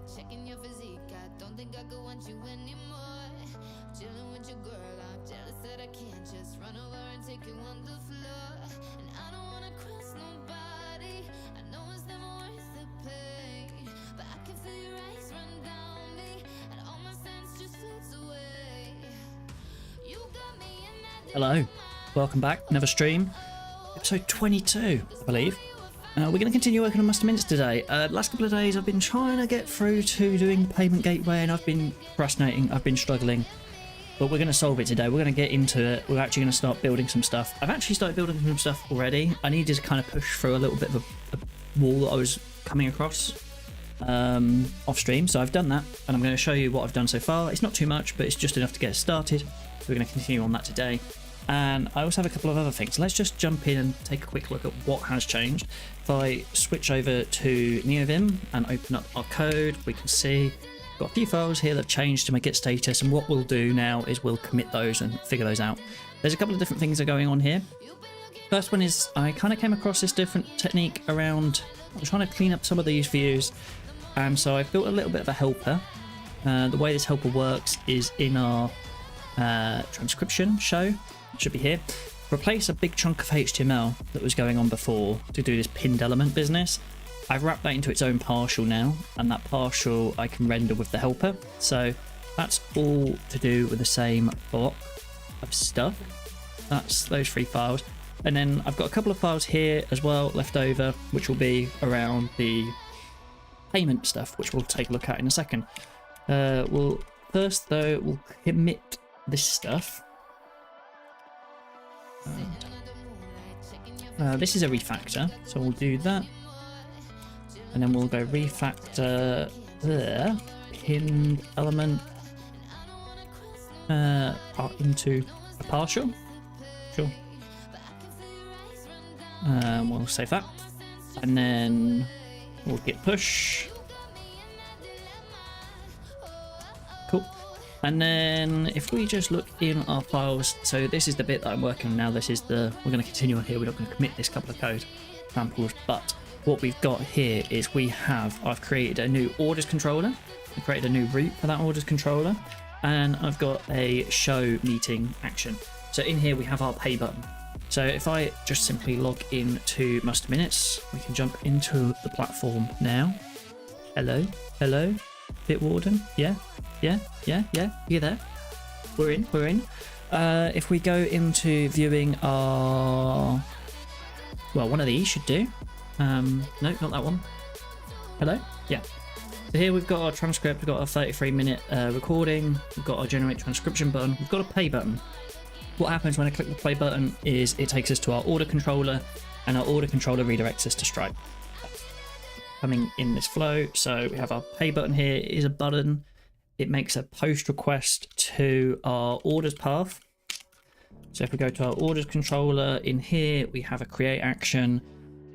Checking your physique, I don't think I could want you anymore. Chilling with your girl, I'm jealous that I can't just run over and take you on the floor. And I don't wanna cross nobody, I know it's never worth the pain, but I can feel your eyes run down me, and all my sense just floats away. You got me in that. Hello, welcome back, another stream, episode 22 I believe. We're going to continue working on Master Mints today. Last couple of days I've been trying to get through to doing Payment Gateway and I've been procrastinating, I've been struggling. But we're going to solve it today, we're going to get into it, we're actually going to start building some stuff. I've actually started building some stuff already. I needed to kind of push through a little bit of a wall that I was coming across off stream. So I've done that and I'm going to show you what I've done so far. It's not too much, but it's just enough to get us started. So we're going to continue on that today. And I also have a couple of other things. Let's just jump in and take a quick look at what has changed. If I switch over to NeoVim and open up our code, we can see we've got a few files here that have changed to my Git status, and what we'll do now is we'll commit those and figure those out. There's a couple of different things that are going on here. First one is I kind of came across this different technique around, I'm trying to clean up some of these views, and so I've built a little bit of a helper. The way this helper works is in our transcription show. Should be here. Replace a big chunk of HTML that was going on before to do this pinned element business. I've wrapped that into its own partial now, and that partial I can render with the helper. So that's all to do with the same block of stuff. That's those three files. And then I've got a couple of files here as well left over, which will be around the payment stuff, which we'll take a look at in a second. We'll first though, we'll commit this stuff. This is a refactor, so we'll do that, and then we'll go refactor there, pinned element into a partial. Sure. We'll save that, and then we'll git push. Cool. And then if we just look in our files, so this is the bit that I'm working on now. This is we're going to continue on here. We're not going to commit this couple of code samples, but what we've got here is I've created a new orders controller. I created a new route for that orders controller, and I've got a show meeting action. So in here we have our pay button. So if I just simply log into Master Minutes, we can jump into the platform now. Hello, Bitwarden, yeah, you're there. We're in. If we go into viewing our, well, one of these should do. No, not that one. Hello, yeah. So here we've got our transcript. We've got our 33-minute recording. We've got our generate transcription button. We've got a pay button. What happens when I click the play button is it takes us to our order controller, and our order controller redirects us to Stripe. Coming in this flow, so we have our pay button here. It is a button. It makes a post request to our orders path. So if we go to our orders controller, in here we have a create action,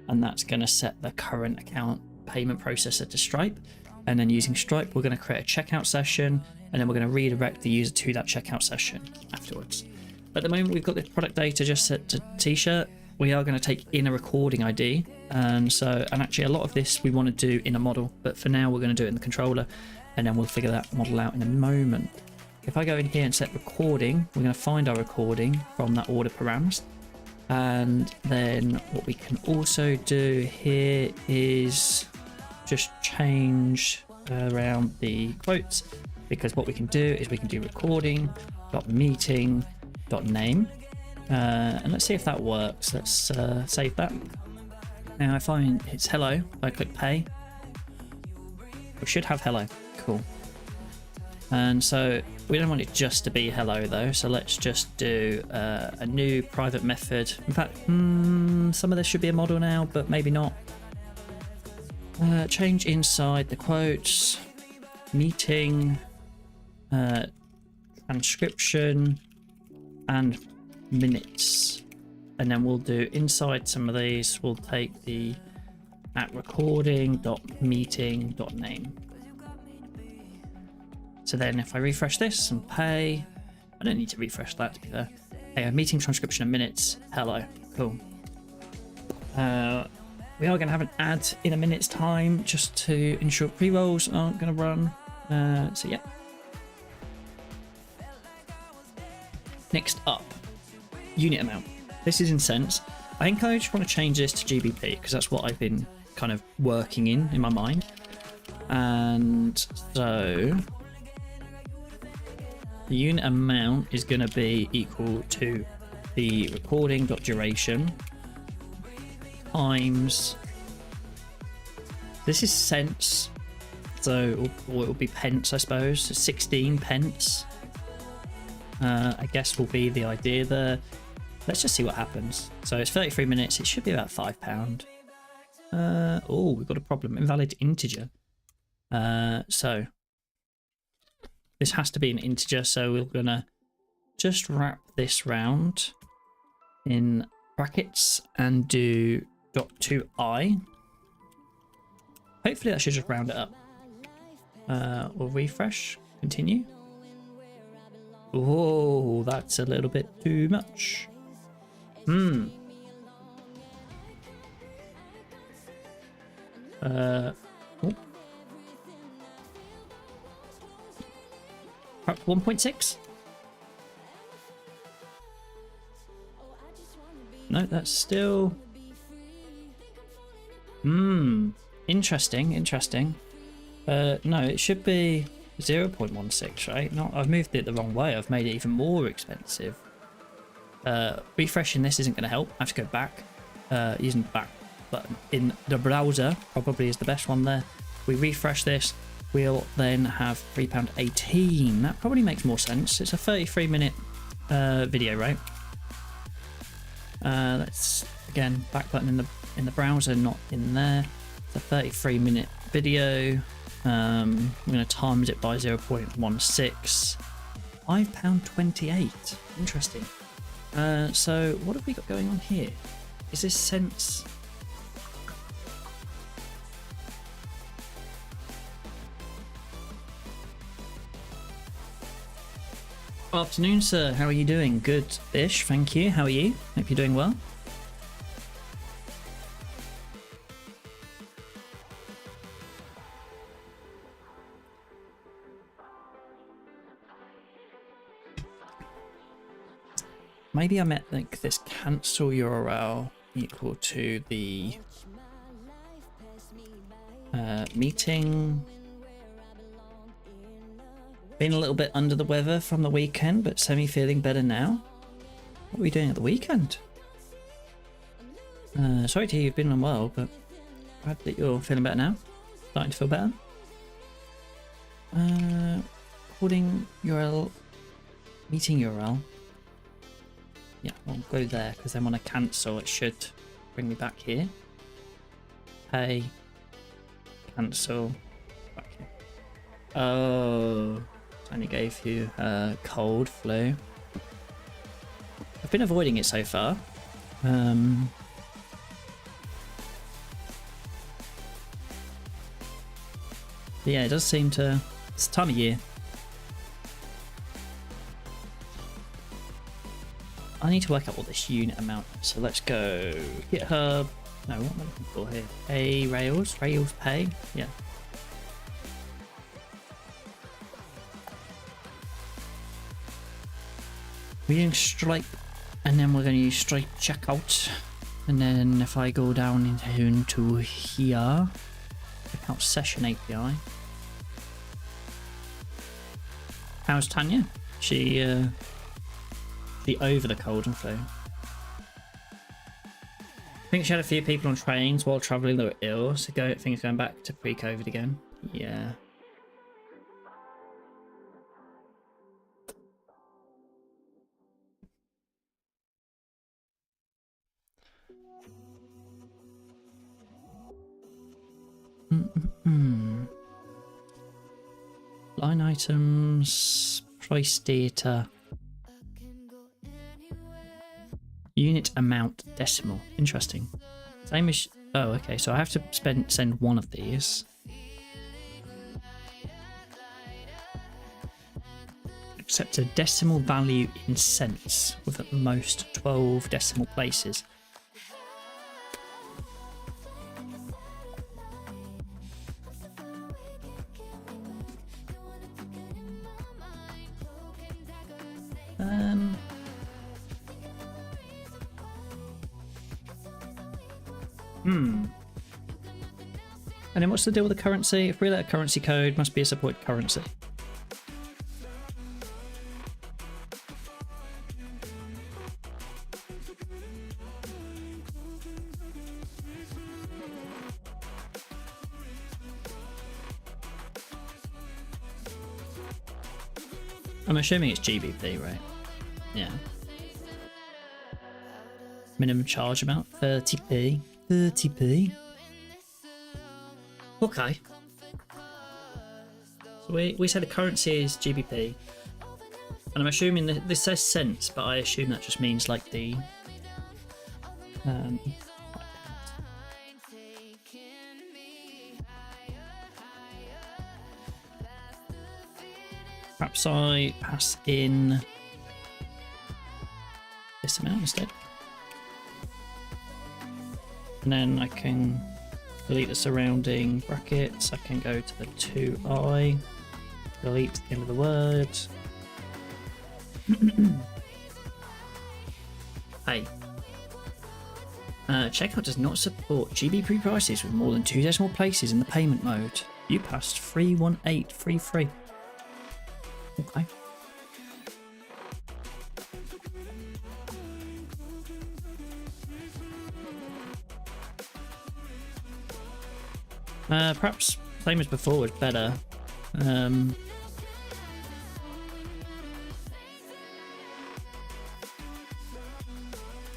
and that's going to set the current account payment processor to Stripe. And then using Stripe, we're going to create a checkout session, and then we're going to redirect the user to that checkout session afterwards. At the moment, we've got this product data just set to t-shirt. We are going to take in a recording ID, and actually a lot of this we want to do in a model, but for now we're going to do it in the controller, and then we'll figure that model out in a moment. If I go in here and set recording, we're going to find our recording from that order params, and then what we can also do here is just change around the quotes, because what we can do is we can do recording.meeting.name. And let's see if that works. Let's save that. Now if it's hello, if I click pay, we should have hello. Cool. And so we don't want it just to be hello though, so let's just do a new private method. In fact, some of this should be a model now, but maybe not. Change inside the quotes, meeting, transcription, and minutes, and then we'll do inside some of these, we'll take the at recording.meeting.name. So then if I refresh this and pay, I don't need to refresh that to be there. Hey, meeting transcription and minutes, hello, cool. We are going to have an ad in a minute's time just to ensure pre-rolls aren't going to run. So yeah. Next up, unit amount. This is in cents. I think I just want to change this to GBP because that's what I've been kind of working in my mind. And so the unit amount is going to be equal to the recording.duration times, this is cents, so or it'll be pence, I suppose. So 16 pence, I guess, will be the idea there. Let's just see what happens. So it's 33 minutes. It should be about £5. Oh, we've got a problem. Invalid integer. So this has to be an integer. So we're gonna just wrap this round in brackets and do .2i. Hopefully that should just round it up. We'll refresh. Continue. Oh, that's a little bit too much. Oh. 1.6. No, that's still. Interesting. No, it should be 0.16, right? No, I've moved it the wrong way. I've made it even more expensive. Refreshing this isn't going to help. I have to go back. Using the back button in the browser probably is the best one there. We refresh this. We'll then have £3.18. That probably makes more sense. It's a 33-minute video, right? Let's again back button in the browser, not in there. It's a 33-minute video. I'm going to times it by 0.16. £5.28. Interesting. So what have we got going on here? Is this cents? Afternoon, sir. How are you doing? Good-ish, thank you. How are you? Hope you're doing well. Maybe I meant like this cancel URL equal to the meeting. Been a little bit under the weather from the weekend, but semi-feeling better now. What are we doing at the weekend? Sorry to hear you've been unwell, but glad that you're feeling better now. Starting to feel better. Recording URL, meeting URL. Yeah, I'll go there because then when I cancel, it should bring me back here. Hey, cancel. Back here. Oh. Only gave you cold, flu. I've been avoiding it so far. Yeah, it does seem to. It's the time of year. I need to work out what this unit amount is. So let's go GitHub. No, what am I looking for here? Rails pay. Yeah. We're using Stripe, and then we're going to use Stripe checkout. And then if I go down into here, account session API. How's Tanya? She over the cold and flu. I think she had a few people on trains while travelling that were ill, so things going back to pre-COVID again. Yeah. Line items, price data, unit amount decimal. Interesting. Same as. Oh, okay. So I have to send one of these. Accept a decimal value in cents with at most 12 decimal places. And then what's the deal with the currency? If we let a currency code, must be a supported currency. I'm assuming it's GBP, right? Yeah. Minimum charge amount 30p. 30p. Okay. So we say the currency is GBP. And I'm assuming that this says cents, but I assume that just means like the perhaps I pass in this amount instead. And then I can delete the surrounding brackets. I can go to the 2i, delete the end of the word. Hey. Checkout does not support GBP prices with more than 2 decimal places in the payment mode. You passed 31833. Okay. Perhaps same as before was better. What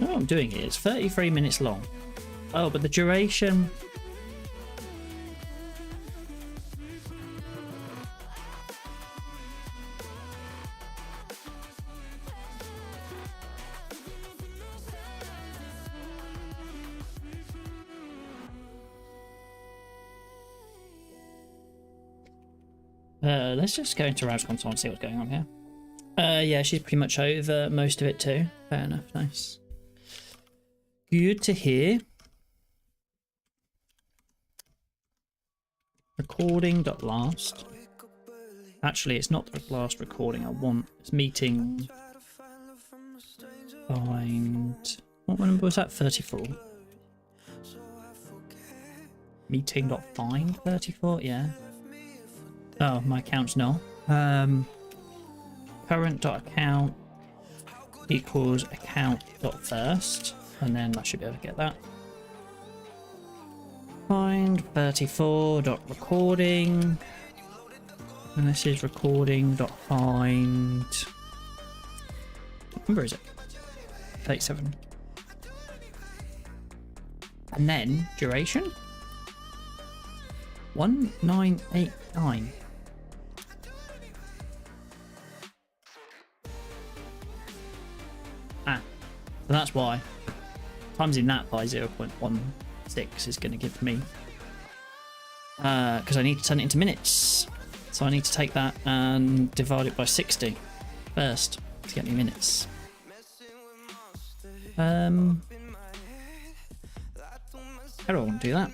I'm doing here is 33 minutes long. Oh, but the duration... let's just go into Rouse console and see what's going on here. Yeah, she's pretty much over most of it too. Fair enough, nice. Good to hear. Recording.last. Actually, it's not the last recording I want. It's meeting. Find. What number was that? 34. Meeting.find 34, yeah. Oh, my account's no. Current.account equals account.first, and then I should be able to get that. Find 34.recording, and this is recording.find. What number is it? 37. And then duration 1989. So that's why timesing that by 0.16 is going to give me, because I need to turn it into minutes, so I need to take that and divide it by 60 first to get me minutes. How do I want to do that?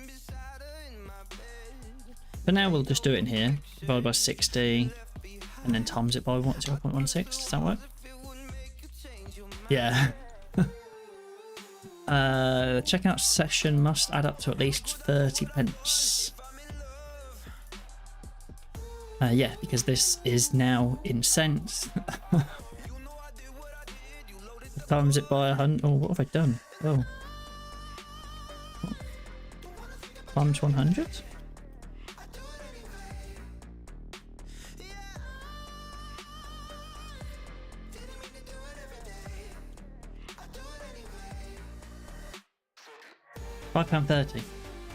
For now we'll just do it in here, divide by 60 and then times it by 0.16. Does that work? Yeah. The checkout session must add up to at least 30 pence. Yeah, because this is now in cents. Times it by 100. Oh, what have I done? Oh. Times 100? £5.30.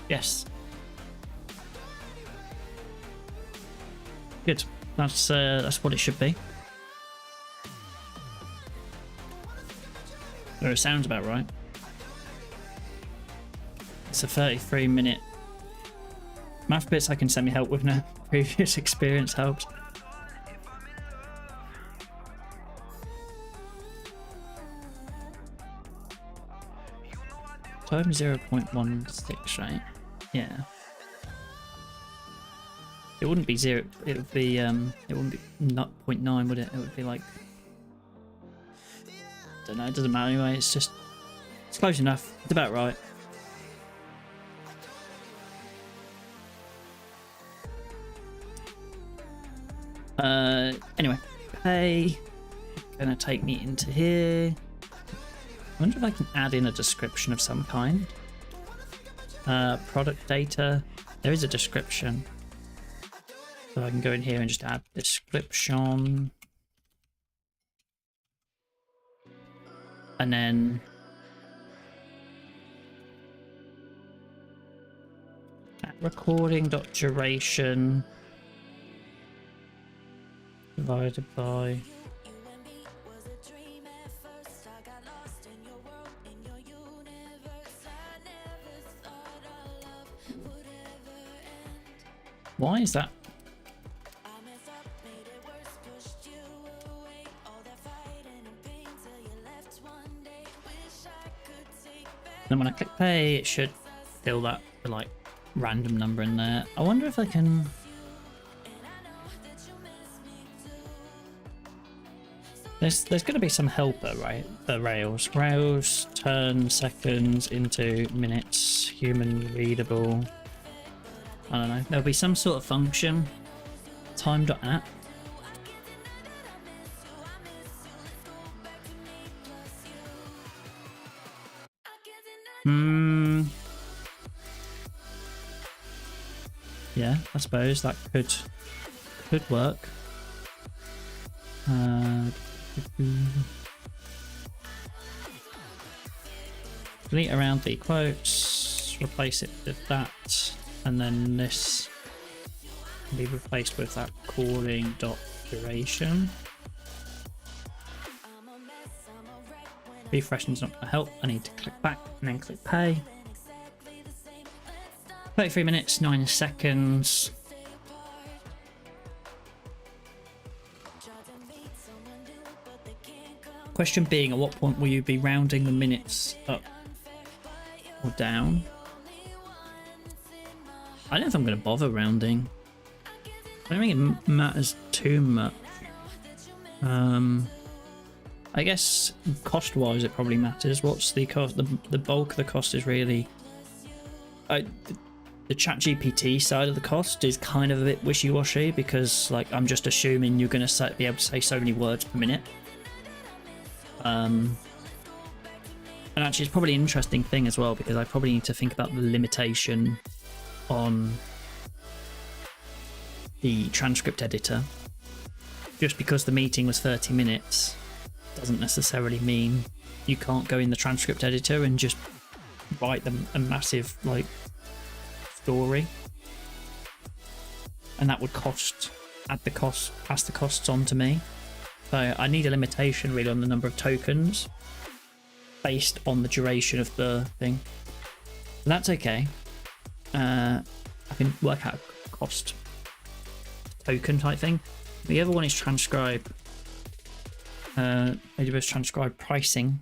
Yes. Good. That's what it should be. Or it sounds about right. It's a 33-minute. Math bits I can send me help with now. Previous experience helps. Time 0.16, right? Yeah. It wouldn't be 0. It would be it wouldn't be not 0.9, would it? It would be like, don't know. It doesn't matter anyway. It's close enough. It's about right. Anyway, pay. Gonna take me into here. I wonder if I can add in a description of some kind. Product data. There is a description. So I can go in here and just add description. And then recording.duration divided by why is that? Then when I click pay, it should fill that like random number in there. I wonder if I can. There's going to be some helper, right? The Rails. Rails turn seconds into minutes. Human readable. I don't know. There'll be some sort of function. Time.app. Yeah, I suppose that could work. Delete around the quotes, replace it with that, and then this can be replaced with that calling dot duration. Refreshing's not going to help. I need to click back and then click pay. 33 minutes, 9 seconds. Question being, at what point will you be rounding the minutes up or down? I don't know if I'm going to bother rounding. I don't think it matters too much. I guess cost-wise it probably matters. What's the cost? The bulk of the cost is really... the ChatGPT side of the cost is kind of a bit wishy-washy because, like, I'm just assuming you're going to be able to say so many words per minute. And actually, it's probably an interesting thing as well because I probably need to think about the limitation on the transcript editor. Just because the meeting was 30 minutes doesn't necessarily mean you can't go in the transcript editor and just write them a massive, like, story, and that would pass the costs on to me. So I need a limitation really on the number of tokens based on the duration of the thing. And that's okay. I can work out a cost token type thing. The other one is transcribe. AWS transcribe pricing,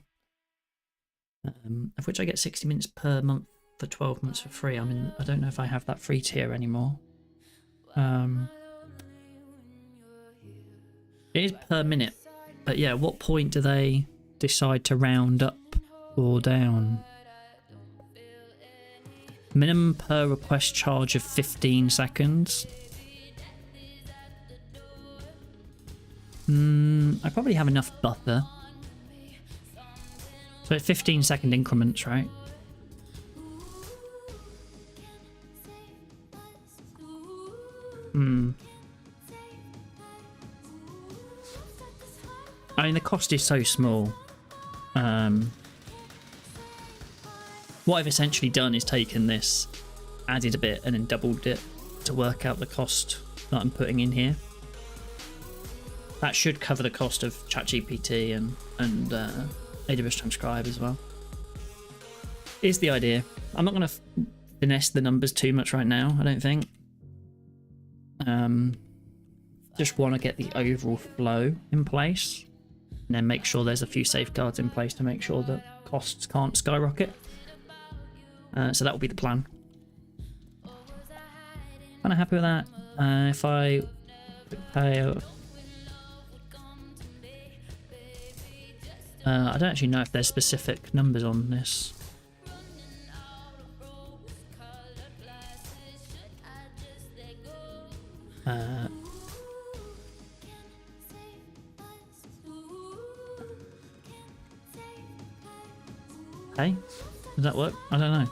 of which I get 60 minutes per month for 12 months for free. I mean, I don't know if I have that free tier anymore. It is per minute, but yeah, at what point do they decide to round up or down? Minimum per request charge of 15 seconds. I probably have enough buffer. So it's 15-second increments, right? I mean, the cost is so small. What I've essentially done is taken this, added a bit, and then doubled it to work out the cost that I'm putting in here. That should cover the cost of ChatGPT and AWS Transcribe as well. Is the idea. I'm not going to finesse the numbers too much right now, I don't think. Just want to get the overall flow in place and then make sure there's a few safeguards in place to make sure that costs can't skyrocket. So that will be the plan. Kind of happy with that. If I pay... I don't actually know if there's specific numbers on this. Hey, does that work? I don't know.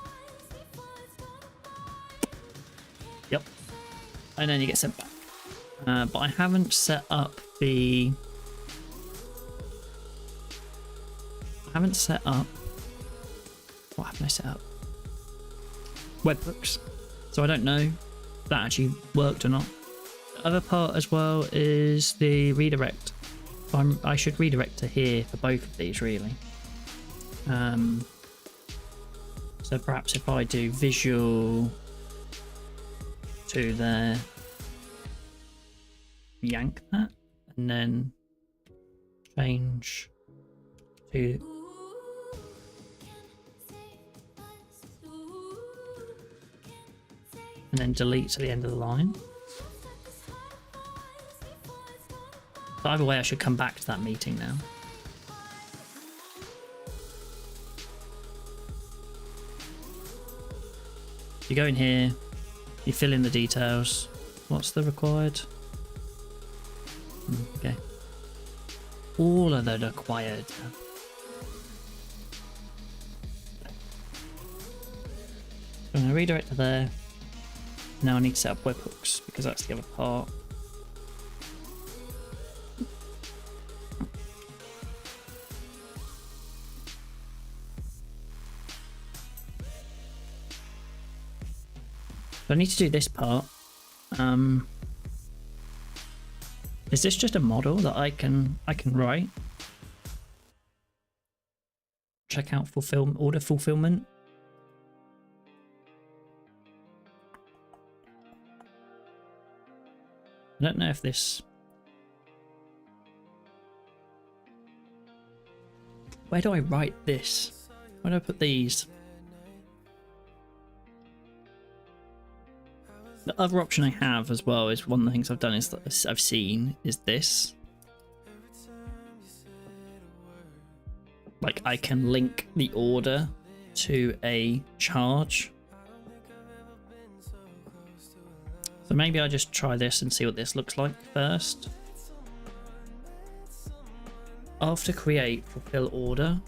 Yep. And then you get sent back. But I haven't set up the... I haven't set up... What haven't I set up? Webhooks. So I don't know if that actually worked or not. The other part as well is the redirect. I should redirect to here for both of these, really. So perhaps if I do visual to there, yank that, and then change to and then delete to the end of the line. So either way, I should come back to that meeting now. You go in here, you fill in the details. What's the required? Okay. All of the required. I'm going to redirect to there. Now I need to set up webhooks because that's the other part. So I need to do this part. Is this just a model that I can write? Check out order fulfillment. I don't know if this... Where do I write this? Where do I put these? The other option I have as well is one of the things I've done is that I've seen is this. Like I can link the order to a charge. So maybe I just try this and see what this looks like first. After create, fulfill order.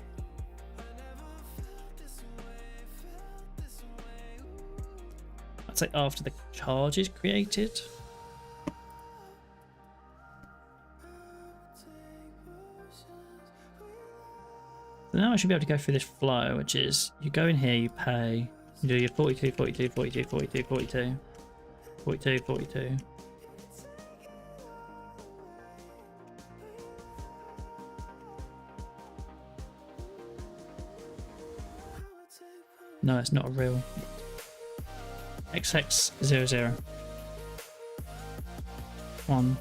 I'd say after the charge is created. So now I should be able to go through this flow, which is you go in here, you pay, you do your 42, 42, 42, 42, 42, 42, 42. No, it's not a real. XX00 1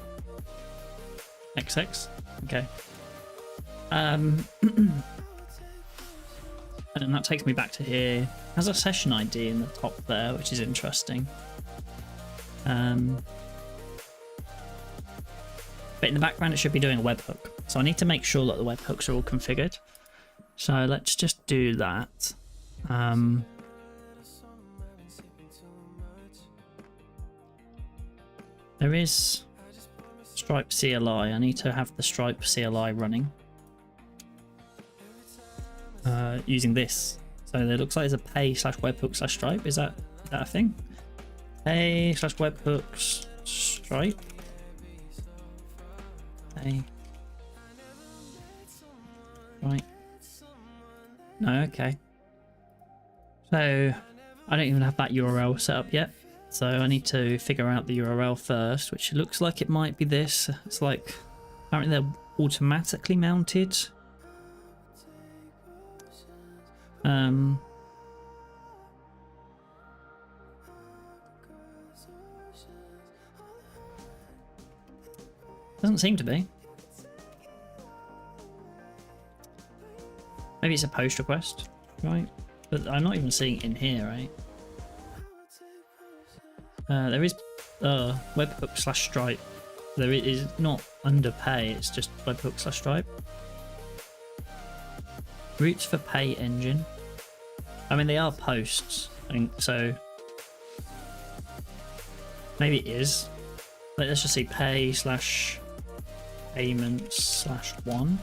XX. Okay. And then that takes me back to here. It has a session ID in the top there, which is interesting. But in the background, it should be doing a webhook. So I need to make sure that the webhooks are all configured. So let's just do that. There is Stripe CLI. I need to have the Stripe CLI running using this. So it looks like there's a pay/webhook/Stripe. Is that a thing? Pay/webhooks Stripe. Pay. Right. No, okay. So I don't even have that URL set up yet. So I need to figure out the URL first, which looks like it might be this. It's like, apparently they're automatically mounted. Doesn't seem to be. Maybe it's a post request, right? But I'm not even seeing it in here, right? There is webhook/Stripe. There is not under pay, it's just webhook/Stripe. Routes for pay engine. I mean, they are posts, so maybe it is. Let's just see pay/payments/1.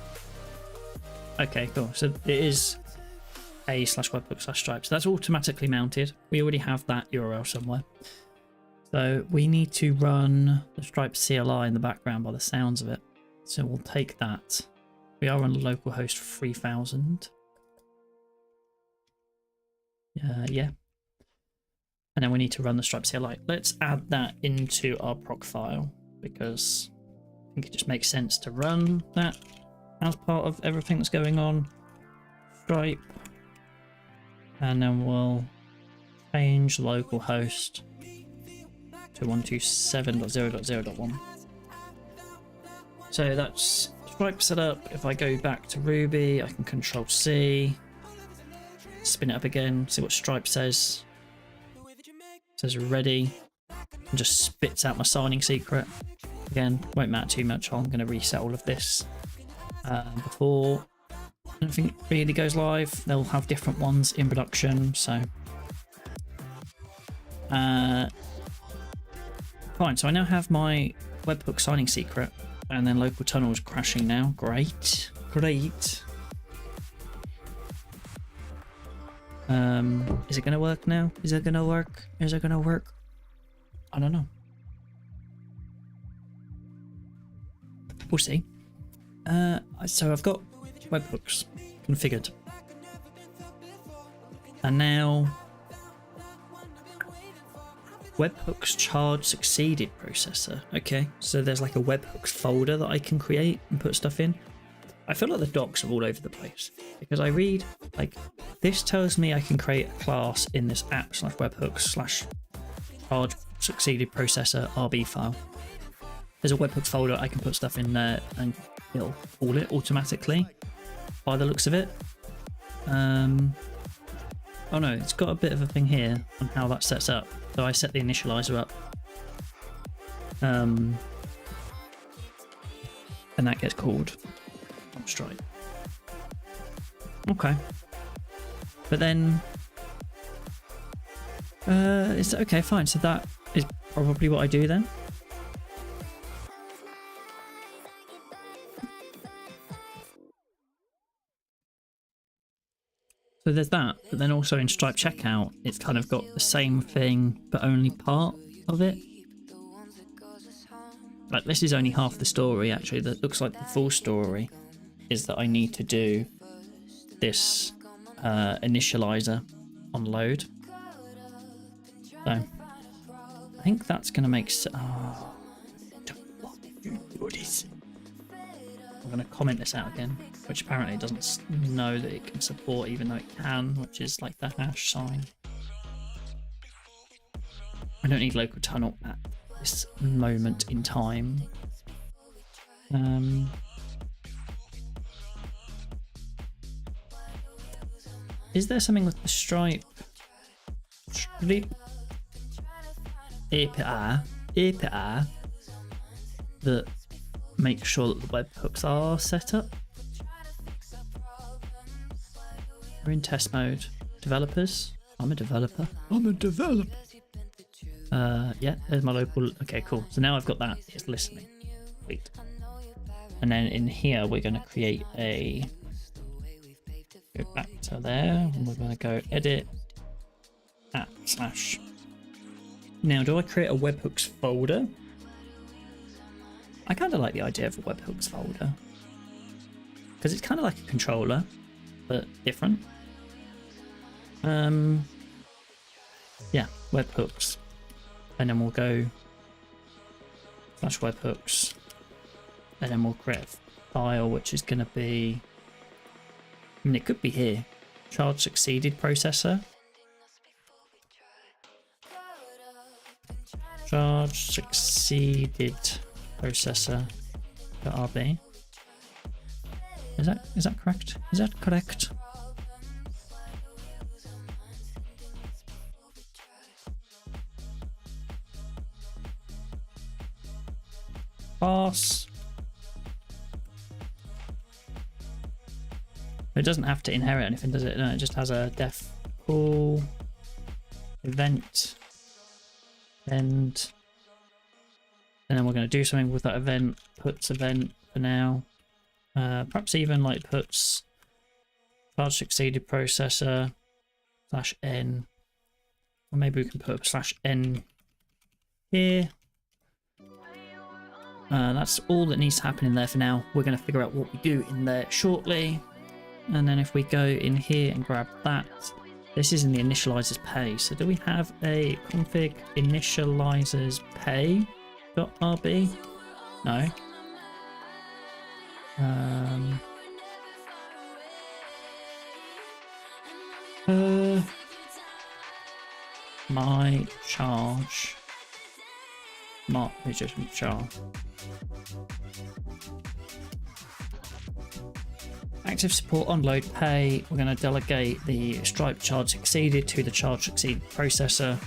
Okay, cool. So it is a/webhook/stripes. That's automatically mounted. We already have that URL somewhere. So we need to run the Stripes CLI in the background by the sounds of it. So we'll take that. We are on localhost 3000. Yeah. And then we need to run the Stripes CLI. Let's add that into our proc file because I think it just makes sense to run that as part of everything that's going on. Stripe. And then we'll change localhost to 127.0.0.1. So that's Stripe set up. If I go back to Ruby, I can Control C, spin it up again, see what Stripe says. It says ready, and just spits out my signing secret. Again, won't matter too much. I'm going to reset all of this before anything really goes live. They'll have different ones in production, so fine. So I now have my webhook signing secret, and then local tunnel is crashing now. Great. Is it going to work now? Is it going to work? I don't know. We'll see. So I've got webhooks configured. And now webhooks charge succeeded processor. Okay, so there's like a webhooks folder that I can create and put stuff in. I feel like the docs are all over the place because I read like this tells me I can create a class in this app/webhooks/charge succeeded processor RB file. There's a webhooks folder, I can put stuff in there and it'll call it automatically by the looks of it. Oh no, it's got a bit of a thing here on how that sets up. So I set the initializer up. And that gets called on Stripe. Okay. But then it's okay, fine. So that is probably what I do then. So there's that, but then also in Stripe checkout, it's kind of got the same thing, but only part of it. Like this is only half the story actually. That looks like the full story is that I need to do this initializer on load. So I think that's going to make sense. Oh, I'm going to comment this out again, which apparently doesn't know that it can support, even though it can, which is like the hash sign. I don't need local tunnel at this moment in time. Is there something with the Stripe API that make sure that the webhooks are set up? We're in test mode. Developers. I'm a developer. Yeah, there's my local. Okay, cool. So now I've got that. It's listening. Wait. And then in here, we're going to create a. Go back to there. And we're going to go edit app slash. Now, do I create a webhooks folder? I kind of like the idea of a webhooks folder because it's kind of like a controller, but different. Yeah, webhooks, and then we'll go /webhooks, and then we'll create a file which is going to be. I mean, it could be here. Charge succeeded processor. Charge succeeded processor.rb. Is that correct? Is that correct? Pass. It doesn't have to inherit anything, does it? No, it just has a def call event end. And then we're going to do something with that event. Puts event for now. Perhaps even like puts charge succeeded processor /n, or maybe we can put /n here. That's all that needs to happen in there for now. We're going to figure out what we do in there shortly. And then if we go in here and grab that, this is in the initializers pay. So do we have a config initializers pay.rb? No. My charge. Not just charge. Active support on load pay. We're going to delegate the Stripe charge succeeded to the charge succeeded processor.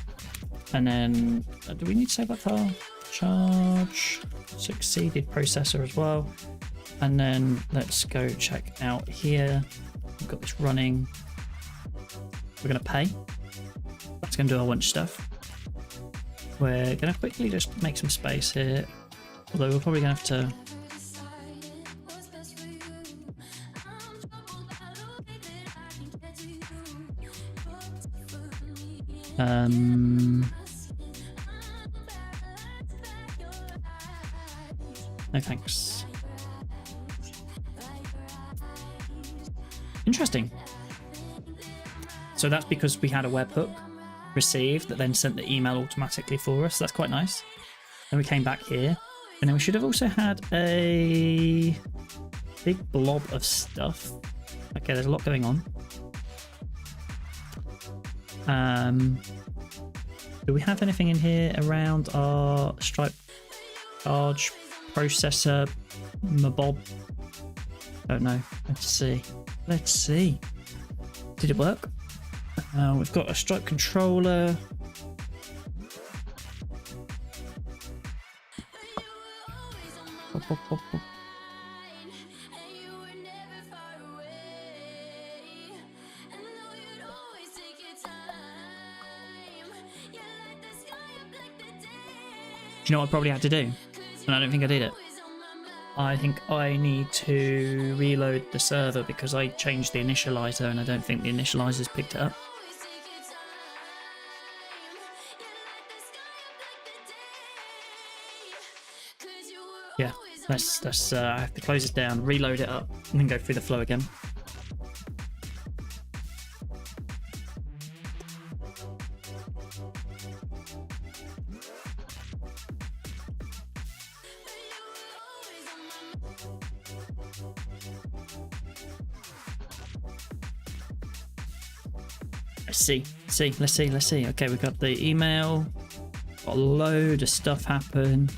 And then do we need to save our charge succeeded processor as well? And then let's go check out here. We've got this running. We're going to pay. That's going to do our bunch of stuff. We're going to quickly just make some space here. Although we're probably going to have to... No thanks. Interesting. So that's because we had a webhook received that then sent the email automatically for us. That's quite nice. Then we came back here, and then we should have also had a big blob of stuff. Okay, there's a lot going on. Do we have anything in here around our Stripe charge processor mabob? Don't know. Let's see. Let's see. Did it work? We've got a Stripe controller. Do you know what I probably had to do? And I don't think I did it. I think I need to reload the server because I changed the initializer and I don't think the initializer's picked it up. Yeah, let's I have to close it down, reload it up, and then go through the flow again. Let's see. Okay, we got the email. Got a load of stuff happen.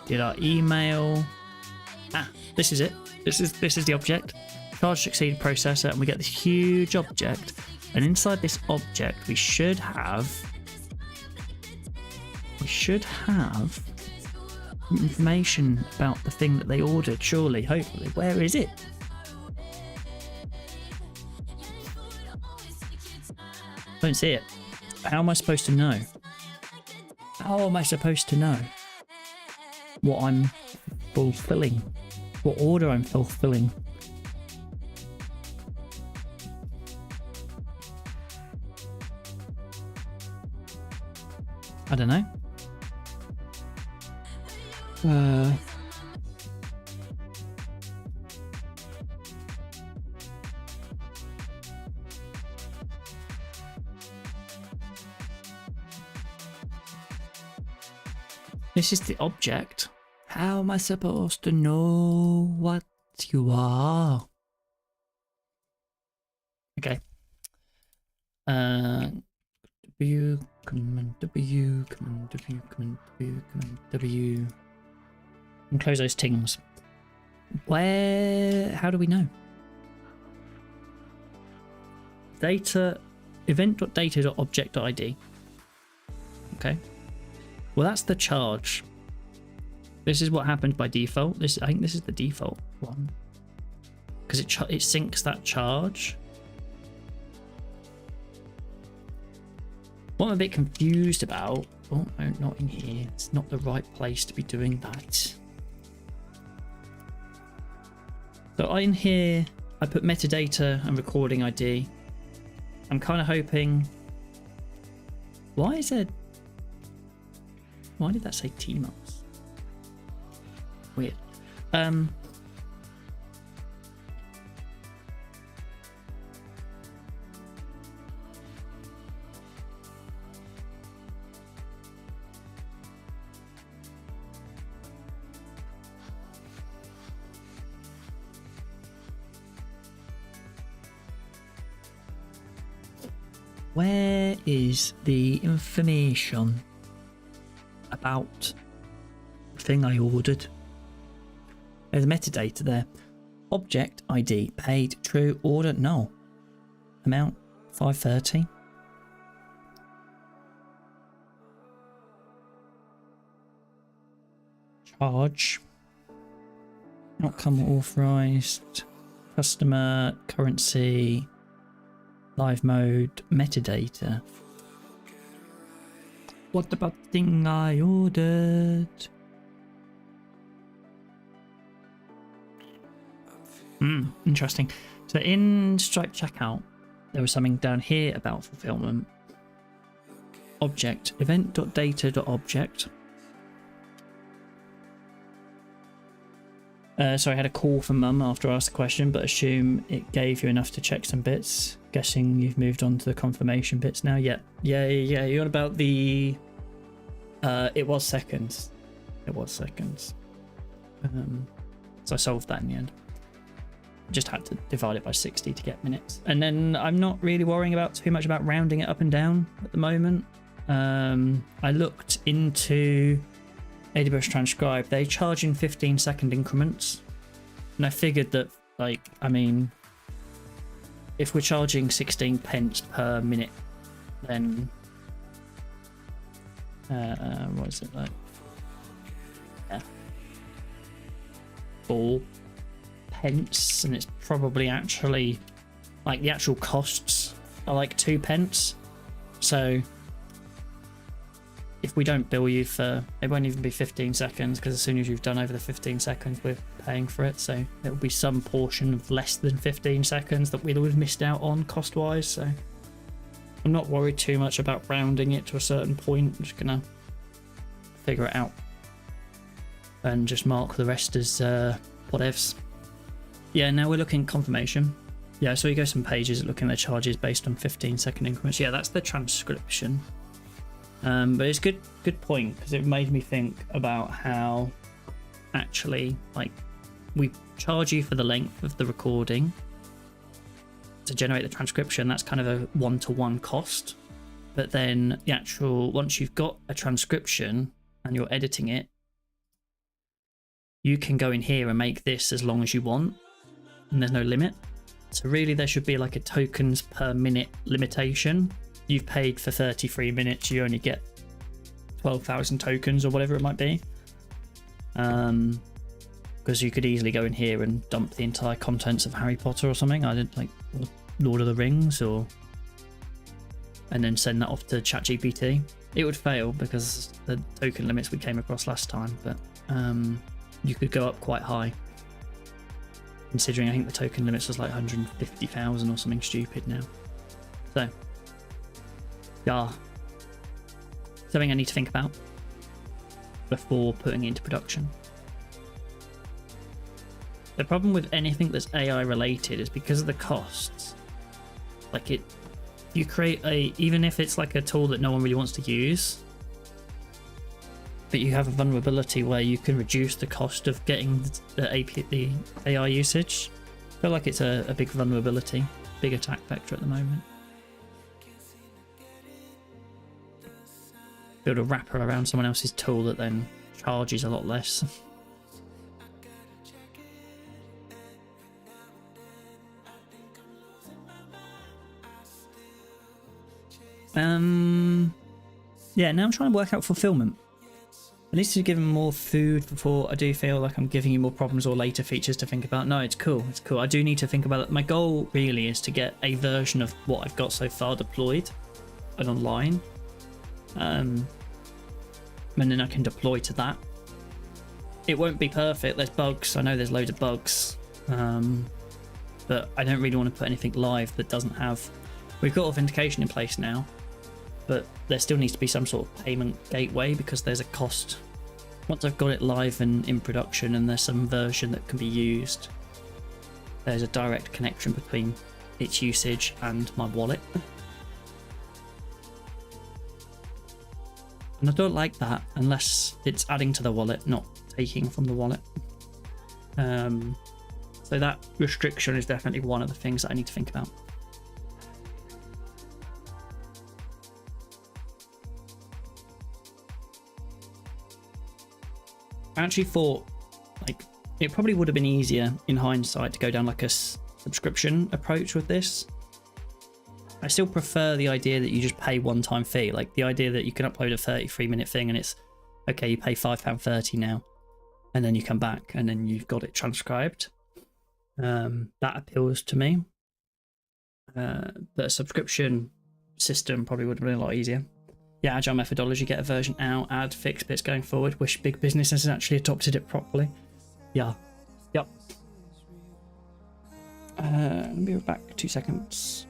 Did our email. This is it. This is the object. Charge succeed processor, and we get this huge object. And inside this object, we should have information about the thing that they ordered. Surely, hopefully, where is it? Don't see it. How am I supposed to know? How am I supposed to know what I'm fulfilling? What order I'm fulfilling? I don't know. This is the object. How am I supposed to know what you are? Okay. W, command W, command W, command W, command W. And close those tings. How do we know? Data, event.data.object.id. Okay. Well, that's the charge. This is what happened by default. I think this is the default one. Because it syncs that charge. What I'm a bit confused about... Oh, no, not in here. It's not the right place to be doing that. So in here, I put metadata and recording ID. I'm kind of hoping. Why did that say T-Mouse? Weird. Where is the information about the thing I ordered? There's metadata there. Object ID, paid, true, order, no. Amount, 530. Charge. Outcome authorized. Customer, currency. Live mode, metadata. What about the thing I ordered? Interesting. So in Stripe checkout, there was something down here about fulfillment. Object, event.data.object. So I had a call from Mum after I asked the question, but assume it gave you enough to check some bits. Guessing you've moved on to the confirmation bits now. Yeah. You're on about the. It was seconds. So I solved that in the end. Just had to divide it by 60 to get minutes. And then I'm not really worrying about too much about rounding it up and down at the moment. I looked into AWS Transcribe. They charge in 15-second increments. And I figured that, like, I mean, if we're charging 16 pence per minute, then what is it like? Yeah, 4 pence, and it's probably actually like the actual costs are like 2 pence. So if we don't bill you for, it won't even be 15 seconds, because as soon as you've done over the 15 seconds, we're paying for it. So it will be some portion of less than 15 seconds that we'd have missed out on cost wise. So I'm not worried too much about rounding it to a certain point. I'm just gonna figure it out and just mark the rest as whatevs. Yeah, now we're looking confirmation. Yeah, so you go some pages looking at charges based on 15-second increments. Yeah, that's the transcription. But it's good point, because it made me think about how actually, like, we charge you for the length of the recording to generate the transcription. That's kind of a one-to-one cost. But then the actual, once you've got a transcription and you're editing it, you can go in here and make this as long as you want, and there's no limit. So really there should be like a tokens per minute limitation. You've paid for 33 minutes, you only get 12,000 tokens or whatever it might be. Because you could easily go in here and dump the entire contents of Harry Potter or something. I did like Lord of the Rings, and then send that off to ChatGPT. It would fail because the token limits we came across last time, but you could go up quite high. Considering I think the token limits was like 150,000 or something stupid now. So yeah, something I need to think about before putting it into production. The problem with anything that's AI related is because of the costs. Like you create even if it's like a tool that no one really wants to use, but you have a vulnerability where you can reduce the cost of getting the AI usage. I feel like it's a big vulnerability, big attack vector at the moment. Build a wrapper around someone else's tool that then charges a lot less. Yeah, now I'm trying to work out fulfillment. I need to give them more food before I do feel like I'm giving you more problems or later features to think about. No, it's cool. It's cool. I do need to think about it. My goal really is to get a version of what I've got so far deployed and online. And then I can deploy to that. It won't be perfect. There's bugs. I know there's loads of bugs. but I don't really want to put anything live that doesn't have... We've got authentication in place now, but there still needs to be some sort of payment gateway because there's a cost. Once I've got it live and in production and there's some version that can be used, there's a direct connection between its usage and my wallet. And I don't like that unless it's adding to the wallet, not taking from the wallet. So that restriction is definitely one of the things that I need to think about. I actually thought like it probably would have been easier in hindsight to go down like a subscription approach with this. I still prefer the idea that you just pay one-time fee, like the idea that you can upload a 33-minute thing and it's okay, you pay £5.30 now, and then you come back and then you've got it transcribed. That appeals to me. But a subscription system probably would have been a lot easier. Yeah, agile methodology, get a version out, add fixed bits going forward. Wish big business has actually adopted it properly. Yeah. Yep. Let me be back 2 seconds.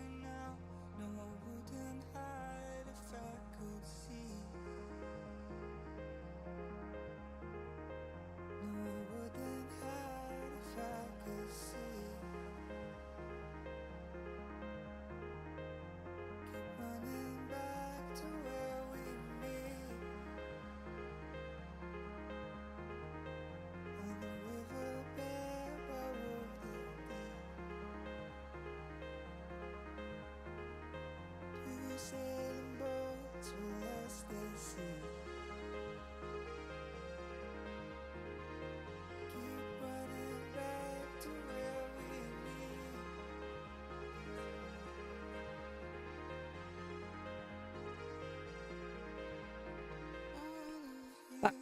Back.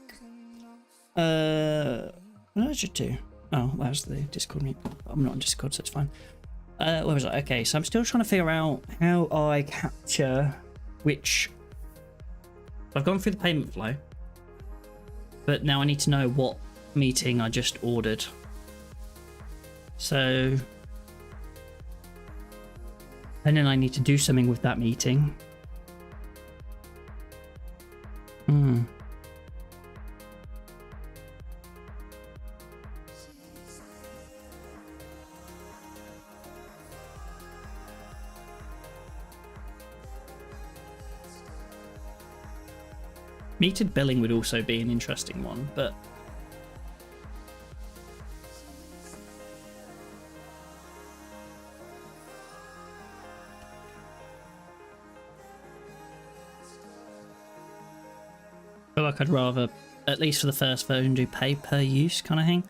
What did you do? Oh, that was the Discord mute. I'm not on Discord, so it's fine. Where was I? Okay, so I'm still trying to figure out how I capture which... I've gone through the payment flow, but now I need to know what meeting I just ordered. So... And then I need to do something with that meeting. Metered billing would also be an interesting one, but I feel like I'd rather, at least for the first version, do pay per use kind of thing.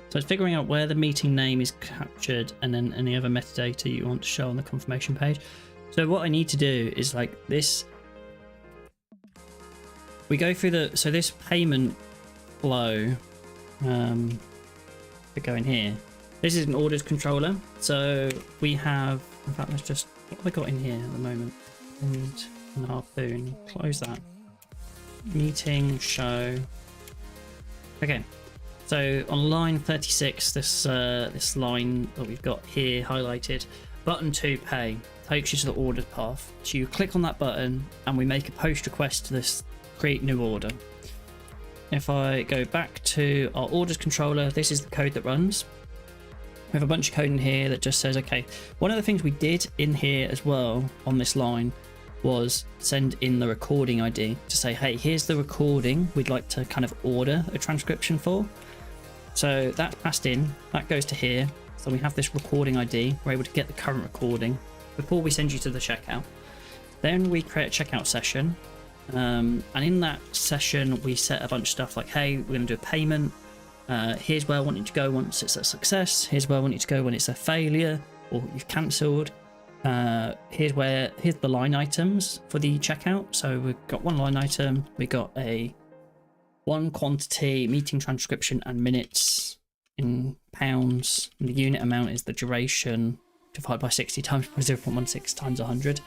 So it's figuring out where the meeting name is captured and then any other metadata you want to show on the confirmation page. So what I need to do is like this. We go through the, so this payment flow, we go in here. This is an orders controller. So we have, in fact, let's just, what have I got in here at the moment? And harpoon, close that. Meeting, show. Okay. So on line 36, this line that we've got here highlighted, button to pay, takes you to the order path. So you click on that button and we make a post request to this create new order. If I go back to our orders controller, this is the code that runs. We have a bunch of code in here that just says, okay, one of the things we did in here as well on this line was send in the recording ID to say, hey, here's the recording we'd like to kind of order a transcription for. So that's passed in, that goes to here. So we have this recording ID, we're able to get the current recording before we send you to the checkout. Then we create a checkout session. And in that session, we set a bunch of stuff like, hey, we're going to do a payment. Here's where I want you to go once it's a success. Here's where I want you to go when it's a failure or you've cancelled. Here's the line items for the checkout. So we've got one line item, we got one quantity, meeting transcription and minutes in pounds. And the unit amount is the duration divided by 60 times by 0.16 times 100.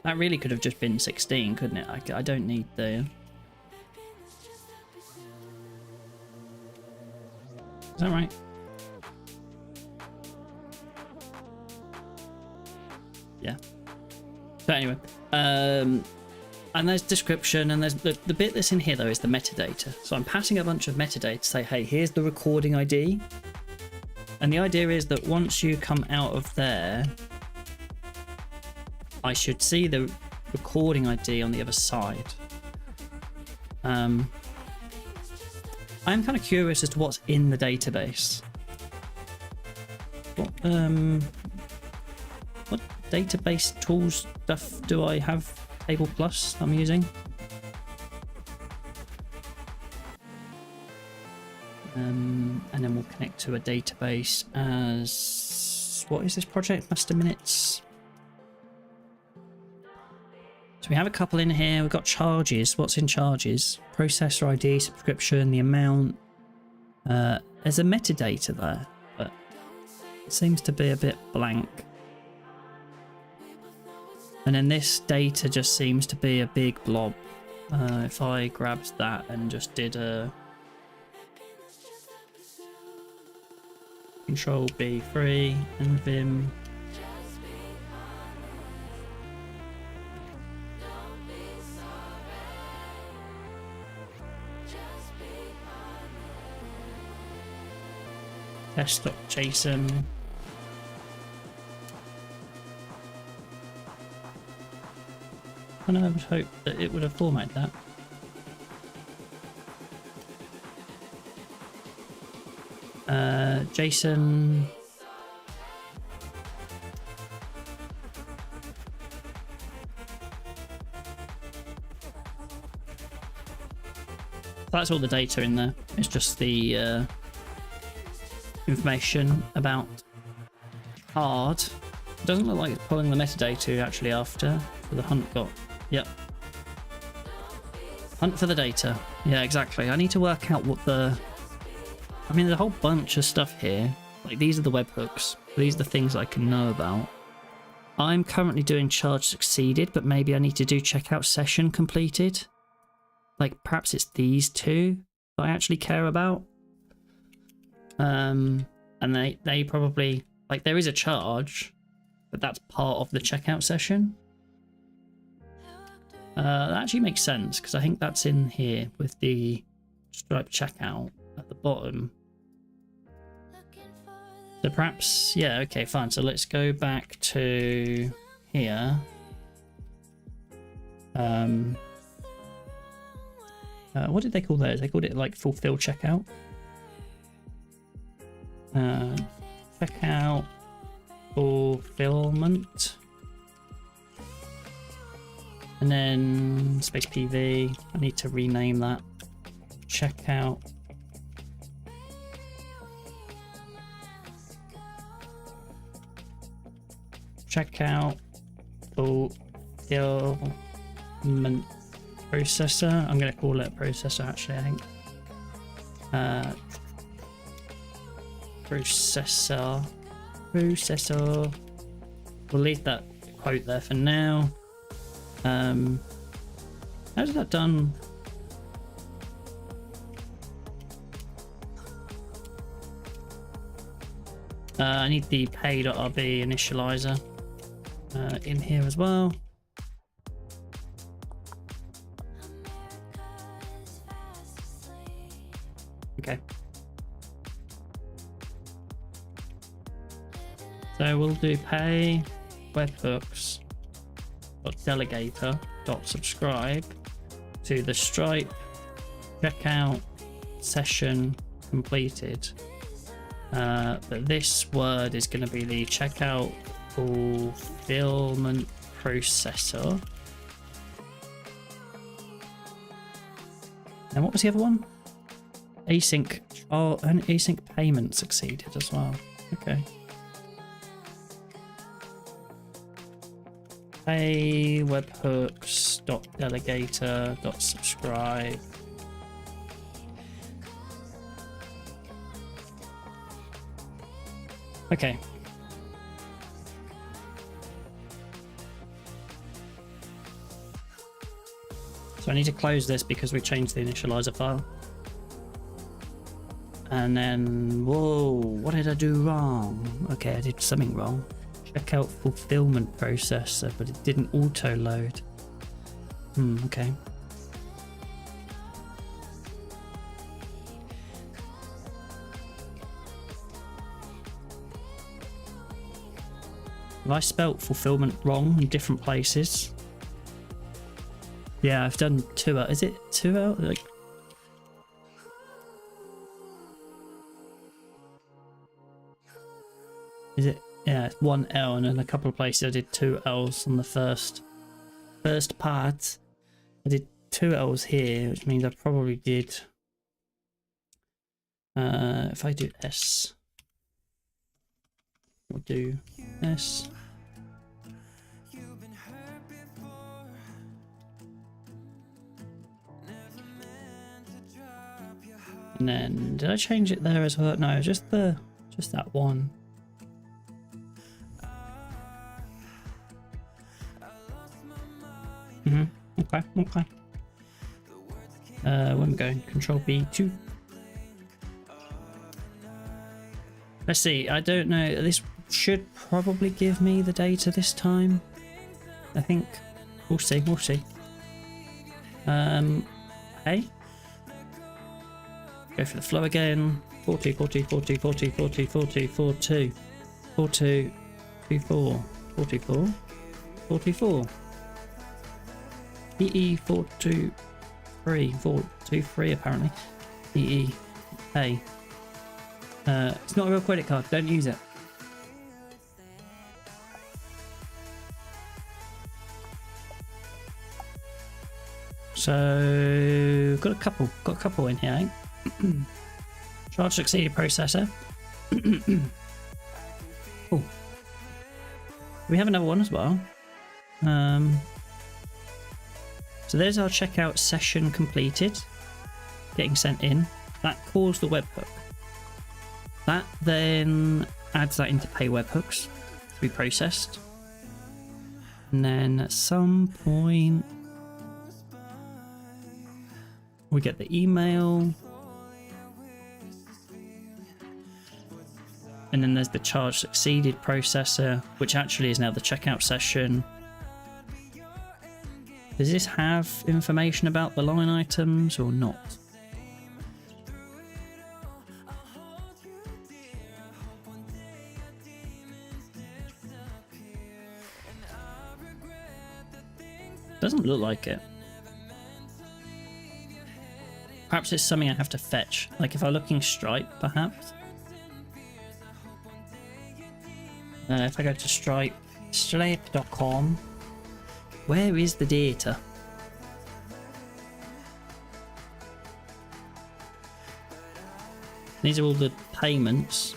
That really could have just been 16, couldn't it? I don't need the... Is that right? Yeah. So anyway, and there's description, and there's the bit that's in here though is the metadata. So I'm passing a bunch of metadata to say, hey, here's the recording ID. And the idea is that once you come out of there, I should see the recording ID on the other side. I'm kind of curious as to what's in the database. What database tools stuff do I have? Table Plus I'm using. And then we'll connect to a database as... What is this project? Master Minutes. So we have a couple in here. We've got charges. What's in charges? Processor ID, subscription, the amount. There's a metadata there, but it seems to be a bit blank. And then this data just seems to be a big blob. If I grabbed that and just did a Control B3 and Vim. Test.json. And I would hope that it would have formatted that. JSON. That's all the data in there. It's just the information about hard. It doesn't look like it's pulling the metadata actually after. So the hunt got... Yep. Hunt for the data. Yeah, exactly. I need to work out what the... I mean, there's a whole bunch of stuff here. Like, these are the webhooks. These are the things I can know about. I'm currently doing charge succeeded, but maybe I need to do checkout session completed. Like, perhaps it's these two that I actually care about. And they probably... Like, there is a charge, but that's part of the checkout session. That actually makes sense, because I think that's in here with the Stripe checkout at the bottom. So perhaps, yeah, okay, fine. So let's go back to here. What did they call those? They called it like fulfill checkout. Checkout fulfillment. And then space PV. I need to rename that. Checkout. Checkout fulfillment processor. I'm going to call it a processor actually, I think. Processor. We'll leave that quote there for now. How's that done? I need the pay.rb initializer in here as well. Okay. So we'll do pay webhooks delegator.subscribe to the Stripe checkout session completed. But this word is going to be the checkout fulfillment processor. And what was the other one? Async. Oh, and async payment succeeded as well. Okay. Pay webhooks.delegator.subscribe. Okay. So I need to close this because we changed the initializer file. And then, whoa, what did I do wrong? Okay, I did something wrong. Checkout fulfillment processor, but it didn't auto load. Okay. Have I spelt fulfillment wrong in different places? Yeah, I've done 2 out. Is it 2 out? Like, is it? Yeah, it's 1 L, and in a couple of places I did 2 L's on the first part. I did 2 L's here, which means I probably did. If I do S, we'll do S. And then did I change it there as well? No, just that one. Okay. Where am I going? Control B2. Let's see. I don't know. This should probably give me the data this time. I think. We'll see. Hey. Go for the flow again. 40, 40, 40, 40, 40, 40, 42, 42, 44, 44, 44. EE 423, 423 apparently. EE. Hey. It's not a real credit card. Don't use it. So got a couple in here. Charge succeeded processor. Oh, we have another one as well. So there's our checkout session completed, getting sent in. That calls the webhook. That then adds that into pay webhooks to be processed. And then at some point we get the email. And then there's the charge succeeded processor, which actually is now the checkout session. Does this have information about the line items or not? Doesn't look like it. Perhaps it's something I have to fetch. Like if I'm looking Stripe, perhaps. If I go to Stripe, stripe.com, where is the data? These are all the payments.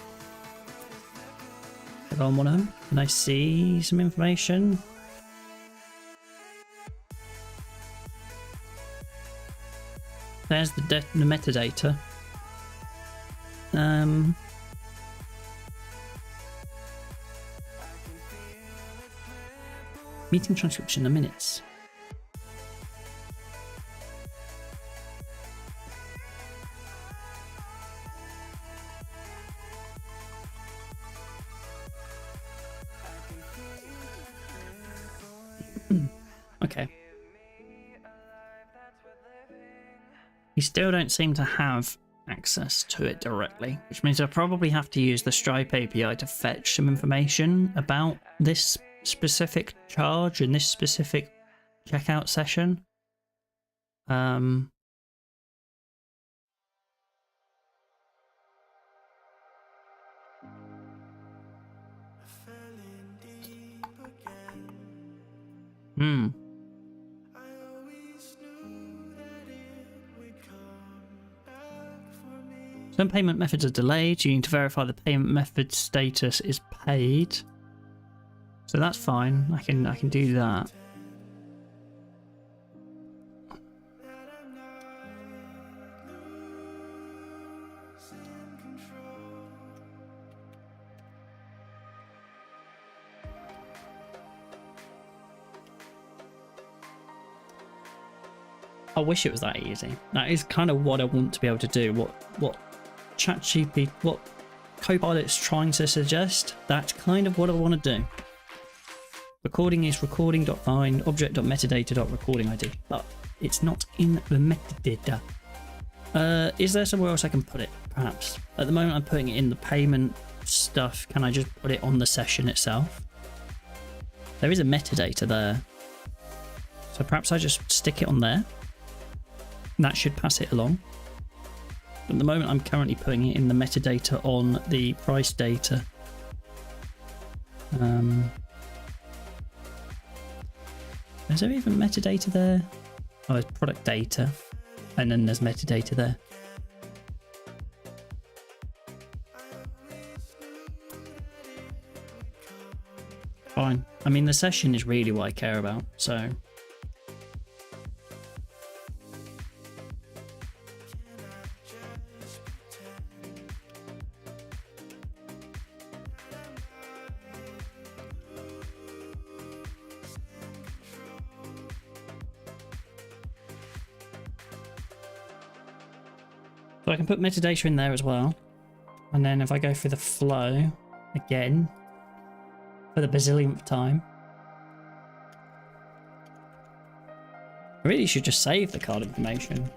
Click on one of them. Can I see some information? There's the metadata. Meeting transcription, the minutes. Okay. You still don't seem to have access to it directly, which means I probably have to use the Stripe API to fetch some information about this specific charge in this specific checkout session. Some payment methods are delayed. You need to verify the payment method status is paid. So that's fine. I can do that. I wish it was that easy. That is kind of what I want to be able to do. What ChatGPT, what Copilot's trying to suggest, that's kind of what I want to do. Recording is recording.find object.metadata.recording ID, but it's not in the metadata. Is there somewhere else I can put it? Perhaps. At the moment I'm putting it in the payment stuff. Can I just put it on the session itself? There is a metadata there. So perhaps I just stick it on there. And that should pass it along. At the moment I'm currently putting it in the metadata on the price data. Is there even metadata there? Oh, there's product data. And then there's metadata there. Fine. I mean, the session is really what I care about, so... So I can put metadata in there as well. And then if I go through the flow again, for the bazillionth time, I really should just save the card information.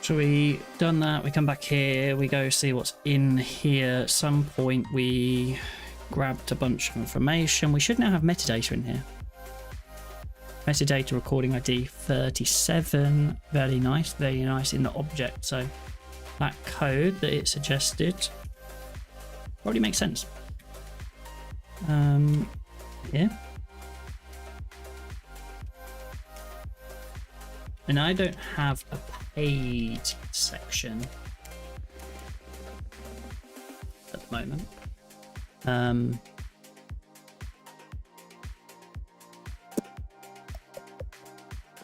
So we done that, we come back here, we go see what's in here. At some point we grabbed a bunch of information. We should now have metadata in here. Metadata recording ID 37, very nice in the object. So that code that it suggested probably makes sense. Yeah. And I don't have a paid section at the moment.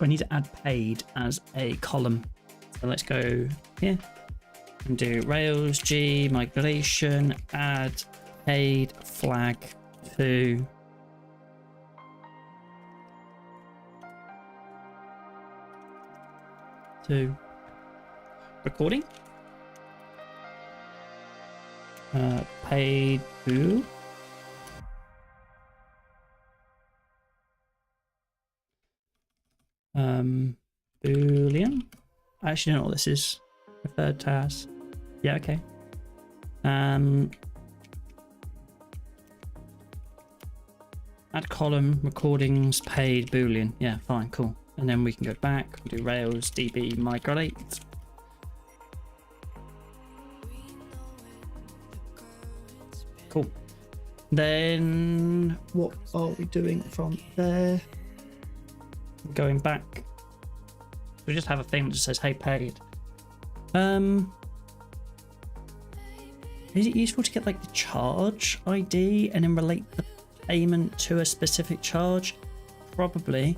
I need to add paid as a column. So let's go here and do Rails G migration, add paid flag to recording. Paid boo. Boolean. I actually don't know what this is referred to as. Yeah, okay. Add column recordings paid boolean. Yeah, fine, cool. And then we can go back, do Rails DB migrate. Cool. Then what are we doing from there? Going back. We just have a thing that says hey paid. Is it useful to get like the charge ID and then relate the payment to a specific charge? Probably.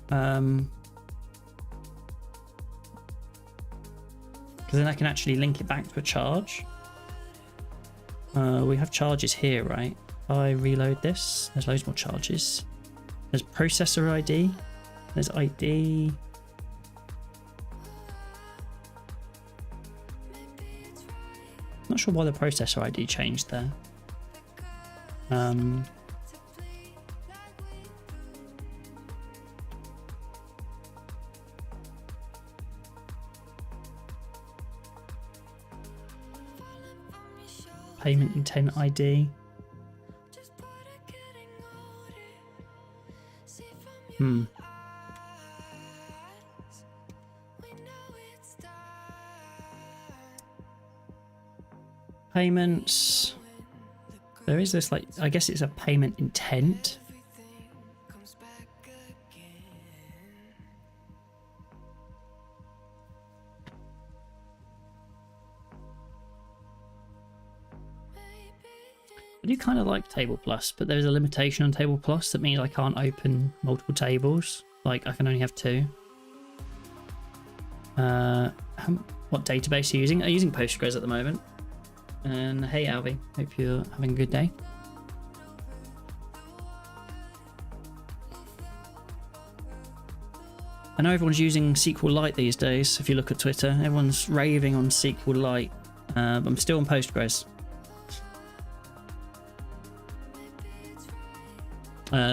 Because then I can actually link it back to a charge. We have charges here, right? I reload this. There's loads more charges. There's processor ID. There's ID. Not sure why the processor ID changed there. Payment intent ID. Payments. There is this, like, I guess it's a payment intent. I do kind of like Table Plus, but there's a limitation on Table Plus that means I can't open multiple tables. Like, I can only have 2. What database are you using? I'm using Postgres at the moment. And hey, Alvi, hope you're having a good day. I know everyone's using SQLite these days. If you look at Twitter, everyone's raving on SQLite. I'm still on Postgres.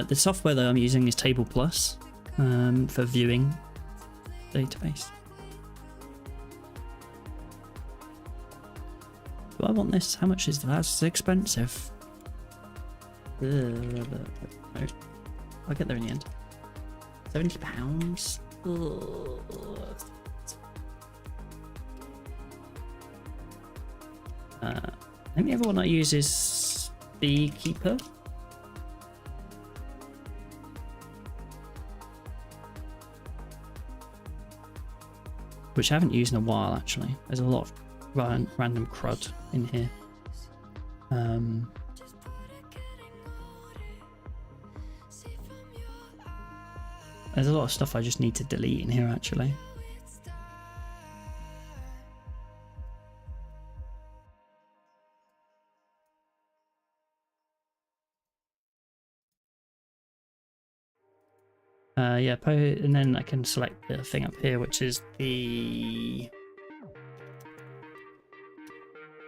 The software that I'm using is Table Plus for viewing database. Do I want this? How much is that? That's expensive. I'll get there in the end. £70. I think the other one I use is Beekeeper. Which I haven't used in a while, actually. There's a lot of random crud in here. There's a lot of stuff I just need to delete in here, actually. Yeah, and then I can select the thing up here, which is the...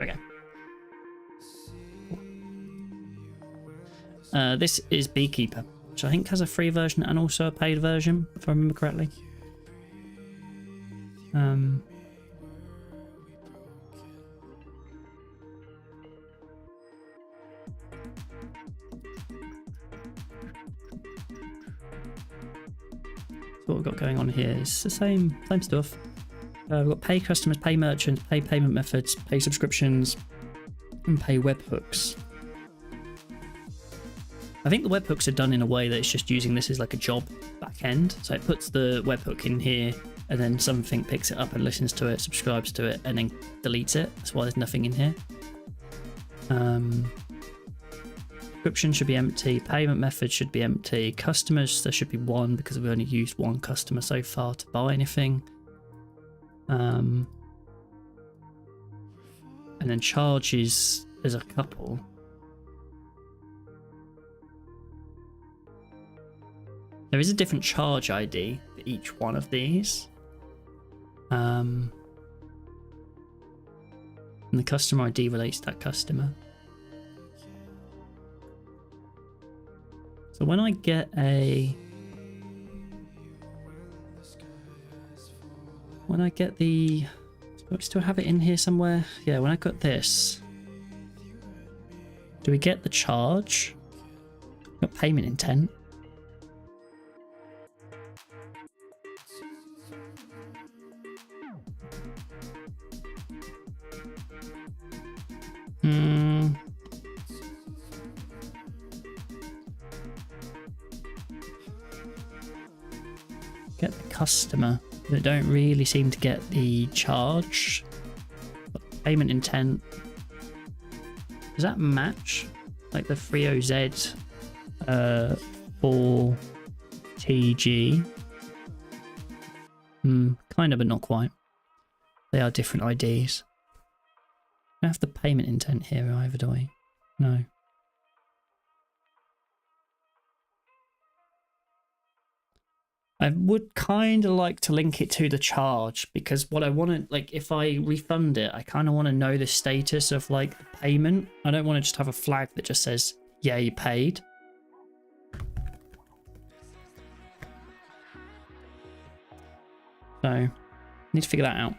Okay. This is Beekeeper, which I think has a free version and also a paid version, if I remember correctly. What we've got going on here is the same stuff. We've got pay customers, pay merchants, pay payment methods, pay subscriptions, and pay webhooks. I think the webhooks are done in a way that it's just using this as like a job back end. So it puts the webhook in here, and then something picks it up and listens to it, subscribes to it, and then deletes it. That's why there's nothing in here. Subscription should be empty. Payment method should be empty. Customers, there should be 1 because we've only used 1 customer so far to buy anything. And then charges, there's a couple. There is a different charge ID for each one of these. And the customer ID relates to that customer. So when I get the... Do I still have it in here somewhere? Yeah, when I got this, do we get the charge? Got payment intent. Get the customer, but don't really seem to get the charge. Payment intent. Does that match? Like the 30Z 4TG? Kind of, but not quite. They are different IDs. I have the payment intent here either, do I? No. I would kind of like to link it to the charge, because what I want to, like, if I refund it, I kind of want to know the status of, like, the payment. I don't want to just have a flag that just says, yeah, you paid. So, need to figure that out.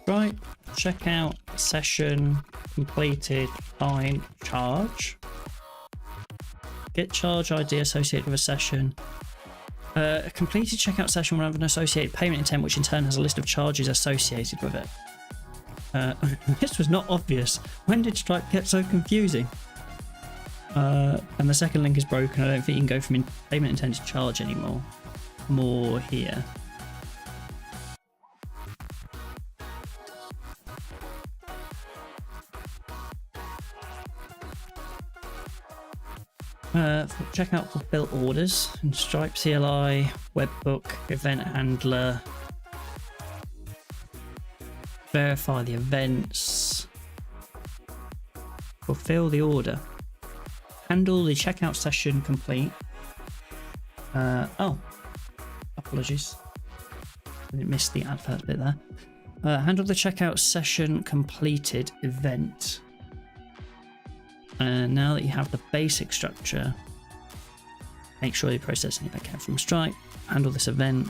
Right, checkout session completed, fine, charge. Get charge ID associated with a session. A completed checkout session will have an associated payment intent, which in turn has a list of charges associated with it. This was not obvious. When did Stripe get so confusing? And the second link is broken. I don't think you can go from payment intent to charge anymore. More here. Check out fulfill orders and Stripe CLI, webbook, event handler. Verify the events. Fulfill the order. Handle the checkout session complete. Oh, apologies. I didn't miss the advert bit there. Handle the checkout session completed event. Now that you have the basic structure, make sure you process any backend from Stripe. Handle this event.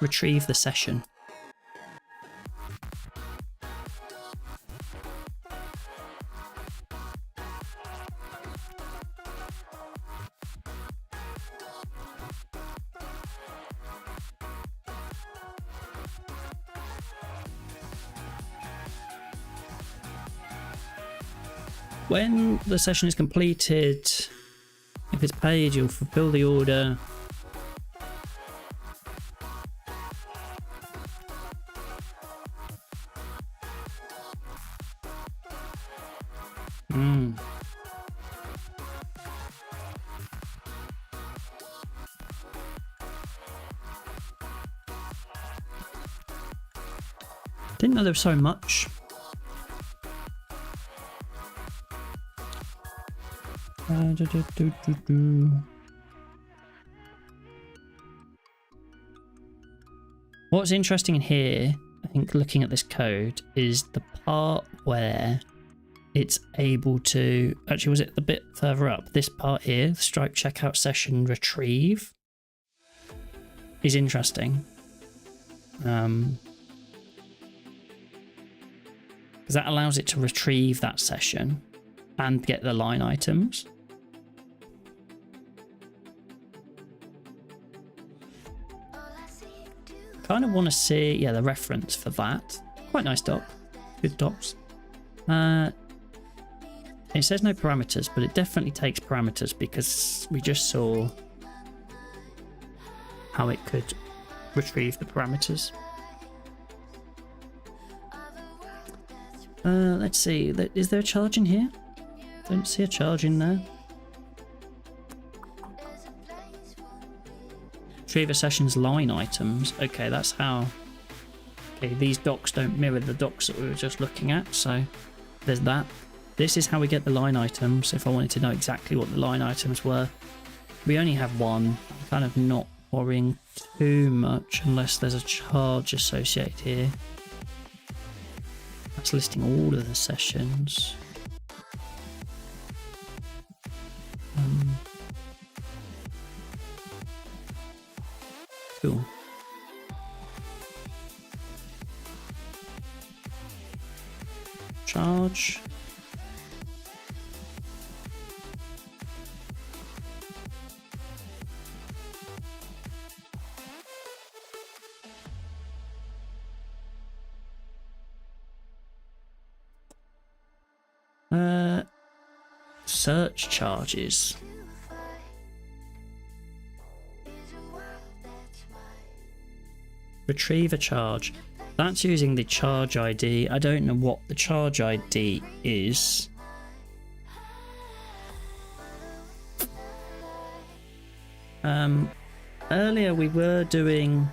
Retrieve the session. When the session is completed, if it's paid, you'll fulfill the order. Didn't know there was so much. What's interesting in here, I think, looking at this code, is the part where it's able to... Actually, was it the bit further up? This part here, the Stripe checkout session retrieve, is interesting. Because that allows it to retrieve that session and get the line items. Kind of want to see, yeah, the reference for that. Quite nice doc. Good docs. It says no parameters, but it definitely takes parameters because we just saw how it could retrieve the parameters. Let's see. Is there a charge in here? Don't see a charge in there. Retrieve a session's line items. Okay, that's how. Okay, these docs don't mirror the docs that we were just looking at, so there's that. This is how we get the line items. If I wanted to know exactly what the line items were, we only have one. I'm kind of not worrying too much unless there's a charge associated here. That's listing all of the sessions. Cool. Charge. Search charges. Retrieve a charge. That's using the charge ID. I don't know what the charge ID is. Earlier we were doing...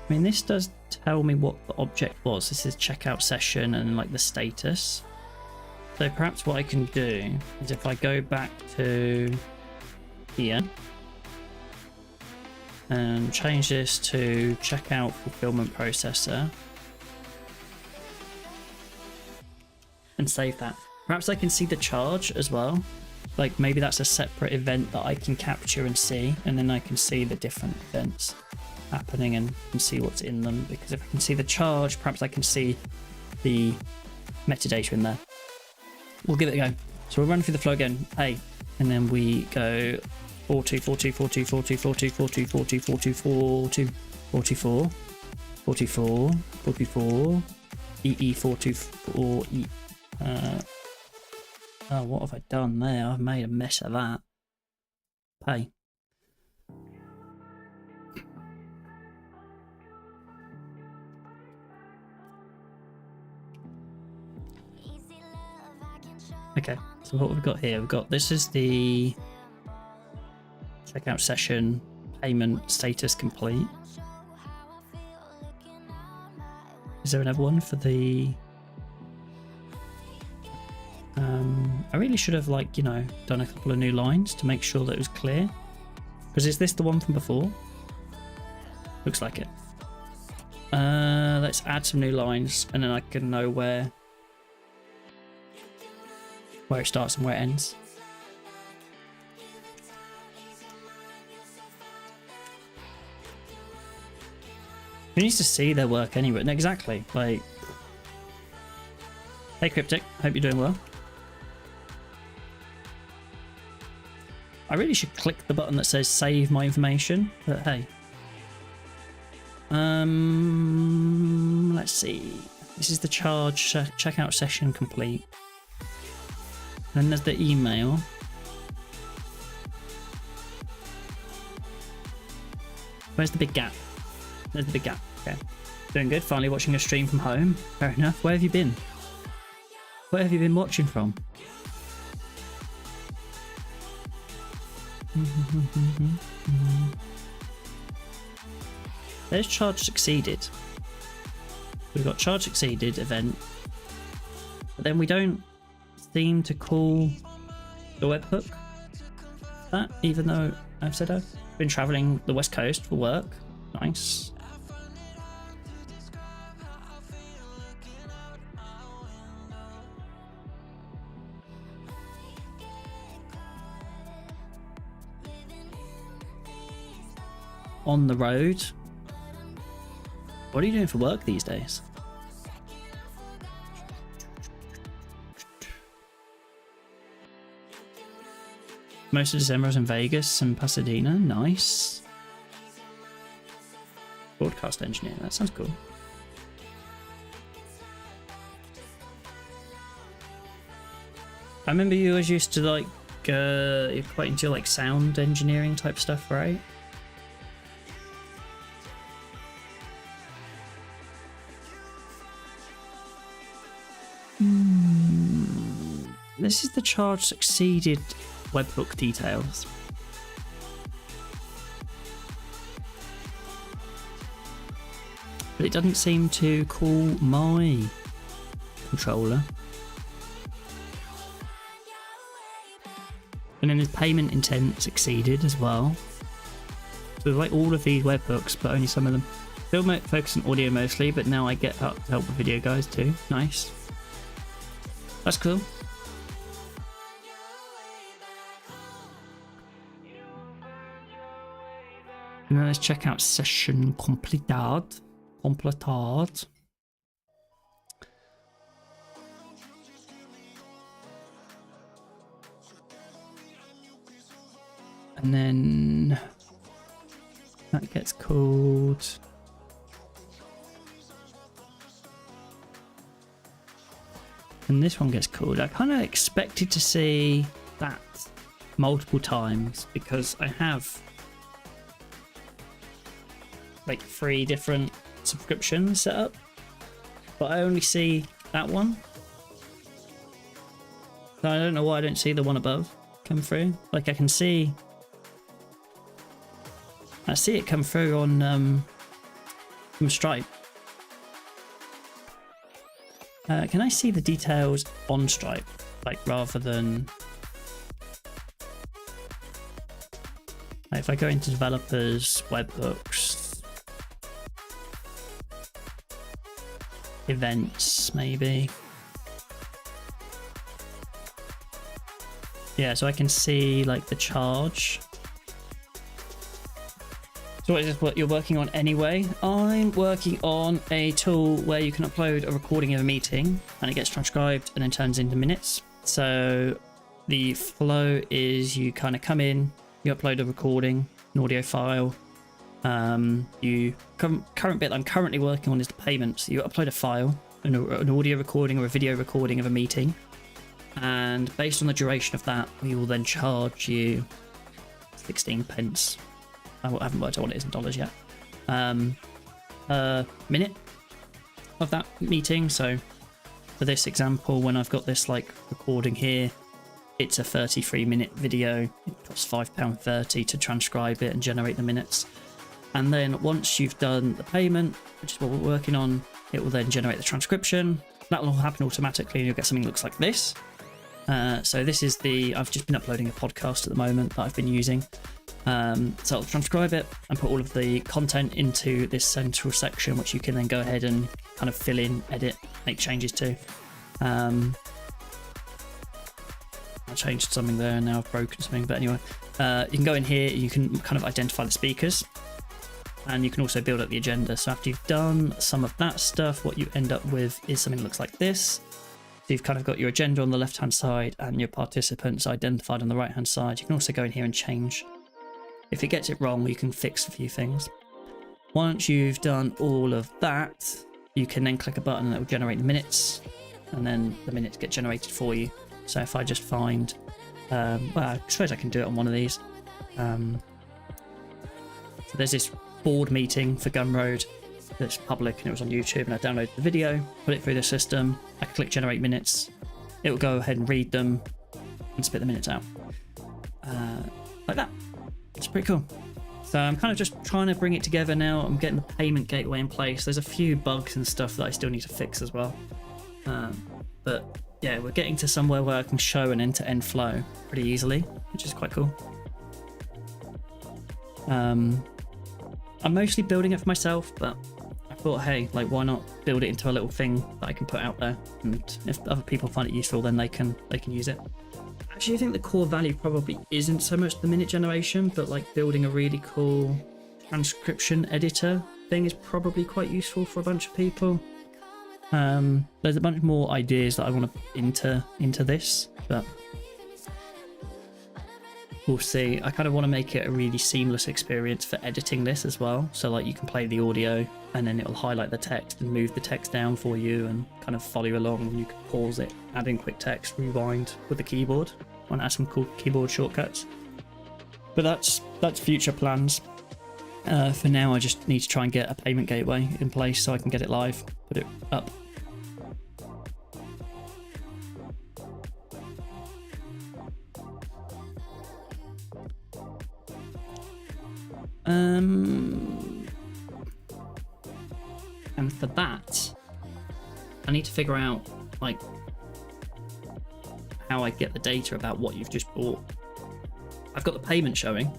I mean, this does tell me what the object was. This is checkout session and like the status. So perhaps what I can do is if I go back to here and change this to checkout fulfillment processor and save that. Perhaps I can see the charge as well. Like maybe that's a separate event that I can capture and see, and then I can see the different events. happening and can see what's in them, because if I can see the charge, perhaps I can see the metadata in there. We'll give it a go. So we'll run through the flow again, pay, and then we go 42, 42, 42, 42, 42, 42, 42, 42, 44, 44, 44, EE 44, E. Oh, what have I done there? I've made a mess of that. Pay. Okay, so what we've got here, this is the checkout session, payment status complete. Is there another one for the... I really should have, like, you know, done a couple of new lines to make sure that it was clear. Because is this the one from before? Looks like it. Let's add some new lines and then I can know where it starts and where it ends. Who needs to see their work anyway? No, exactly. Like, hey Cryptic, hope you're doing well. I really should click the button that says save my information, but hey. Let's see. This is the charge checkout session complete. Then there's the email. Where's the big gap? There's the big gap. Okay. Doing good. Finally watching a stream from home. Fair enough. Where have you been? Where have you been watching from? There's charge succeeded. We've got charge succeeded event. But then we don't seem to call the webhook that, even though I've said I've been traveling the West Coast for work. Nice. On the road. What are you doing for work these days? Most of December I was in Vegas and Pasadena. Nice. Broadcast engineer. That sounds cool. I remember you always used to like, you're quite into like sound engineering type stuff, right? This is the charge succeeded webhook details. But it doesn't seem to call my controller. And then there's payment intent succeeded as well. So there's like all of these webhooks, but only some of them. Still focus on audio mostly, but now I get help with video guys too. Nice. That's cool. And then let's check out session completed. Completed. And then that gets called. And this one gets called. I kind of expected to see that multiple times because I have like 3 different subscriptions set up, but I only see that one. So I don't know why I don't see the one above come through. Like I see it come through on from Stripe. Can I see the details on Stripe, like rather than like if I go into developers, webhooks, events, maybe. Yeah, so I can see like the charge. So what is this what you're working on anyway? I'm working on a tool where you can upload a recording of a meeting and it gets transcribed and then turns into minutes. So the flow is you kind of come in, you upload a recording, an audio file. Current bit I'm currently working on is the payments. You upload a file, an audio recording or a video recording of a meeting, and based on the duration of that, we will then charge you 16 pence. I haven't worked out what it is in dollars yet. Per minute of that meeting. So for this example, when I've got this like recording here, it's a 33-minute video. It costs £5.30 to transcribe it and generate the minutes. And then once you've done the payment, which is what we're working on, it will then generate the transcription. That will happen automatically and you'll get something that looks like this. So this is I've just been uploading a podcast at the moment that I've been using. So I'll transcribe it and put all of the content into this central section, which you can then go ahead and kind of fill in, edit, make changes to. I changed something there and now I've broken something, but anyway, you can go in here, you can kind of identify the speakers and you can also build up the agenda. So after you've done some of that stuff, what you end up with is something that looks like this. So you've kind of got your agenda on the left hand side and your participants identified on the right hand side. You can also go in here and change. If it gets it wrong, you can fix a few things. Once you've done all of that, you can then click a button and it will generate the minutes, and then the minutes get generated for you. So if I just find, well, I suppose I can do it on one of these. So there's this board meeting for Gumroad that's public and it was on YouTube, and I downloaded the video, put it through the system, I click generate minutes, it will go ahead and read them and spit the minutes out. Like that. It's pretty cool. So I'm kind of just trying to bring it together now. I'm getting the payment gateway in place. There's a few bugs and stuff that I still need to fix as well. But yeah, we're getting to somewhere where I can show an end-to-end flow pretty easily, which is quite cool. I'm mostly building it for myself, but I thought, hey, like, why not build it into a little thing that I can put out there, and if other people find it useful, then they can use it. Actually, I think the core value probably isn't so much the minute generation, but like building a really cool transcription editor thing is probably quite useful for a bunch of people. There's a bunch more ideas that I want to put into this, but we'll see. I kind of want to make it a really seamless experience for editing this as well. So like you can play the audio and then it'll highlight the text and move the text down for you and kind of follow you along, and you can pause it, add in quick text, rewind with the keyboard. I want to add some cool keyboard shortcuts. But that's future plans. For now, I just need to try and get a payment gateway in place so I can get it live, put it up. And for that, I need to figure out like how I get the data about what you've just bought. I've got the payment showing.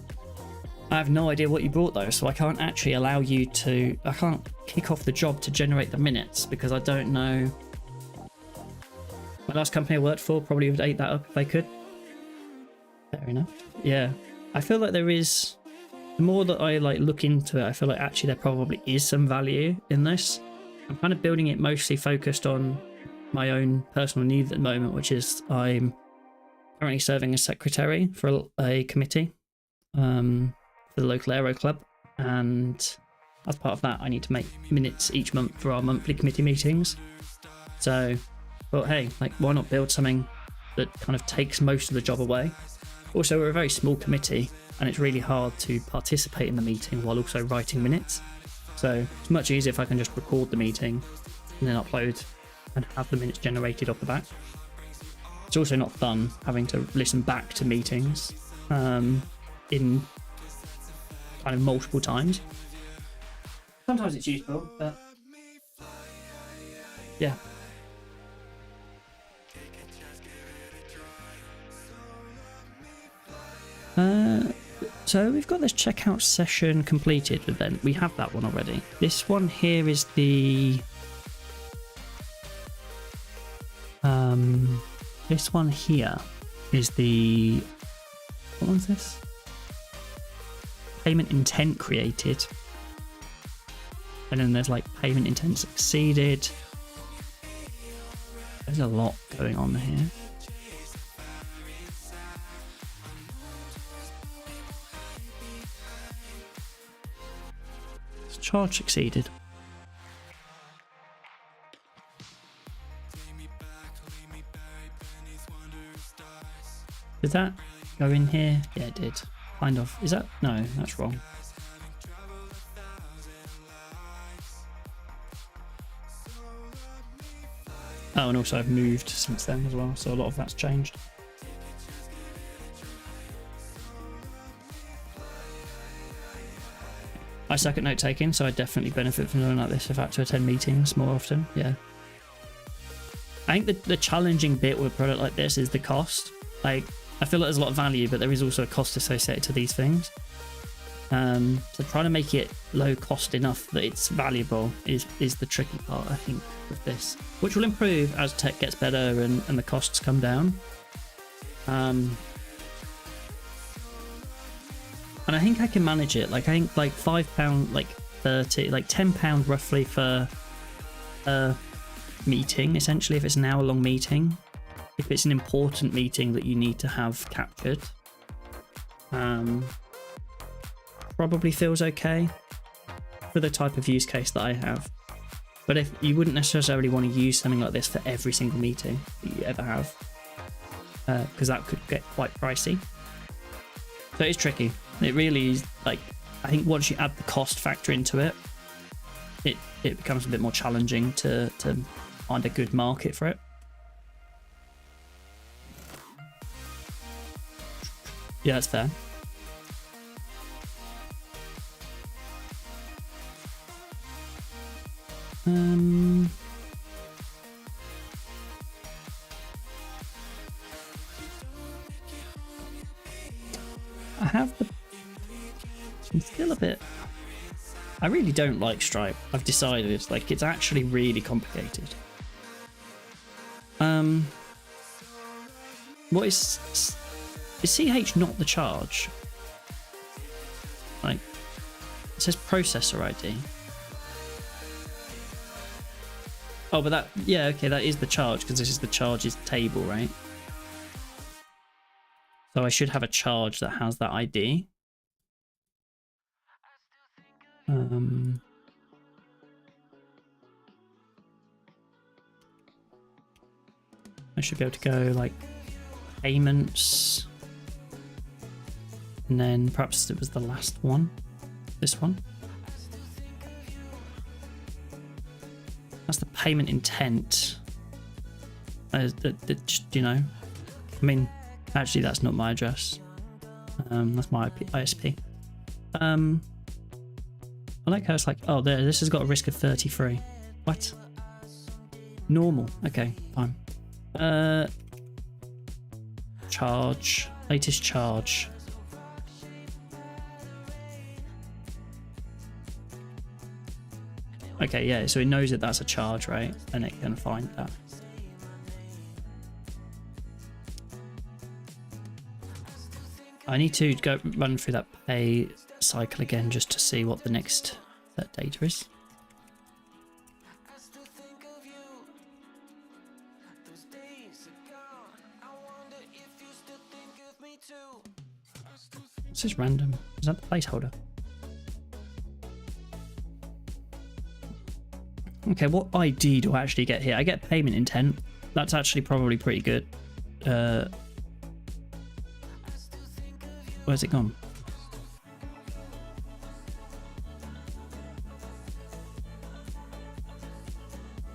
I have no idea what you bought though, so I can't actually allow you to, I can't kick off the job to generate the minutes because I don't know. My last company I worked for probably would ate that up if they could. Fair enough. Yeah, I feel like there is, the more that I like look into it, I feel like actually there probably is some value in this. I'm kind of building it mostly focused on my own personal needs at the moment, which is I'm currently serving as secretary for a committee for the local aero club, and as part of that I need to make minutes each month for our monthly committee meetings. So well, hey, like why not build something that kind of takes most of the job away. Also, we're a very small committee and it's really hard to participate in the meeting while also writing minutes, so it's much easier if I can just record the meeting and then upload and have the minutes generated off the back. It's also not fun having to listen back to meetings in kind of multiple times. Sometimes it's useful, but yeah. So we've got this checkout session completed, but then we have that one already. This one here is the this one here is the, what was this? payment intent created. And then there's like payment intent succeeded. There's a lot going on here. Charge succeeded. Did that go in here? Yeah, it did. Kind of. Is that? No, that's wrong. Oh, and also I've moved since then as well, so a lot of that's changed. I suck at note taking, so I definitely benefit from doing like this if I had to attend meetings more often. Yeah. I think the challenging bit with a product like this is the cost. Like, I feel like there's a lot of value, but there is also a cost associated to these things. So trying to make it low cost enough that it's valuable is the tricky part, I think, with this, which will improve as tech gets better and the costs come down. And I think I can manage it. Like, I think like £5, like 30, like £10 roughly for a meeting, essentially, if it's an hour-long meeting. If it's an important meeting that you need to have captured, probably feels okay for the type of use case that I have. But if you wouldn't necessarily want to use something like this for every single meeting that you ever have, because that could get quite pricey. So it's tricky. It really is. Like, I think once you add the cost factor into it, it becomes a bit more challenging to find a good market for it. Yeah, that's fair. I have the... I'm still a bit... I really don't like Stripe. I've decided, like, it's actually really complicated. What is CH not the charge? Like, it says processor ID. Oh, but that, yeah, okay, that is the charge, because this is the charges table, right? So I should have a charge that has that ID. I should be able to go like payments, and then perhaps it was the last one, this one. That's the payment intent. You know, I mean, actually that's not my address. That's my ISP. I like how it's like, oh, there, this has got a risk of 33. What? Normal. Okay, fine. Charge. Latest charge. Okay, yeah, so it knows that that's a charge, right? And it can find that. I need to go run through that pay cycle again just to see what the next set data is. This is random. Is that the placeholder? Okay, what ID do I actually get here? I get payment intent. That's actually probably pretty good. Where's it gone?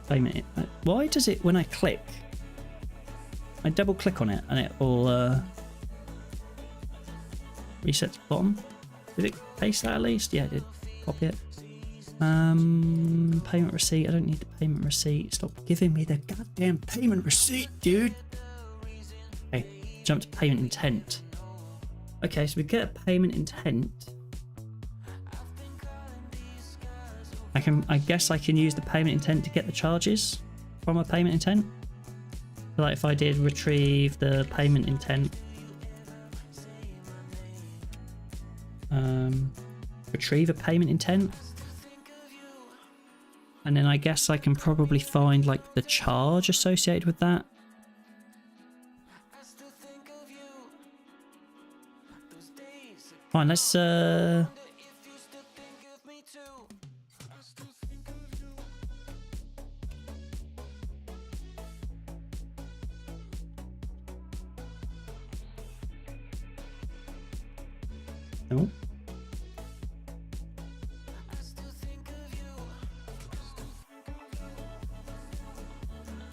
Payment. Why does it, when I click, I double click on it and it will reset to the bottom? Did it paste that at least? Yeah, it did. Copy it. Payment receipt. I don't need the payment receipt. Stop giving me the goddamn payment receipt, dude. Okay, jump to payment intent. Okay, so we get a payment intent. I guess I can use the payment intent to get the charges from a payment intent. So like if I did retrieve the payment intent. retrieve a payment intent. And then I guess I can probably find like the charge associated with that. Fine, let's oh.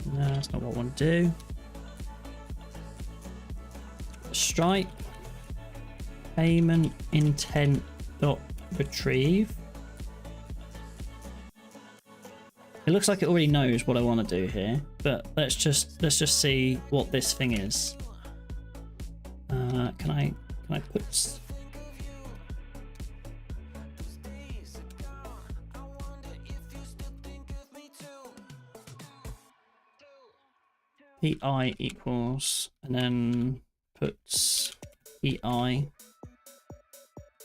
No, that's not what I want to do. Stripe payment intent dot retrieve. It looks like it already knows what I want to do here, but let's just see what this thing is. Can I put PI equals, and then puts PI.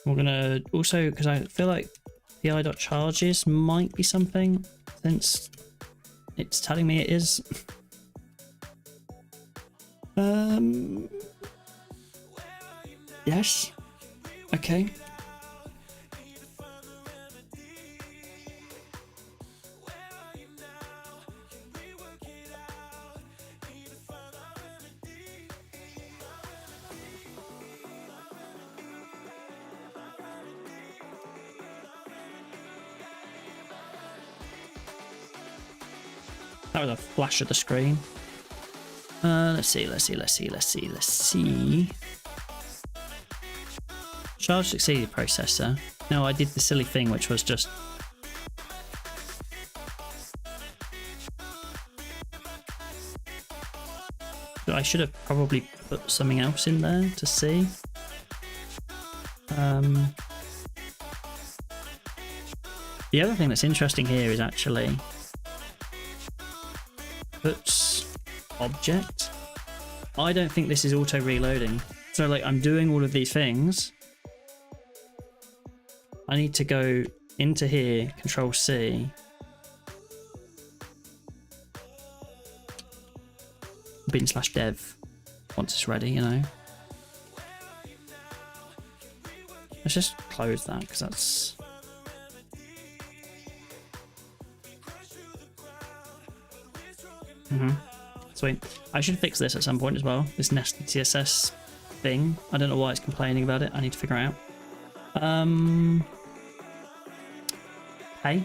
We're gonna also, because I feel like PI.charges might be something, since it's telling me it is. Yes. Okay. That was a flash of the screen. Let's see. Charge succeeded processor. No, I did the silly thing, which was just... I should have probably put something else in there to see. The other thing that's interesting here is actually... puts object. I don't think this is auto reloading. So like I'm doing all of these things. I need to go into here, Control C. bin/dev once it's ready, you know. Let's just close that because that's... Sweet. I should fix this at some point as well. This nested CSS thing. I don't know why it's complaining about it. I need to figure out. Hey.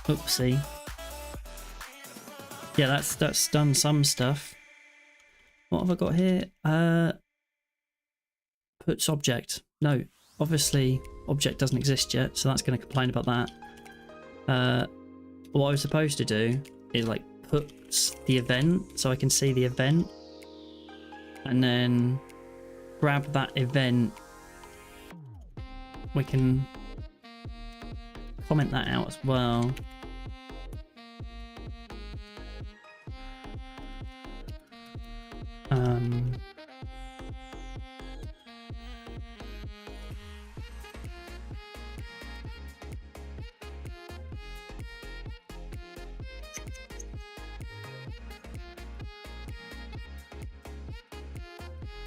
Oopsie. Yeah, that's done some stuff. What have I got here? Puts object. No, obviously object doesn't exist yet, so that's going to complain about that. What I was supposed to do is like puts the event so I can see the event, and then grab that event. We can comment that out as well.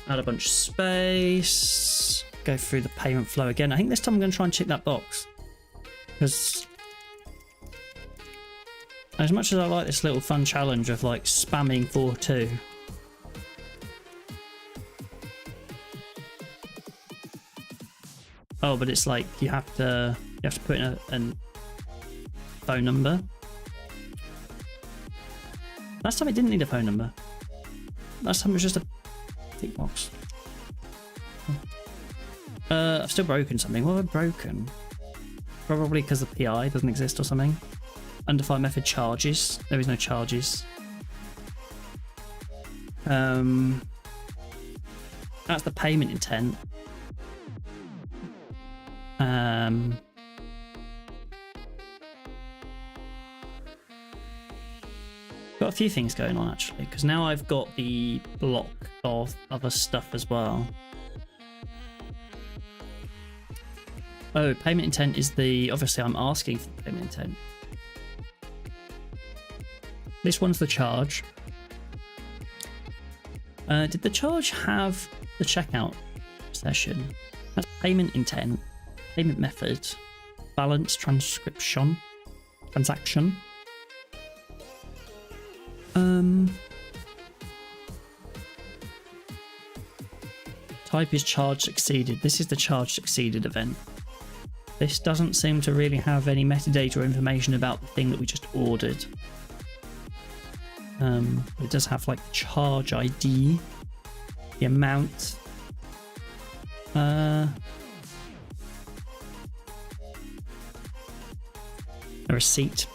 Add a bunch of space. Go through the payment flow again. I think this time I'm going to try and check that box. Because as much as I like this little fun challenge of like spamming 4.2, oh, but it's like you have to put in a phone number. Last time it didn't need a phone number. Last time it was just a tick box. I've still broken something. What have I broken? Probably because the PI doesn't exist or something. Undefined method charges. There is no charges. That's the payment intent. Got a few things going on actually, because now I've got the block of other stuff as well. Oh, payment intent is the... Obviously, I'm asking for payment intent. This one's the charge. Did the charge have the checkout session? That's payment intent, payment method, balance, transaction. Type is charge succeeded. This is the charge succeeded event. This doesn't seem to really have any metadata or information about the thing that we just ordered. It does have like the charge ID, the amount, a receipt.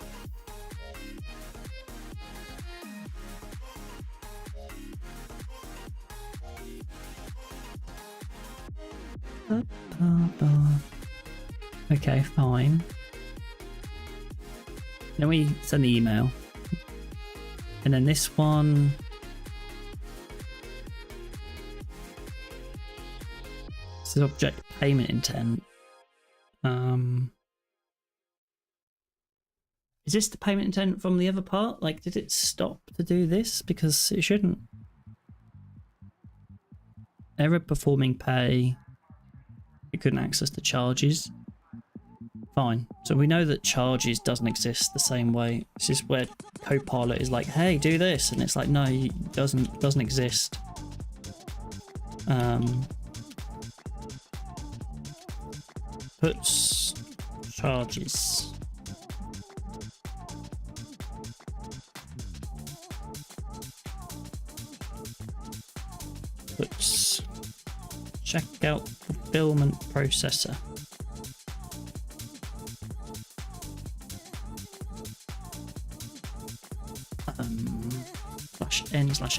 Okay, fine. Then we send the email. And then this one... This is object payment intent. Is this the payment intent from the other part? Like, did it stop to do this? Because it shouldn't. Error performing pay. It couldn't access the charges. Fine. So we know that charges doesn't exist the same way. This is where Copilot is like, hey, do this. And it's like, no, it doesn't exist. Puts charges. Puts checkout fulfillment processor. /n/n/n/n.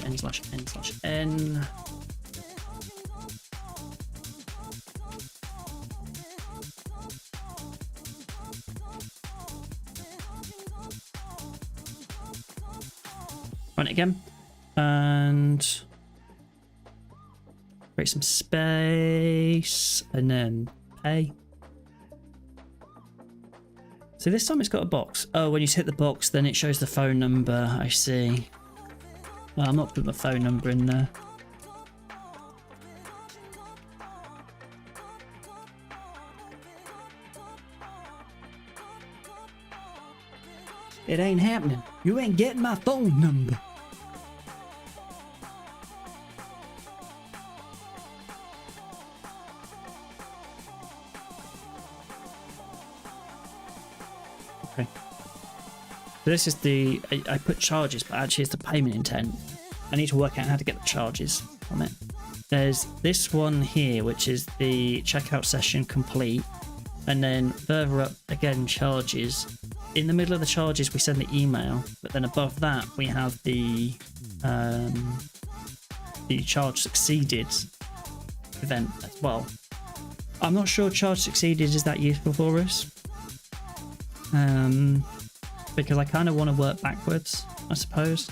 Run it again and create some space and then pay. So this time it's got a box. Oh, when you hit the box, then it shows the phone number. I see. Well, I'm not putting the phone number in there. It ain't happening. You ain't getting my phone number. Okay. So this is the... I put charges, but actually it's the payment intent. I need to work out how to get the charges from it. There's this one here, which is the checkout session complete. And then further up, again, charges. In the middle of the charges, we send the email. But then above that, we have the charge succeeded event as well. I'm not sure charge succeeded is that useful for us. Because I kind of want to work backwards, I suppose.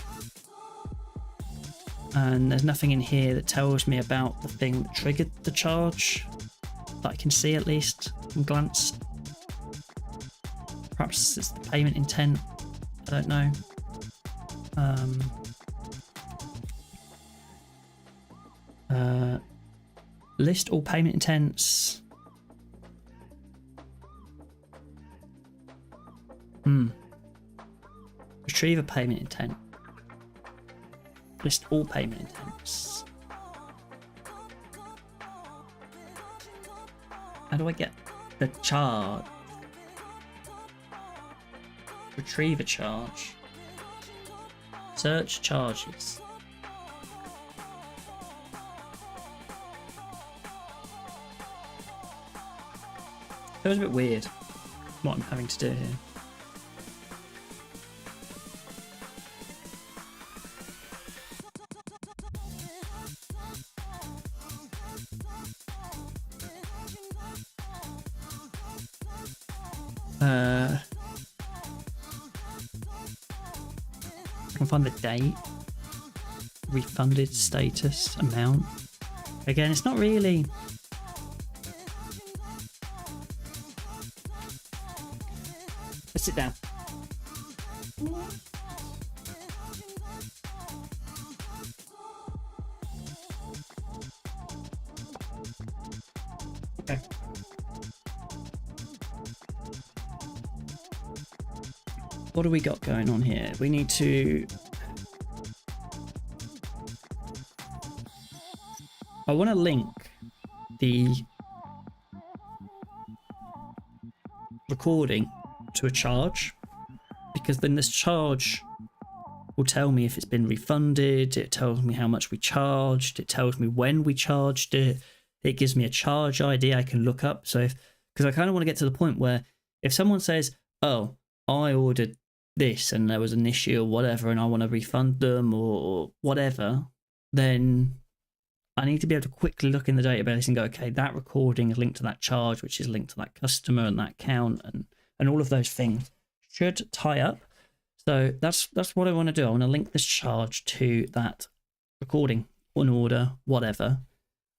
And there's nothing in here that tells me about the thing that triggered the charge that I can see, at least from glance. Perhaps it's the payment intent, I don't know. List all payment intents. Retrieve a payment intent. List all payment intents. How do I get the charge? Retrieve a charge. Search charges. It was a bit weird what I'm having to do here. I can find the date, refunded status, amount. Again, it's not really. Let's sit down. Okay. What do we got going on here? We need to... I want to link the recording to a charge, because then this charge will tell me if it's been refunded, it tells me how much we charged, it tells me when we charged it, it gives me a charge ID I can look up. So because I kind of want to get to the point where if someone says, oh, I ordered this and there was an issue or whatever and I want to refund them or whatever, then I need to be able to quickly look in the database and go, okay, that recording is linked to that charge, which is linked to that customer and that account, and all of those things should tie up. So that's what I want to do. I want to link this charge to that recording, an order, whatever.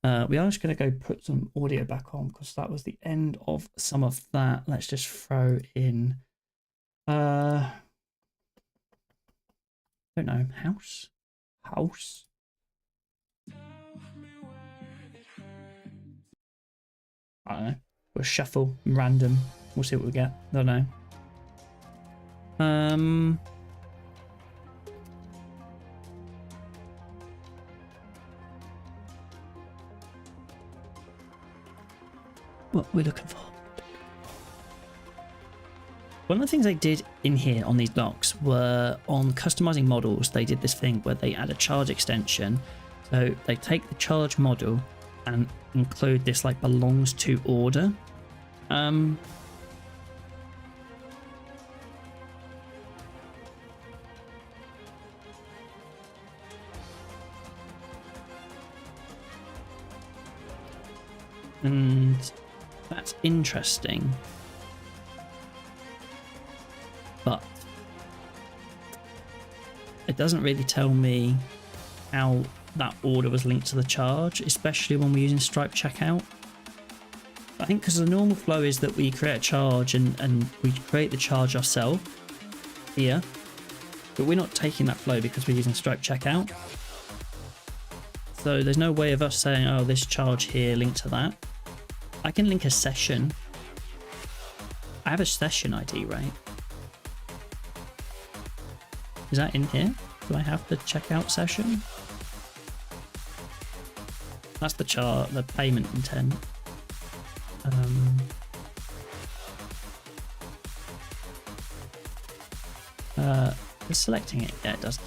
We are just going to go put some audio back on because that was the end of some of that. Let's just throw in, I don't know, house. I don't know. We'll shuffle, random. We'll see what we get. I don't know. What we're looking for. One of the things they did in here on these docs were on customizing models. They did this thing where they add a charge extension. So they take the charge model and include this like belongs to order. And that's interesting, but it doesn't really tell me how that order was linked to the charge, especially when we're using Stripe checkout. I think because the normal flow is that we create a charge and we create the charge ourselves here, but we're not taking that flow because we're using Stripe checkout. So there's no way of us saying, oh, this charge here linked to that. I can link a session. I have a session ID, right? Is that in here? Do I have the checkout session? That's the chart, the payment intent. Selecting it, yeah, it does.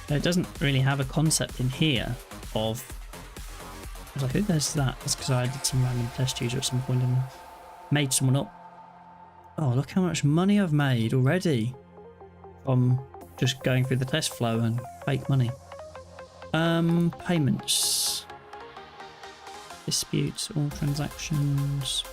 It doesn't really have a concept in here of. I was like, who does that? That's because I did some random test user at some point and made someone up. Oh, look how much money I've made already from just going through the test flow and fake money. Payments. Disputes, all transactions.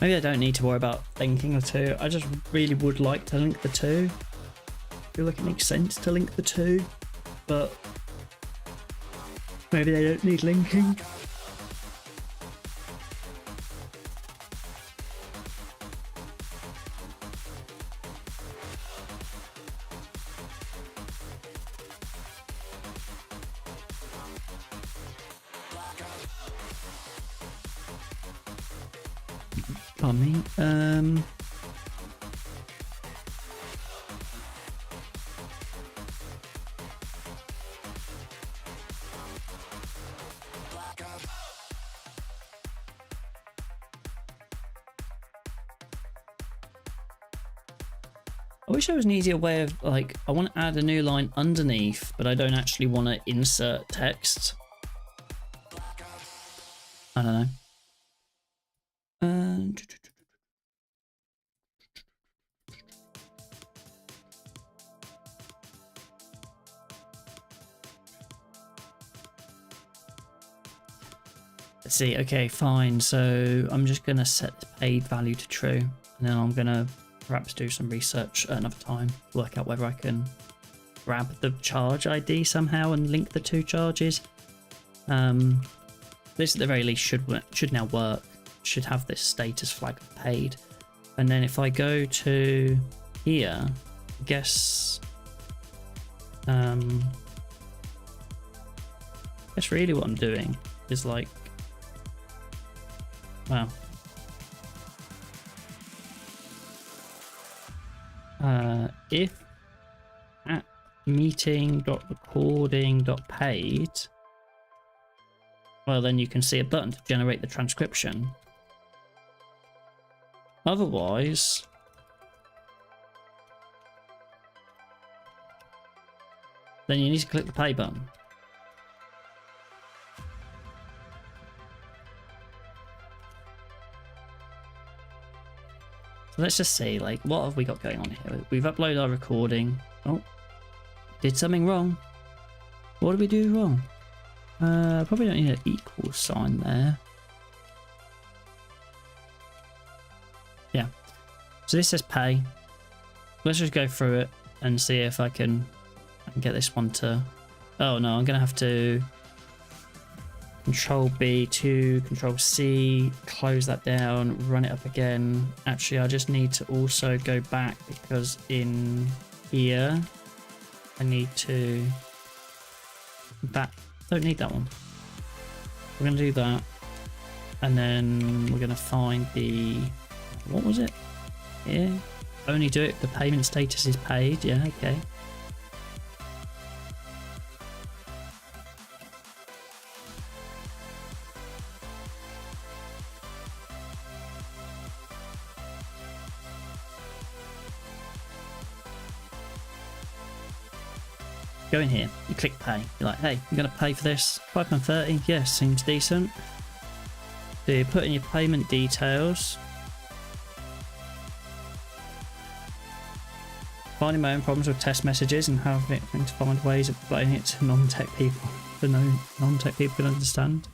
Maybe I don't need to worry about linking the two. I just really would like to link the two. I feel like it makes sense to link the two, but maybe they don't need linking. Pardon me. I wish there was an easier way of, like, I want to add a new line underneath, but I don't actually want to insert text. I don't know. Let's see. Okay, fine. So I'm just going to set the paid value to true, and then I'm going to perhaps do some research at another time, work out whether I can grab the charge ID somehow and link the two charges. This at the very least should now work. Should have this status flag paid. And then if I go to here, I guess really what I'm doing is like, wow. If at meeting.recording.paid, well, then you can see a button to generate the transcription. Otherwise, then you need to click the pay button. So let's just see, like, what have we got going on here? We've uploaded our recording. Oh, did something wrong. What did we do wrong? Probably don't need an equal sign there. Yeah. So this says pay. Let's just go through it and see if I can get this one to... Oh no, I'm going to have to Control B to Control C, close that down, run it up again. Actually, I just need to also go back because in here I need to... Don't need that one. We're going to do that. And then we're going to find the... What was it? Here. Only do it if the payment status is paid. Yeah, okay. Go in here, you click pay. You're like, hey, I'm going to pay for this. £5.30. Yeah, seems decent. So you put in your payment details. Finding my own problems with test messages and having to find ways of explaining it to non-tech people so no non-tech people can understand.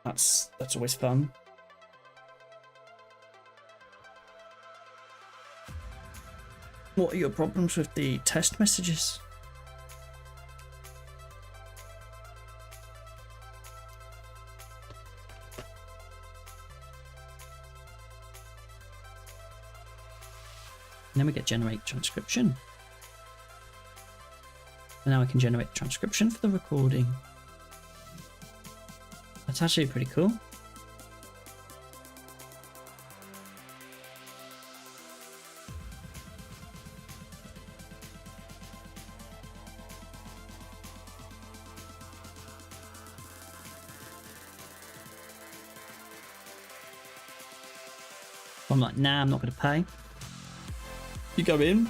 That's always fun. What are your problems with the test messages? And then we get generate transcription. And now we can generate transcription for the recording. That's actually pretty cool. I'm like, nah, I'm not going to pay. You go in.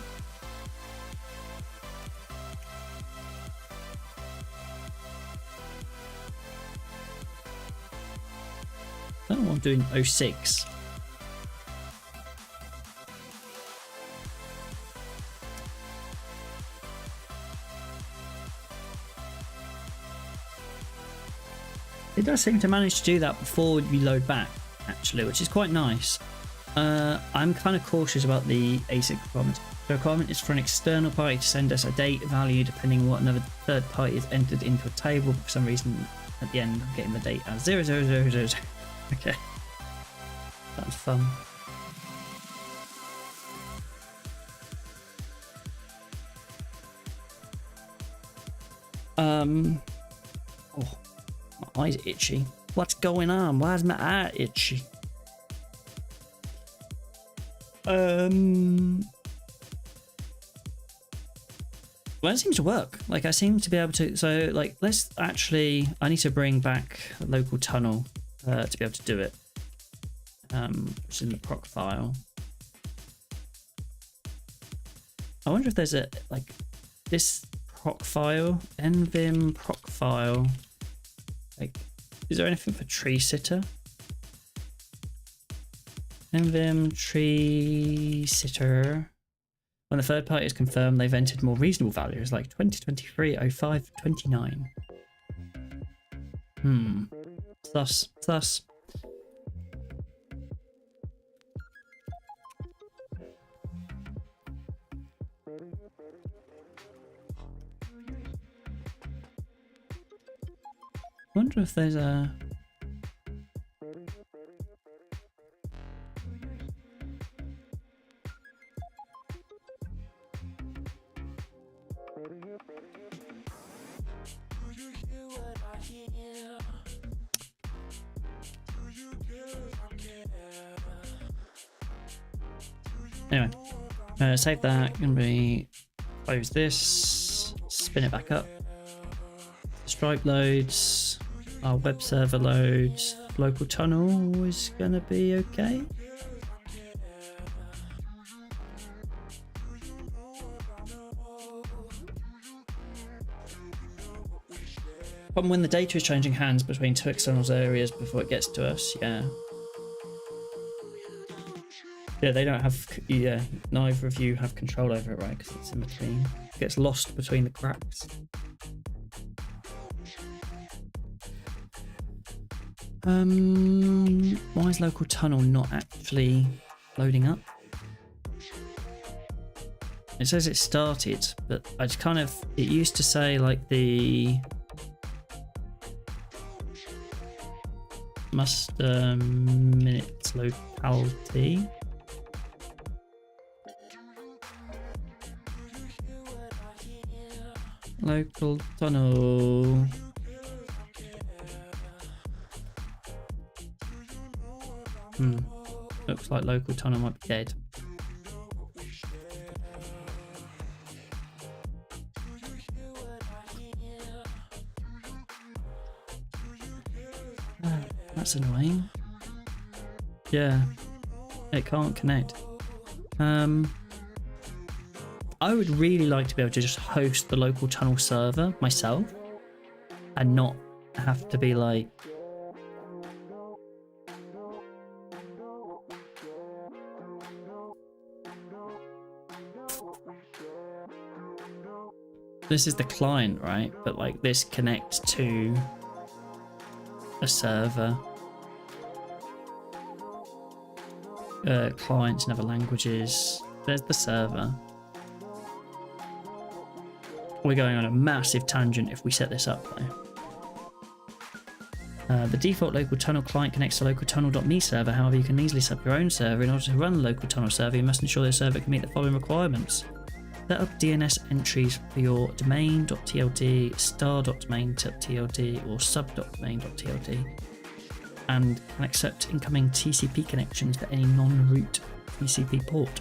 I don't know what I'm doing 06. It does seem to manage to do that before you load back, actually, which is quite nice. I'm kind of cautious about the ASIC requirement. The requirement is for an external party to send us a date value depending on what another third party is entered into a table. But for some reason, at the end, I'm getting the date as 00000. Okay, that's fun. Oh, my eye's itchy. What's going on? Why is my eye itchy? Well, it seems to work. Like, I seem to be able to. So, like, let's actually. I need to bring back a local tunnel to be able to do it. Which is in the proc file. I wonder if there's a like this proc file, nvim proc file. Like, is there anything for tree sitter? Nvim tree sitter. When the third party is confirmed, they've entered more reasonable values like 2023, 05, 29. Thus. I wonder if there's a... Anyway, save that. Gonna be close this, spin it back up. Stripe loads, our web server loads, local tunnel is gonna be okay. Problem when the data is changing hands between two external areas before it gets to us, yeah. Yeah, they don't have, yeah, neither of you have control over it, right? Because it's in between. It gets lost between the cracks. Why is local tunnel not actually loading up? It says it started, but I just kind of, it used to say like the minutes locality. Local tunnel. Looks like local tunnel might be dead. That's annoying. Yeah, it can't connect. I would really like to be able to just host the local tunnel server myself and not have to be like this is the client, right? But like this connects to a server. Clients in other languages. There's the server. We're going on a massive tangent if we set this up though. The default local tunnel client connects to localtunnel.me server. However, you can easily set up your own server. In order to run the local tunnel server, you must ensure the server can meet the following requirements. Set up DNS entries for your domain.tld, star.domain.tld, or sub.domain.tld, and can accept incoming TCP connections for any non-root TCP port.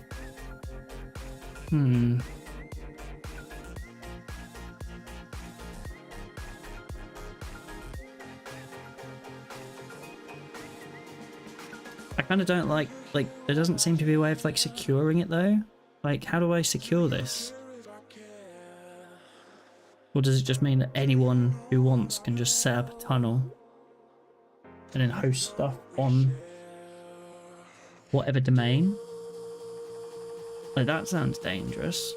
I kind of don't like there doesn't seem to be a way of like securing it though. Like, how do I secure this? Or does it just mean that anyone who wants can just set up a tunnel and then host stuff on whatever domain? Like, that sounds dangerous.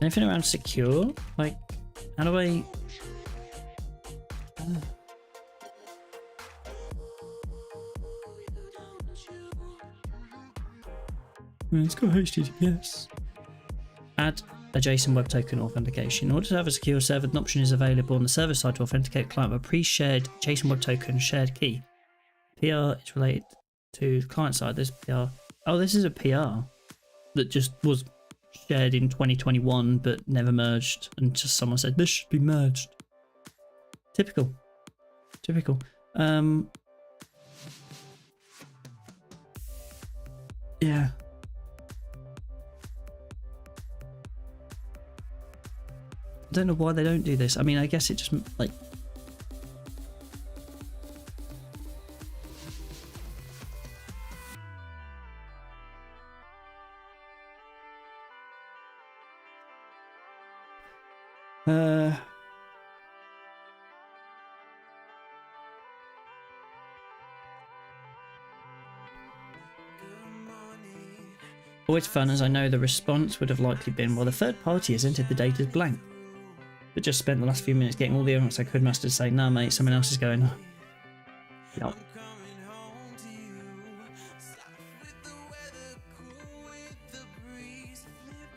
Anything around secure? Like, how do I... It's got HTTPS. Add a JSON Web Token authentication. In order to have a secure server, an option is available on the server side to authenticate client with a pre-shared JSON Web Token shared key. PR is related to the client side. This PR. Oh, this is a PR that just was shared in 2021 but never merged, and just someone said this should be merged. Typical. Yeah. I don't know why they don't do this. I mean, I guess it just like always fun, as I know the response would have likely been, well, the third party has entered the data as blank. But just spent the last few minutes getting all the evidence I could muster to say, nah mate, someone else is going. No.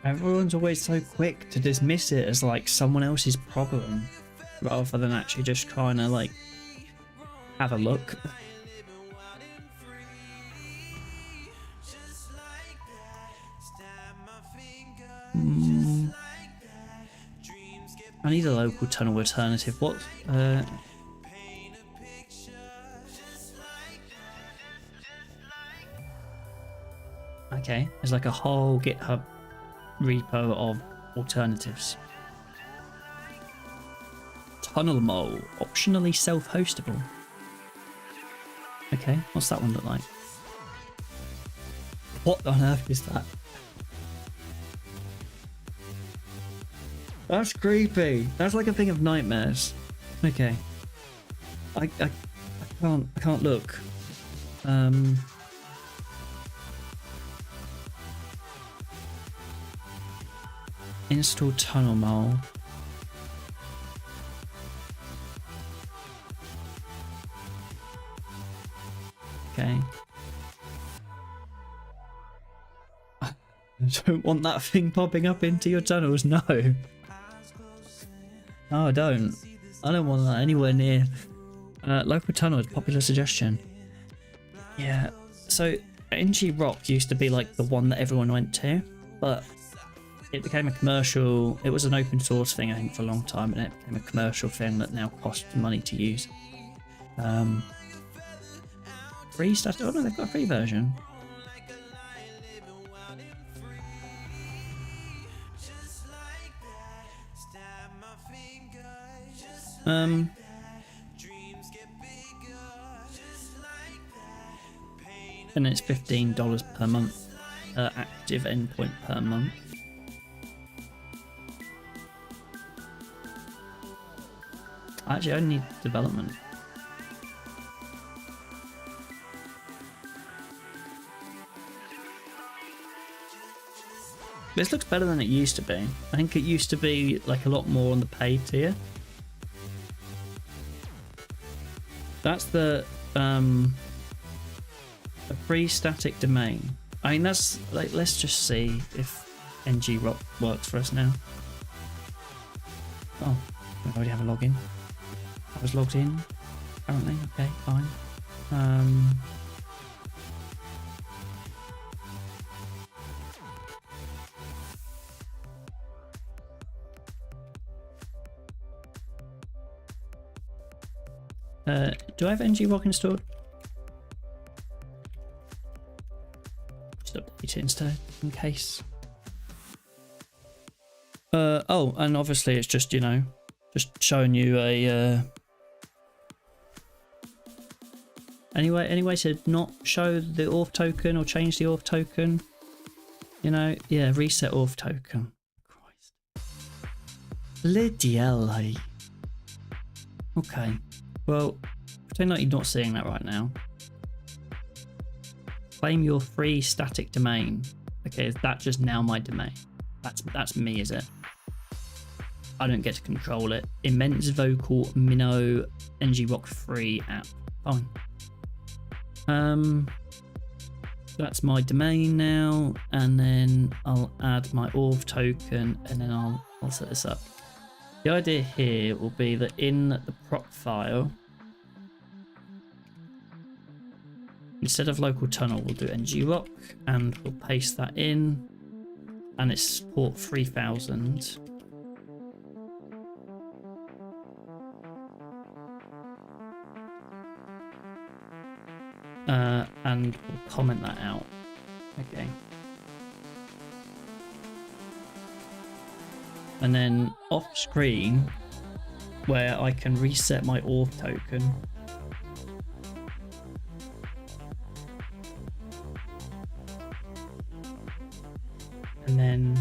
Everyone's always so quick to dismiss it as like someone else's problem, rather than actually just trying to like have a look. I need a local tunnel alternative. What? Okay, there's like a whole GitHub repo of alternatives. Tunnel Mole, optionally self-hostable. Okay, what's that one look like? What on earth is that? That's creepy. That's like a thing of nightmares. Okay. I can't look. Install Tunnel Mole. Okay. I don't want that thing popping up into your tunnels, no. No, I don't. I don't want that anywhere near. Local tunnel is a popular suggestion. Yeah, so NG Rock used to be like the one that everyone went to, but it became a commercial. It was an open source thing, I think, for a long time, and it became a commercial thing that now costs money to use. Free stuff. Oh no, they've got a free version. And it's $15 per month, active endpoint per month. Actually, I only need development. This looks better than it used to be. I think it used to be like a lot more on the paid tier. That's the a free static domain. I mean, that's like, let's just see if NG Rock works for us now. Oh, we already have a login. I was logged in apparently. Okay, fine. Do I have NG Rock installed? Just update it instead, in case. Oh, and obviously it's just, you know, just showing you a any way to not show the auth token or change the auth token. You know, yeah, reset auth token. Christ. Bloody hell, hey. Okay. Well, pretend like you're not seeing that right now. Claim your free static domain. Okay, is that just now my domain? That's me, is it? I don't get to control it. Immense Vocal Minnow NG Rock free app. Fine. That's my domain now, and then I'll add my auth token, and then I'll set this up. The idea here will be that in the prop file, instead of local tunnel, we'll do ngrock, and we'll paste that in, and it's port 3000. And we'll comment that out. Okay. And then off screen, where I can reset my auth token, and then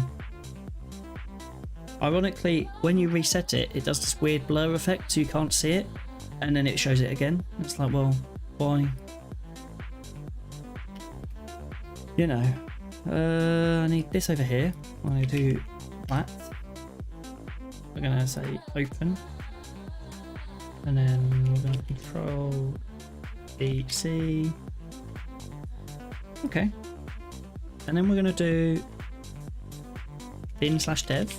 ironically, when you reset it, it does this weird blur effect, so you can't see it, and then it shows it again. It's like, well, why? You know, I need this over here. I'm going to do that. We're going to say open. And then we're going to control C. Okay. And then we're going to do bin/dev.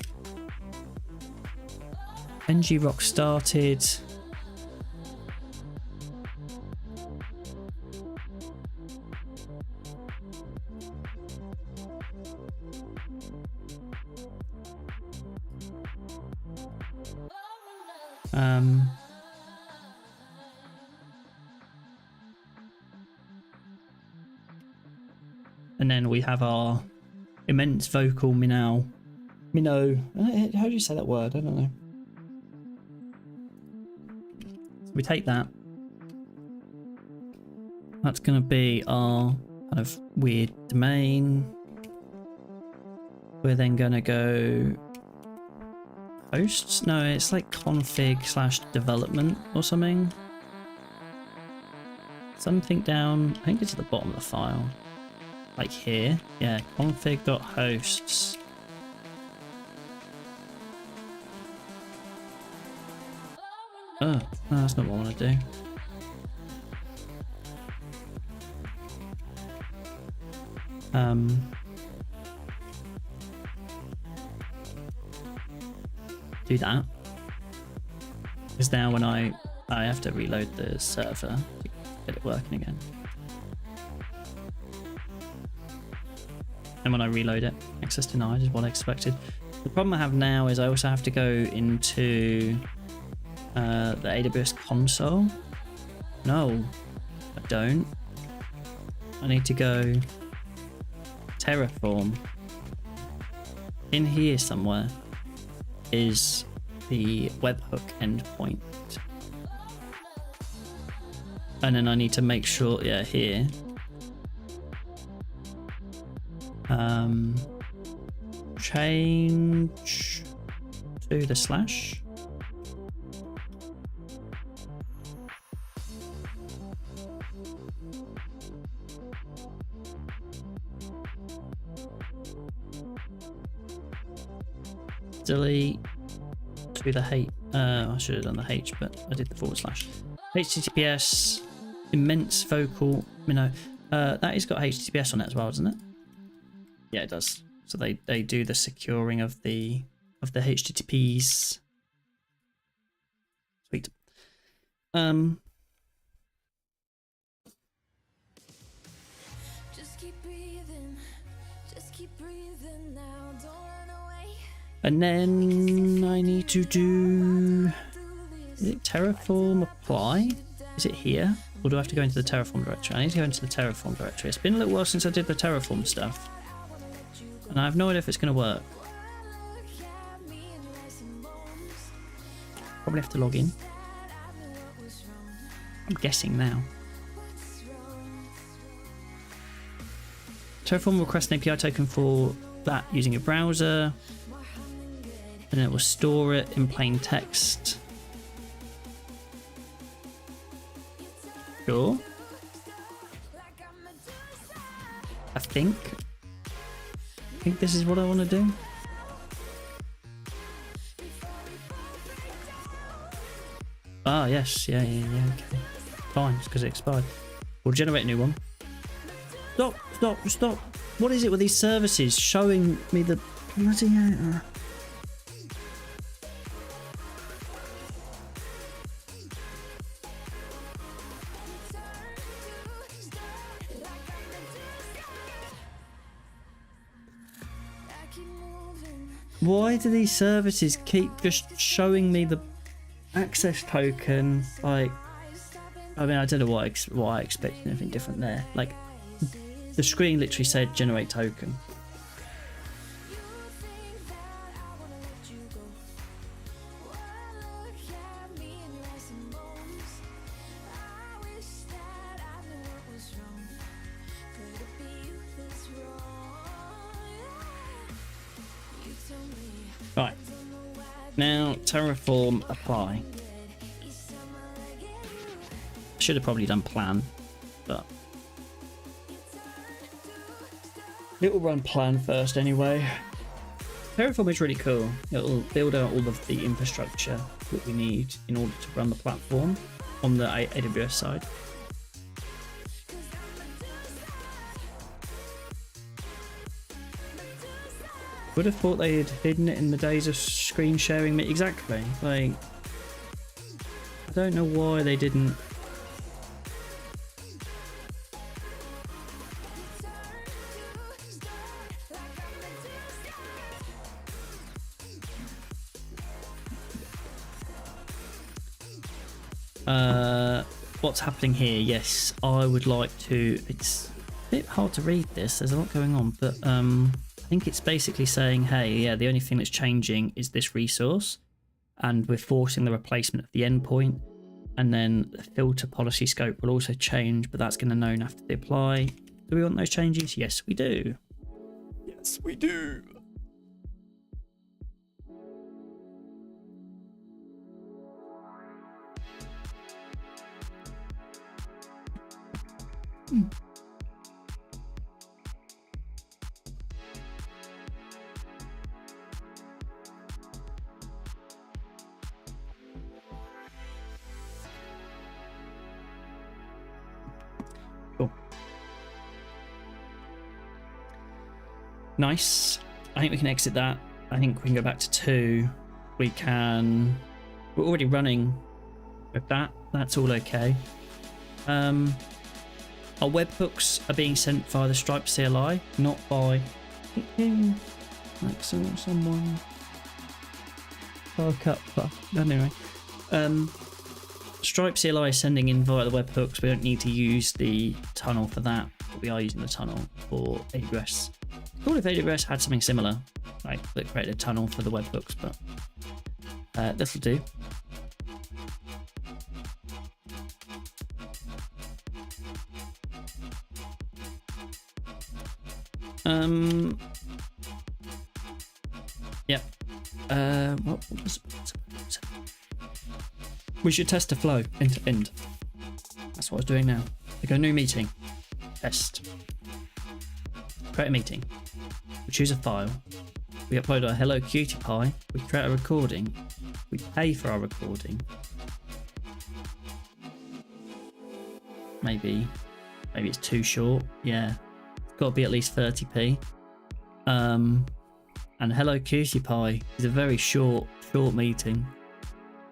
ngrock started. And then we have our immense vocal minnow. How do you say that word? I don't know. So we take that. That's going to be our kind of weird domain. We're then going to go hosts. No, it's like config/development or something. Something down. I think it's at the bottom of the file. Like here. Yeah, config.hosts. Oh, no, that's not what I want to do. Do that. Because now when I have to reload the server to get it working again. And when I reload it, access denied is what I expected. The problem I have now is I also have to go into the AWS console. No, I don't. I need to go Terraform. In here somewhere is the webhook endpoint. And then I need to make sure, yeah, here. Change to the slash. Delete to the H. I should have done the H, but I did the /. HTTPS immense vocal minnow. That has got HTTPS on it as well, doesn't it? Yeah, it does. So they do the securing of the HTTPs. Sweet. Just keep breathing. Just keep breathing now. Don't run away. And then I need to do, is it Terraform apply? Is it here? Or do I have to go into the Terraform directory? I need to go into the Terraform directory. It's been a little while since I did the Terraform stuff. And I have no idea if it's going to work. Probably have to log in. I'm guessing now. Terraform will request an API token for that using your browser. And it will store it in plain text. Sure. I think this is what I want to do. Ah, yes. Yeah, okay. Fine, it's because it expired. We'll generate a new one. Stop. What is it with these services showing me the bloody... Why do these services keep just showing me the access token? Like, I mean, I don't know why I expected anything different there. Like, the screen literally said generate token. Right, now Terraform apply. Should have probably done plan, but it'll run plan first anyway. Terraform is really cool. It'll build out all of the infrastructure that we need in order to run the platform on the AWS side. Would have thought they had hidden it in the days of screen sharing me. Exactly. Like, I don't know why they didn't. What's happening here? Yes, I would like to. It's a bit hard to read this. There's a lot going on, but I think it's basically saying, hey, yeah, the only thing that's changing is this resource, and we're forcing the replacement of the endpoint, and then the filter policy scope will also change, but that's going to known after the apply. Do we want those changes? Yes, we do. Yes, we do. Cool. Nice. I think we can exit that. I think we can go back to 2. We're already running with that. That's all okay. Our webhooks are being sent via the Stripe CLI, not by like someone. Fuck up. Anyway, Stripe CLI is sending in via the webhooks. We don't need to use the tunnel for that, but we are using the tunnel for AWS. Cool if AWS had something similar, like that created a tunnel for the webhooks, but this'll do. Yeah. What was it? We should test the flow end to end. That's what I was doing now. We go new meeting. Test. Create a meeting. We choose a file. We upload our Hello Cutie Pie. We create a recording. We pay for our recording. Maybe it's too short. Yeah. It's got to be at least 30p. And Hello Cutie Pie is a very short meeting.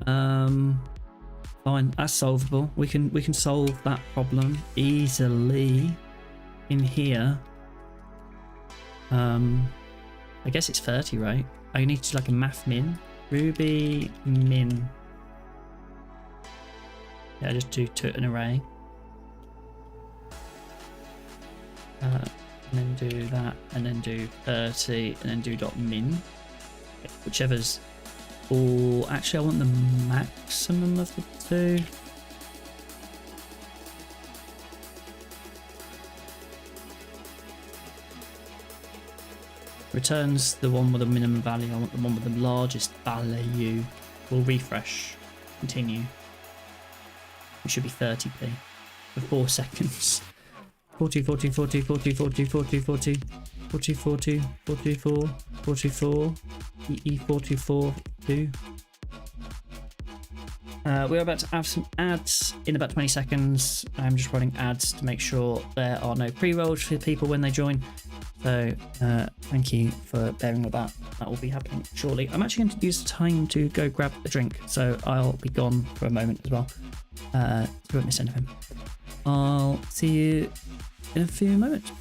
Fine, that's solvable. We can solve that problem easily in here. I guess it's 30, right? I need to like a math min. Ruby min. Yeah, just do to an array. And then do that, and then do 30, and then do dot min. Whichever's. Or actually, I want the maximum of the two. Returns the one with the minimum value. I want the one with the largest value. We'll refresh. Continue. It should be 30p for 4 seconds. 40, 40, 40, 40, 40, 40, 40, 40, 40, 44, 44, EE 44, 2. We're about to have some ads in about 20 seconds. I'm just running ads to make sure there are no pre-rolls for people when they join. So thank you for bearing with that. That will be happening shortly. I'm actually going to use the time to go grab a drink, so I'll be gone for a moment as well. You won't miss anything. I'll see you in a few moments.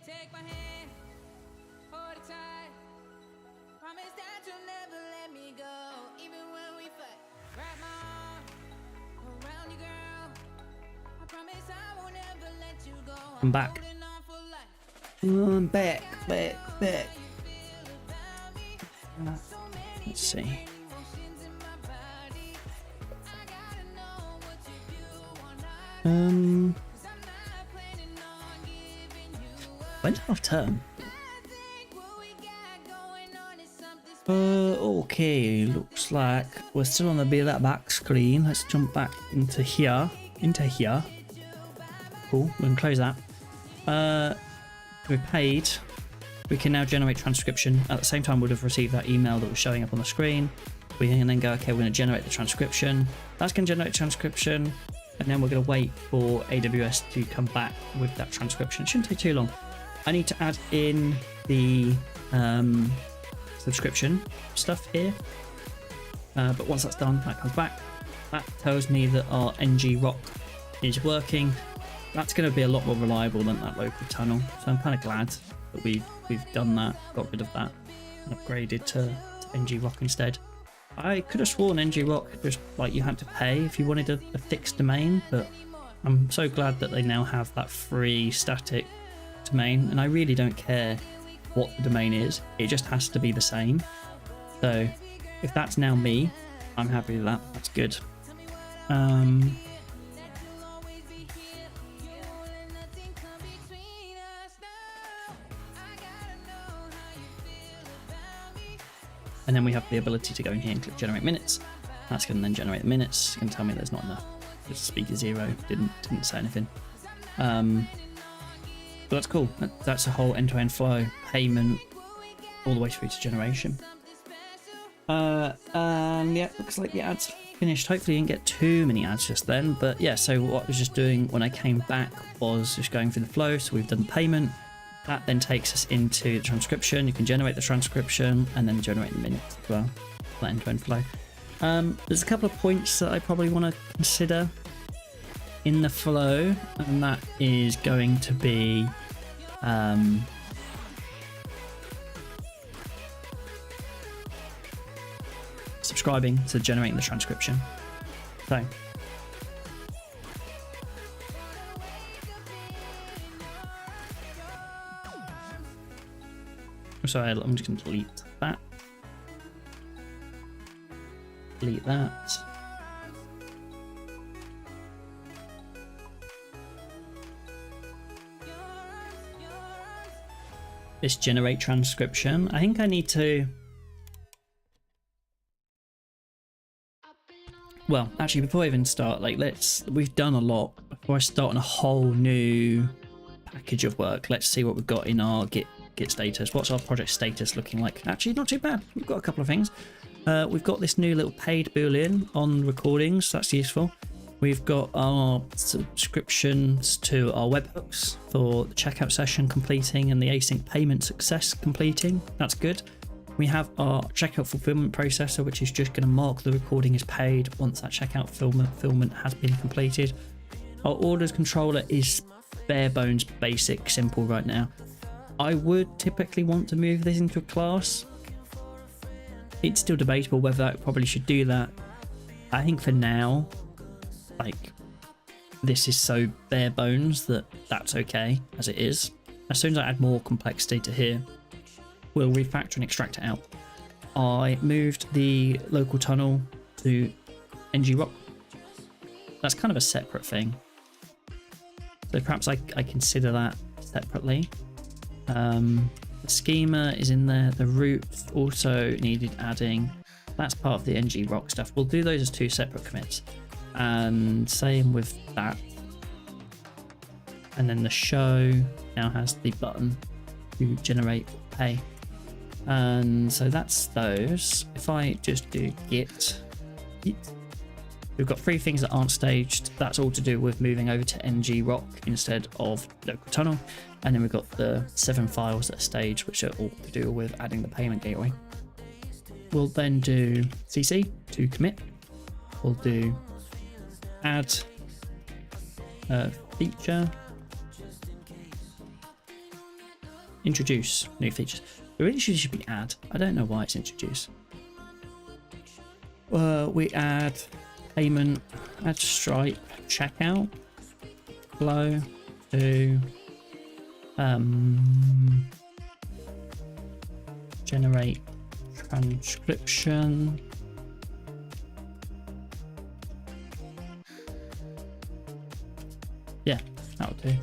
Take my hand, hold it tight. Promise that you'll never let me go, even when we fight. Wrap my arm around you, girl. I promise I won't ever let you go. I'm back. I'm back. Let's see. When's half term? Okay, looks like we're still on the bit of that back screen. Let's jump back into here. Cool, we can close that. We're paid. We can now generate transcription. At the same time, we'd have received that email that was showing up on the screen. We can then go, okay, we're going to generate the transcription. That's going to generate transcription. And then we're going to wait for AWS to come back with that transcription. It shouldn't take too long. I need to add in the subscription stuff here. But once that's done, that comes back. That tells me that our NG rock is working. That's going to be a lot more reliable than that local tunnel. So I'm kind of glad that we've done that, got rid of that, and upgraded to NG rock instead. I could have sworn NG rock just like you had to pay if you wanted a fixed domain, but I'm so glad that they now have that free static domain, and I really don't care what the domain is, it just has to be the same. So if that's now me, I'm happy with that. That's good. And then we have the ability to go in here and click generate minutes. That's going to then generate the minutes. It's going to tell me there's not enough. Just speaker 0 didn't say anything. But that's cool. That's a whole end-to-end flow, payment, all the way through to generation. And yeah, looks like the ads finished. Hopefully you didn't get too many ads just then. But yeah, so what I was just doing when I came back was just going through the flow. So we've done payment. That then takes us into the transcription. You can generate the transcription and then generate the minutes as well. That end-to-end flow. There's a couple of points that I probably want to consider in the flow, and that is going to be subscribing to generating the transcription. So sorry, I'm just going to delete that. Delete that. This generate transcription. I think I need to. Well, actually, before I even start, we've done a lot. Before I start on a whole new package of work, let's see what we've got in our Git status. What's our project status looking like? Actually, not too bad. We've got a couple of things. We've got this new little paid boolean on recordings. That's useful. We've got our subscriptions to our webhooks for the checkout session completing and the async payment success completing. That's good. We have our checkout fulfillment processor, which is just going to mark the recording as paid once that checkout fulfillment has been completed. Our orders controller is bare bones, basic, simple right now. I would typically want to move this into a class. It's still debatable whether I probably should do that. I think for now, like, this is so bare bones that that's okay as it is. As soon as I add more complexity to here, we'll refactor and extract it out. I moved the local tunnel to ng-rock. That's kind of a separate thing. So perhaps I consider that separately. The schema is in there. The route also needed adding. That's part of the ng-rock stuff. We'll do those as two separate commits. And same with that. And then the show now has the button to generate pay. And so that's those. If I just do git, we've got 3 things that aren't staged. That's all to do with moving over to ng-rock instead of local tunnel. And then we've got the 7 files that are staged, which are all to do with adding the payment gateway. We'll then do cc to commit. We'll do add feature, introduce new features. It really should be add. I don't know why it's introduce. We add payment, add Stripe, checkout, flow to generate transcription. Yeah, that'll do.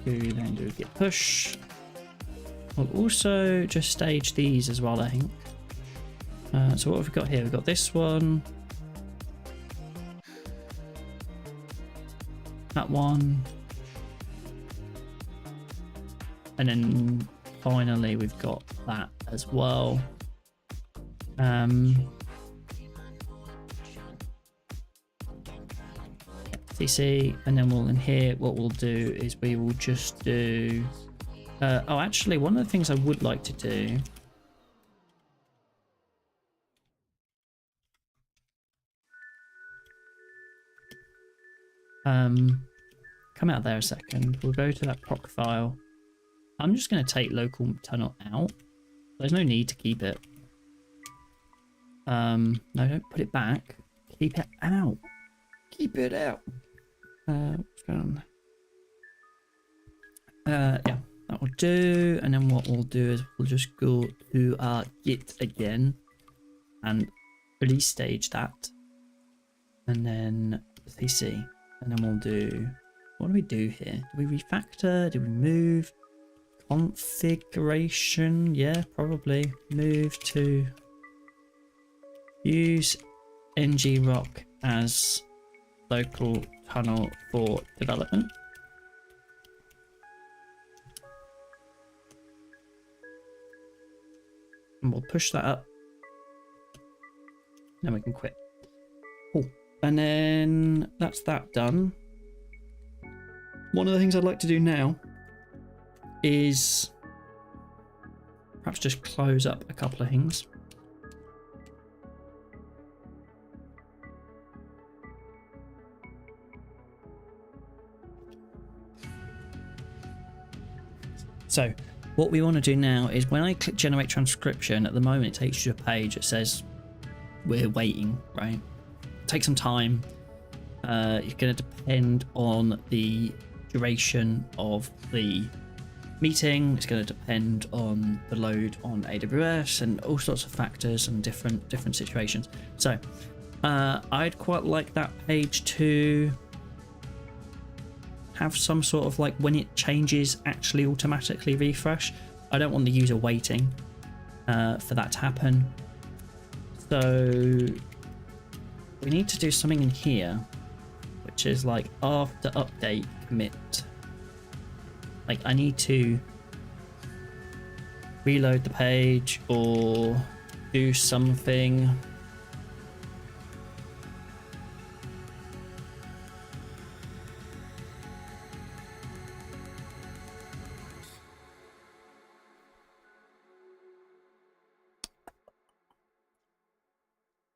Then do a git push. We'll also just stage these as well, I think. So what have we got here? We've got this one. That one. And then finally we've got that as well. CC, and then we'll in here, what we'll do is we will just do oh, actually one of the things I would like to do come out there a second. We'll go to that proc file. I'm just going to take local tunnel out. There's no need to keep it. No, don't put it back. Keep it out. Keep it out. What's going on? Yeah, that will do. And then what we'll do is we'll just go to our git again and release stage that. And then CC. And then we'll do, what do we do here? Do we refactor? Do we move? Configuration? Yeah, probably. Move to use ng-rock as local tunnel for development. And we'll push that up. Then we can quit. Cool. And then that's that done. One of the things I'd like to do now is perhaps just close up a couple of things. So what we want to do now is when I click generate transcription, at the moment it takes you to a page that says we're waiting, right? Take some time. It's going to depend on the duration of the meeting. It's going to depend on the load on AWS and all sorts of factors and different situations. So I'd quite like that page to have some sort of like when it changes actually automatically refresh. I don't want the user waiting for that to happen. So we need to do something in here which is like after update commit. Like I need to reload the page or do something.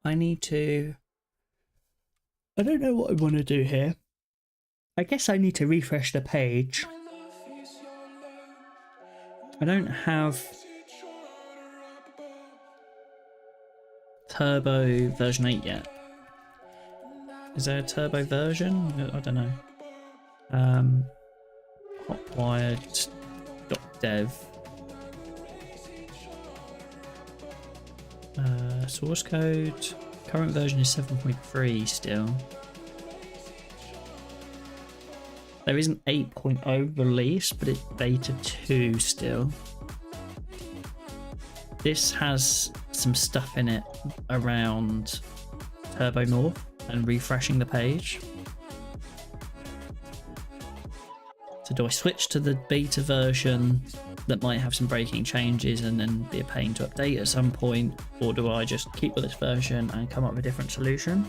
I need to... I don't know what I want to do here. I guess I need to refresh the page. I don't have Turbo version 8 yet. Is there a Turbo version? I don't know. Hotwired.dev. Source code. Current version is 7.3 still. There is an 8.0 release, but it's beta 2 still. This has some stuff in it around Turbo North and refreshing the page. So do I switch to the beta version that might have some breaking changes and then be a pain to update at some point, or do I just keep with this version and come up with a different solution?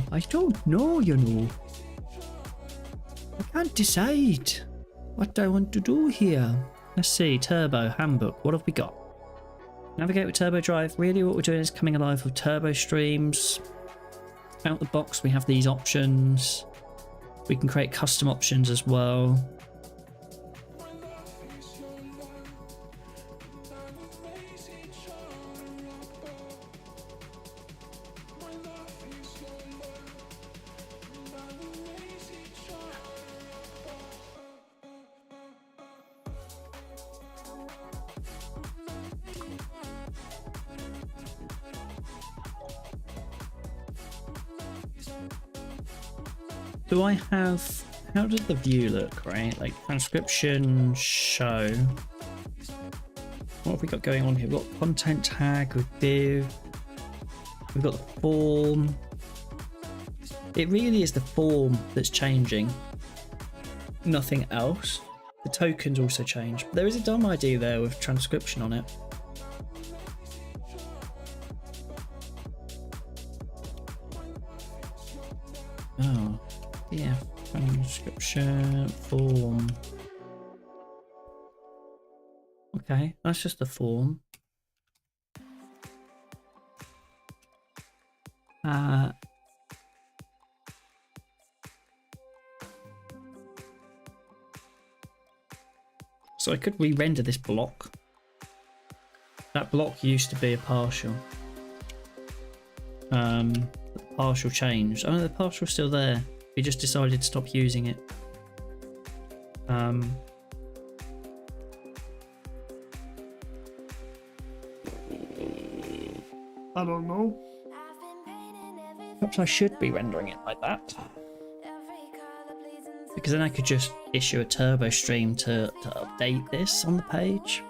I don't know, you know. I can't decide what I want to do here. Let's see, Turbo, Handbook, what have we got? Navigate with Turbo Drive. Really what we're doing is coming alive with Turbo Streams. Out the box we have these options. We can create custom options as well. Do I have... How does the view look, right? Like transcription, show. What have we got going on here? We've got content tag with div. We've got the form. It really is the form that's changing. Nothing else. The tokens also change. But there is a dumb idea there with transcription on it. Oh. Yeah, transcription form. Okay, that's just the form. So I could re-render this block. That block used to be a partial. The partial changed. Oh no, the partial's still there. We just decided to stop using it. I don't know. Perhaps I should be rendering it like that. Because then I could just issue a turbo stream to update this on the page.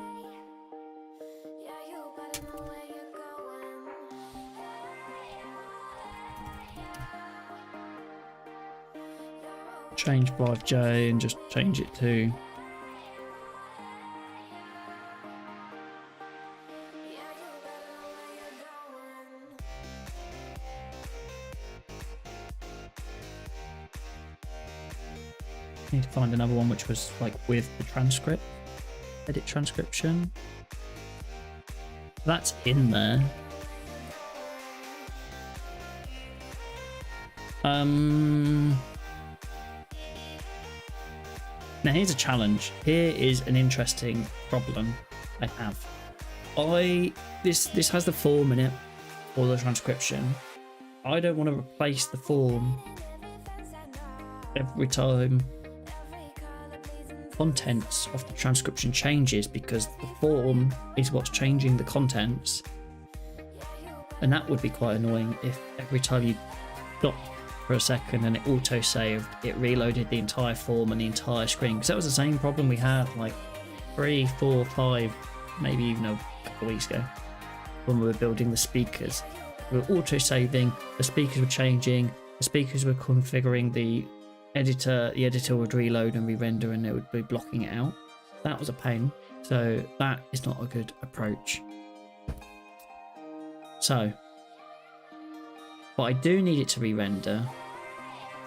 Change Brad J and just change it to need to find another one which was like with the transcript. Edit transcription. That's in there. Now here's a challenge. Here is an interesting problem I have. This has the form in it for the transcription. I don't want to replace the form every time contents of the transcription changes, because the form is what's changing the contents, and that would be quite annoying if every time you stop for a second and it auto-saved, it reloaded the entire form and the entire screen, because that was the same problem we had like 3, 4, 5, maybe even a couple of weeks ago when we were building the speakers. We were auto-saving, the speakers were changing, the speakers were configuring the editor would reload and re-render and it would be blocking it out. That was a pain. So that is not a good approach. So but I do need it to re-render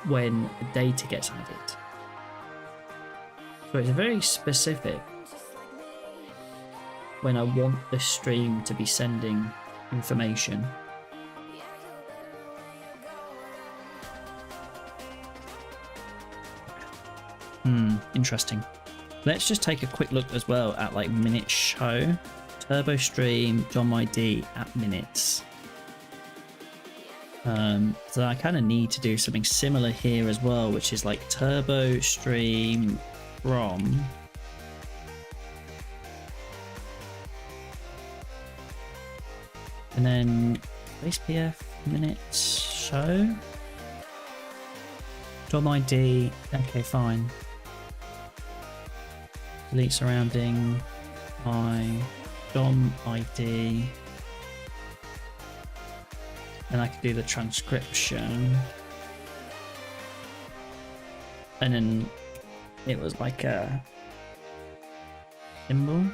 when the data gets added. So it's very specific when I want the stream to be sending information. Interesting. Let's just take a quick look as well at like minutes show, turbo stream, DOM ID at minutes. So I kind of need to do something similar here as well, which is like turbo stream from and then base PF minutes show DOM ID. Okay, fine. Delete surrounding my DOM ID. And I could do the transcription. And then it was like a symbol.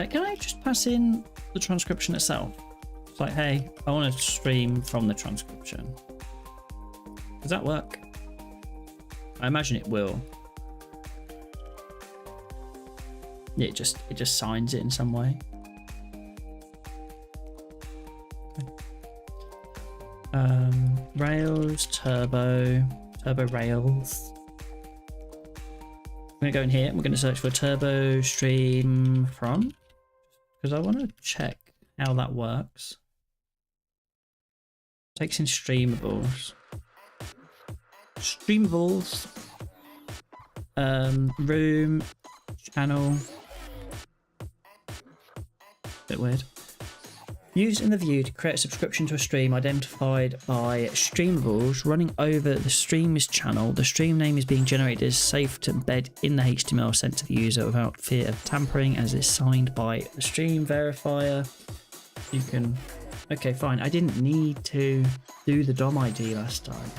Can I just pass in the transcription itself? It's like, hey, I want to stream from the transcription. Does that work? I imagine it will. Yeah, it just signs it in some way. Rails, turbo rails. I'm gonna go in here. We're gonna search for turbo stream from, because I want to check how that works. Takes in streamables. Streamables. Room. Channel. Bit weird. Used in the view to create a subscription to a stream identified by streamables running over the stream's channel. The stream name is being generated as safe to embed in the HTML sent to the user without fear of tampering, as is signed by the stream verifier. You can... Okay, fine. I didn't need to do the DOM ID last time.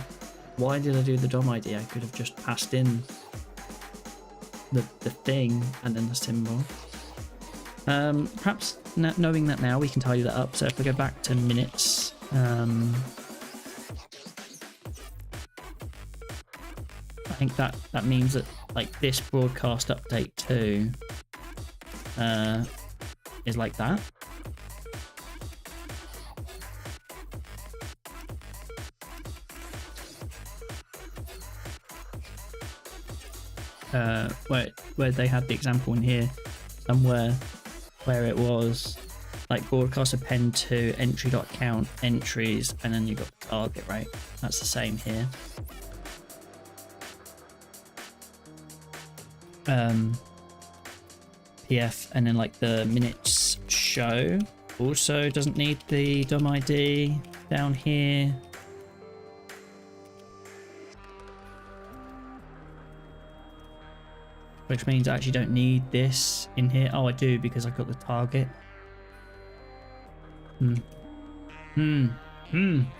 Why did I do the DOM ID? I could have just passed in the thing and then the symbol. Perhaps knowing that now, we can tidy that up. So if we go back to minutes, I think that means that like this broadcast update 2 is like that. Where they had the example in here somewhere where it was like broadcast append to entry.count entries, and then you got the target, right? That's the same here. PF, and then like the minutes show also doesn't need the DOM ID down here. Which means I actually don't need this in here. Oh, I do, because I got the target.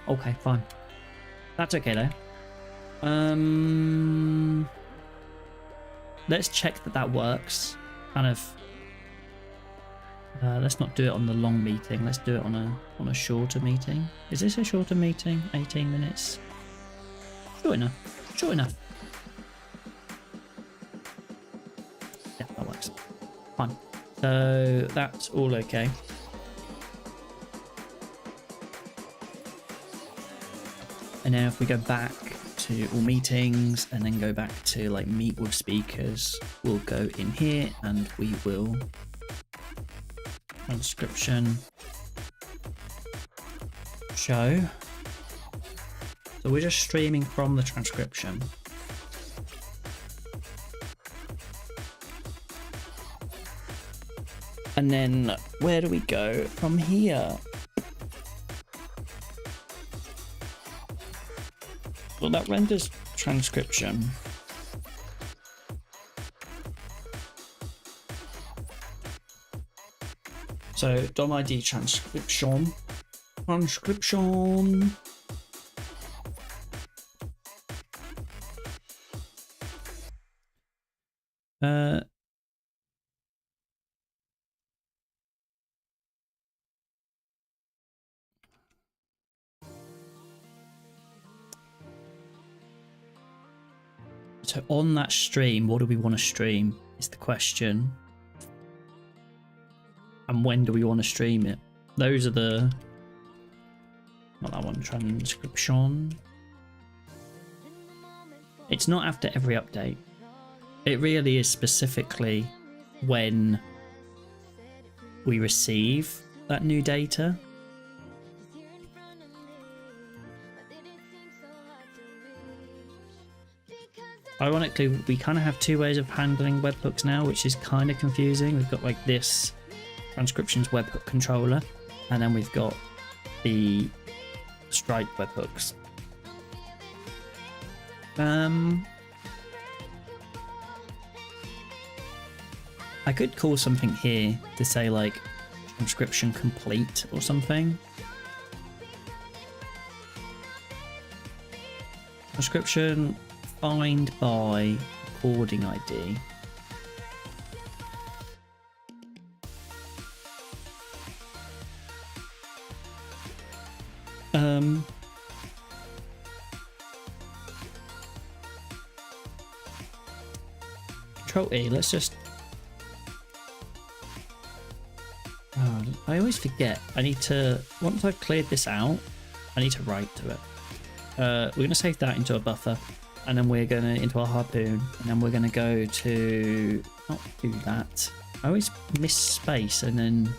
Okay, fine. That's okay though. Let's check that works. Kind of. Let's not do it on the long meeting. Let's do it on a shorter meeting. Is this a shorter meeting? 18 minutes. Short enough. Short enough. Yeah, that works. Fine. So that's all okay. And now if we go back to all meetings and then go back to like meet with speakers, we'll go in here and we will transcription show. So we're just streaming from the transcription. And then where do we go from here? Well, that renders transcription. So DOM ID transcription. Uh, so on that stream, what do we want to stream is the question. And when do we want to stream it? Those are the... Not that one, transcription. It's not after every update. It really is specifically when we receive that new data. Ironically, we kind of have two ways of handling webhooks now, which is kind of confusing. We've got like this transcriptions webhook controller, and then we've got the Stripe webhooks. I could call something here to say like transcription complete or something. Transcription find by recording ID. Control E, let's just... Oh, I always forget. I need to... Once I've cleared this out, I need to write to it. We're going to save that into a buffer, and then we're going to into our harpoon, and then we're going to go to... Not do that. I always miss space, and then...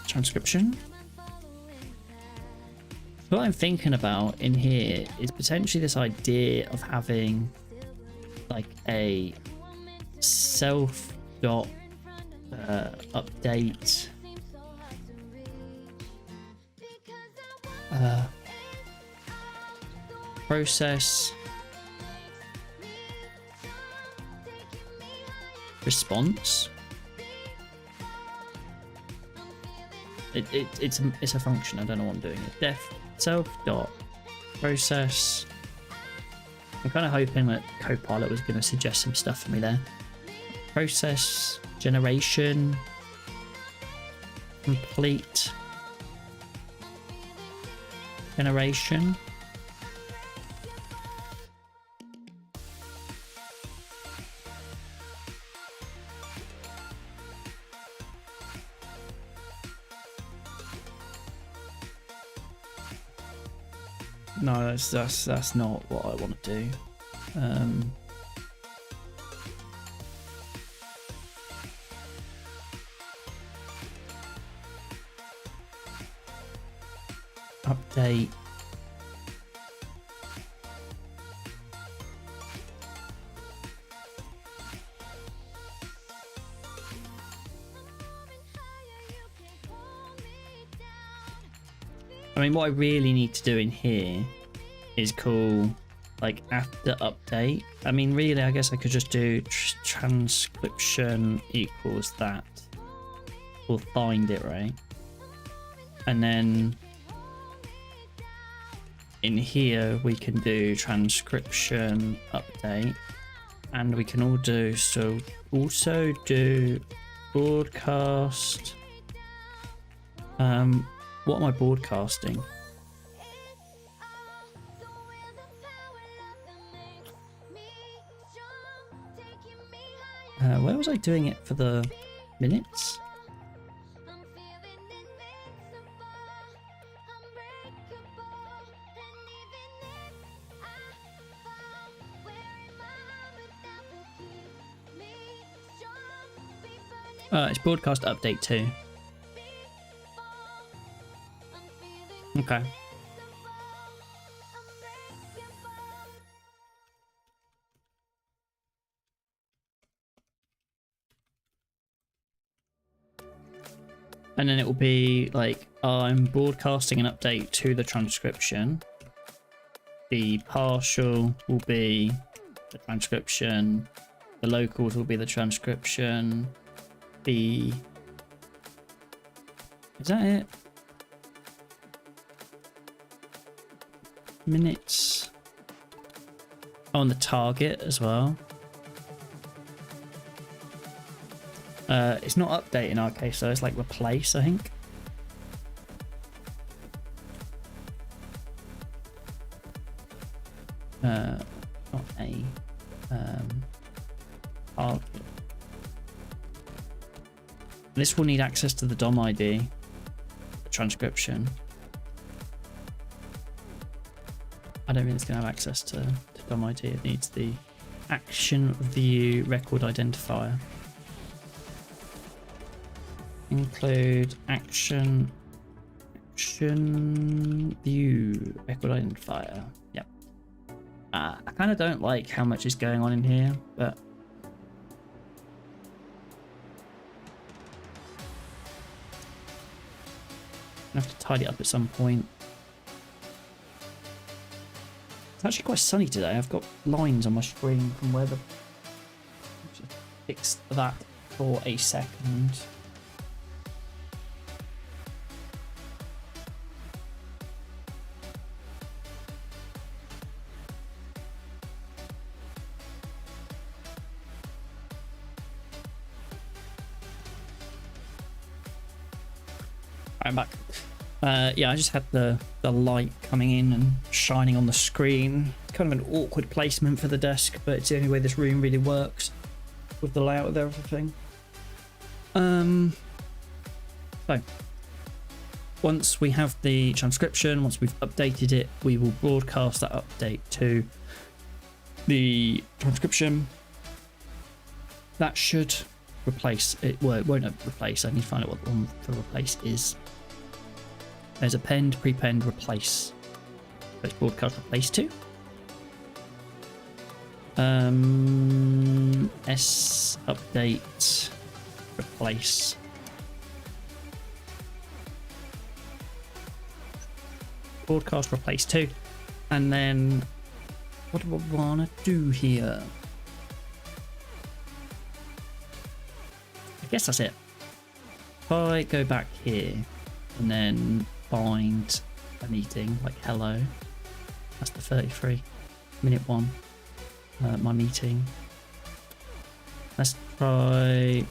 transcription. What I'm thinking about in here is potentially this idea of having like a self dot update process response. It's a function. I don't know what I'm doing. Def self dot process. I'm kind of hoping that Copilot was going to suggest some stuff for me there. Process generation complete generation. No, that's not what I want to do. Update. I mean, what I really need to do in here is call like after update. I mean, really, I guess I could just do transcription equals that. We'll find it, right? And then in here we can do transcription update, and we can also do broadcast. What am I broadcasting? Where was I doing it for the minutes? It's broadcast update 2. Okay. And then it will be like, I'm broadcasting an update to the transcription. The partial will be the transcription. The locals will be the transcription. Is that it? Minutes. on the target as well. It's not update in our case, so it's like replace, I think. Not a target. This will need access to the DOM ID, the transcription. I don't think it's going to have access to DOM ID. It needs the action view record identifier. Include action view record identifier. Yep. I kind of don't like how much is going on in here, but I have to tidy it up at some point. It's actually quite sunny today. I've got lines on my screen from where the... Just fix that for a second. I'm back. Yeah, I just had the light coming in and shining on the screen. It's kind of an awkward placement for the desk, but it's the only way this room really works with the layout of everything. So once we have the transcription, once we've updated it, we will broadcast that update to the transcription. That should replace it. Well, it won't replace. I need to find out what the one for replace is. There's append, prepend, replace. Let's broadcast replace to. S update replace. Broadcast replace to. And then what do I want to do here? I guess that's it. If I go back here and then find a meeting like hello, that's the 33-minute one. My meeting. Let's try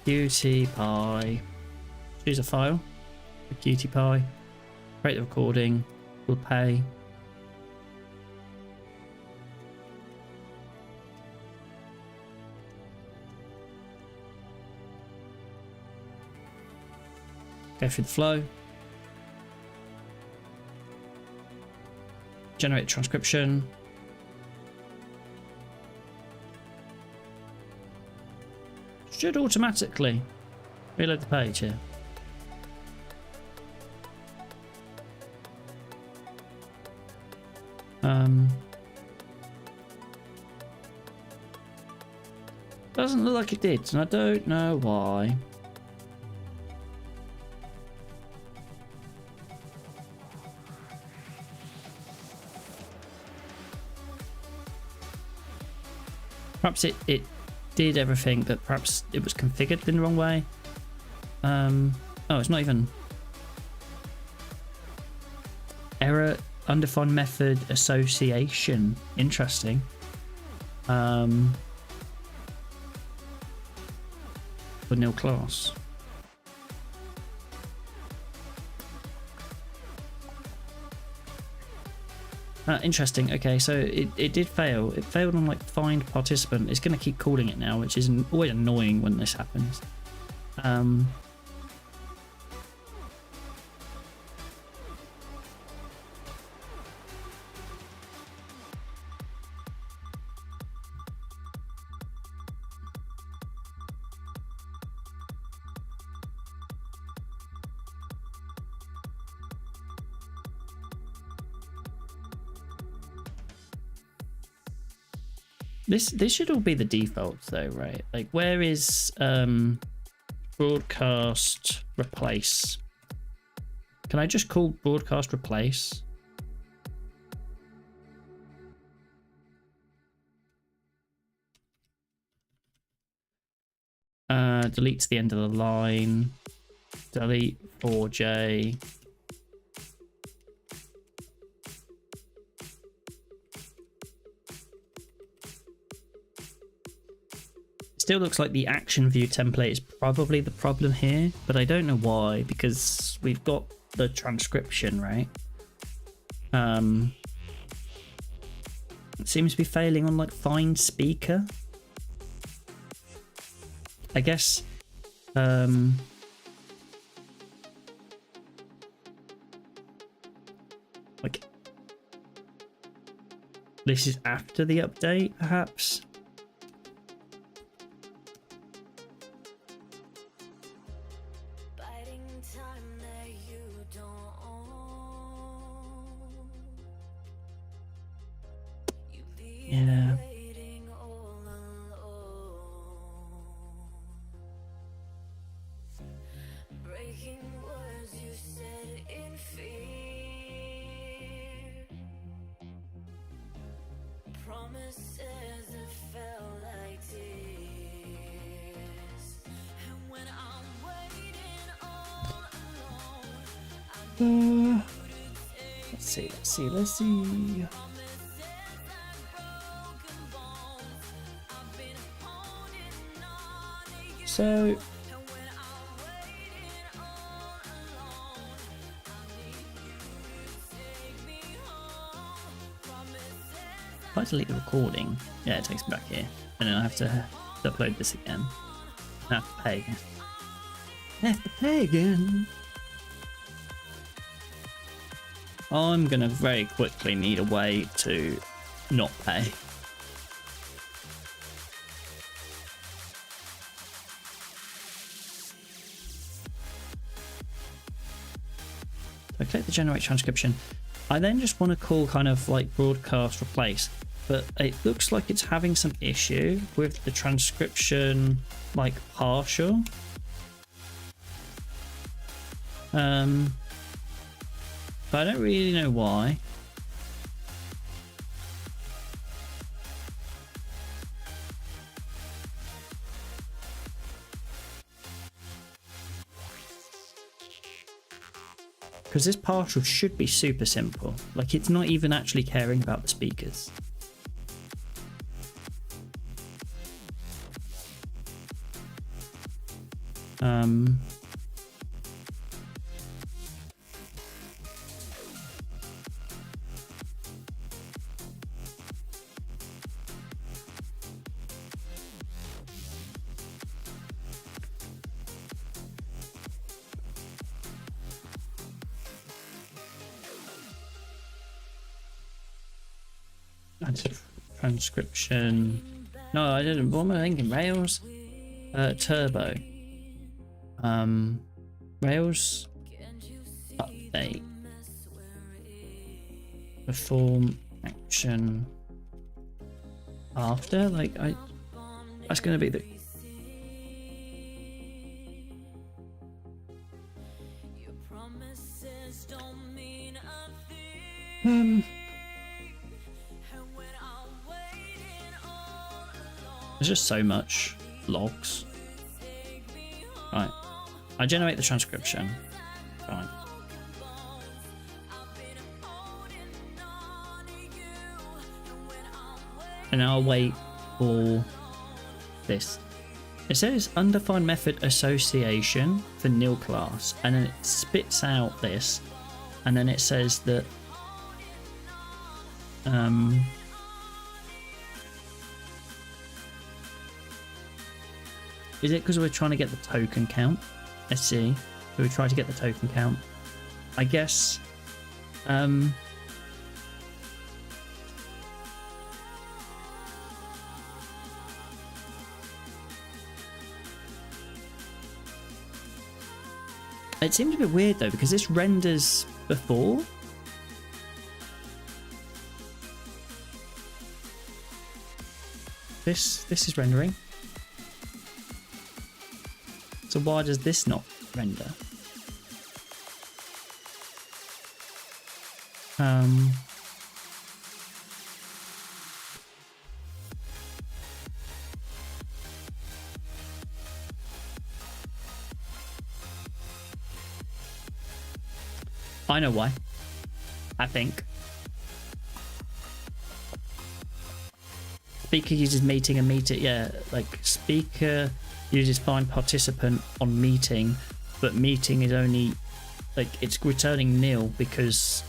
Qt Py. Choose a file for Qt Py. Create the recording. We'll pay. Go through the flow. Generate transcription. Should automatically reload the page here. Doesn't look like it did, and I don't know why. Perhaps it did everything, but perhaps it was configured in the wrong way. Oh, it's not even. Error, undefined method, association. Interesting. For nil class. Interesting. Okay, so it did fail. It failed on like find participant. It's going to keep calling it now, which is always annoying when this happens. This should all be the defaults though, right? Like where is broadcast replace? Can I just call broadcast replace? Deletes the end of the line. Delete 4J. Still looks like the action view template is probably the problem here, but I don't know why, because we've got the transcription, right? It seems to be failing on like find speaker. I guess like this is after the update, perhaps. Yeah. Let's see. So if I delete the recording, yeah, it takes me back here, and then I have to upload this again. I have to pay again. I have to pay again. I'm gonna very quickly need a way to not pay. So I click the generate transcription. I then just want to call kind of like broadcast replace, but it looks like it's having some issue with the transcription, like partial. But I don't really know why. Because this partial should be super simple. Like, it's not even actually caring about the speakers. Transcription. No, I didn't. What am I thinking? Rails? Turbo. Rails update. Perform action after. Like, that's going to be the. There's just so much logs. Right. I generate the transcription. Fine. And I'll wait for this. It says undefined method association for nil class, and then it spits out this, and then it says that is it because we're trying to get the token count? Let's see. So we try to get the token count. I guess. It seems a bit weird though, because this renders before. This is rendering. So why does this not render? I know why. I think. Speaker uses meeting and meeting. Yeah, like speaker uses find participant on meeting, but meeting is only like it's returning nil because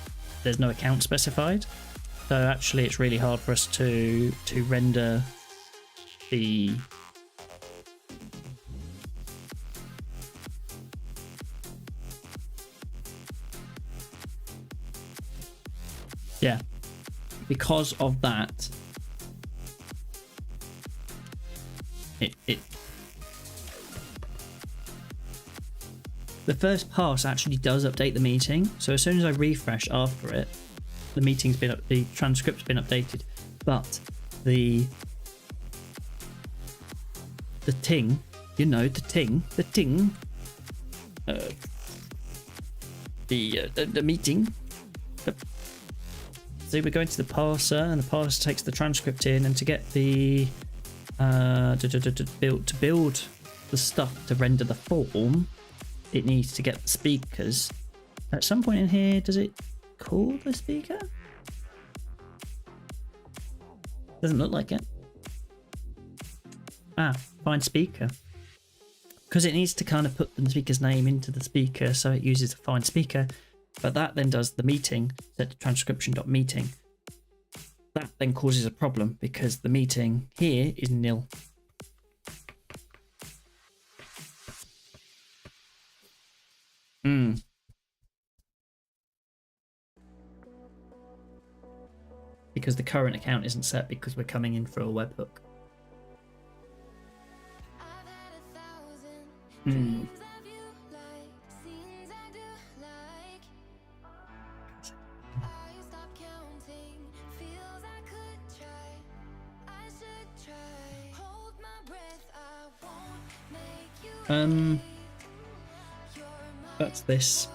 there's no account specified. So actually, it's really hard for us to render the because of that. It the first pass actually does update the meeting, so as soon as I refresh after it, the transcript's been updated, but the ting, the meeting. So we're going to the parser, and the parser takes the transcript in, and to get the to build the stuff to render the form, it needs to get the speakers. At some point in here, does it call the speaker? Doesn't look like it. Find speaker. Because it needs to kind of put the speaker's name into the speaker, so it uses a find speaker. But that then does the meeting, set to transcription.meeting. That then causes a problem because the meeting here is nil. Because the current account isn't set because we're coming in for a webhook. That's this.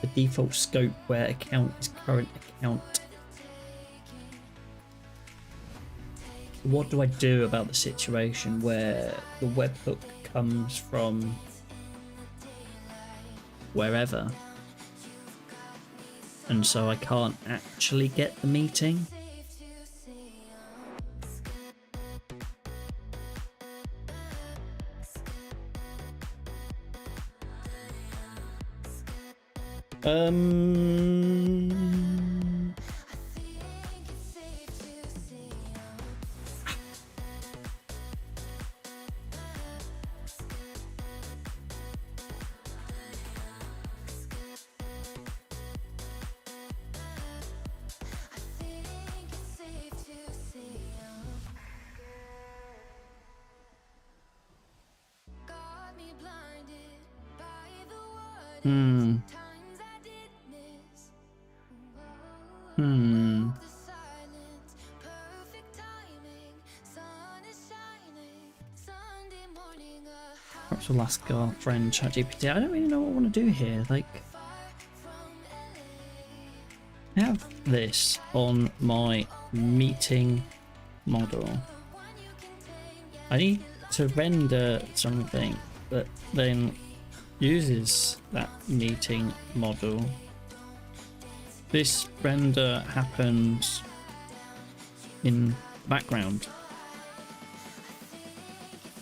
The default scope where account is current account. What do I do about the situation where the webhook comes from wherever, and so I can't actually get the meeting? Perhaps we'll ask our friend ChatGPT. I don't really know what I want to do here. Like, I have this on my meeting model. I need to render something that then uses that meeting model. This render happens in the background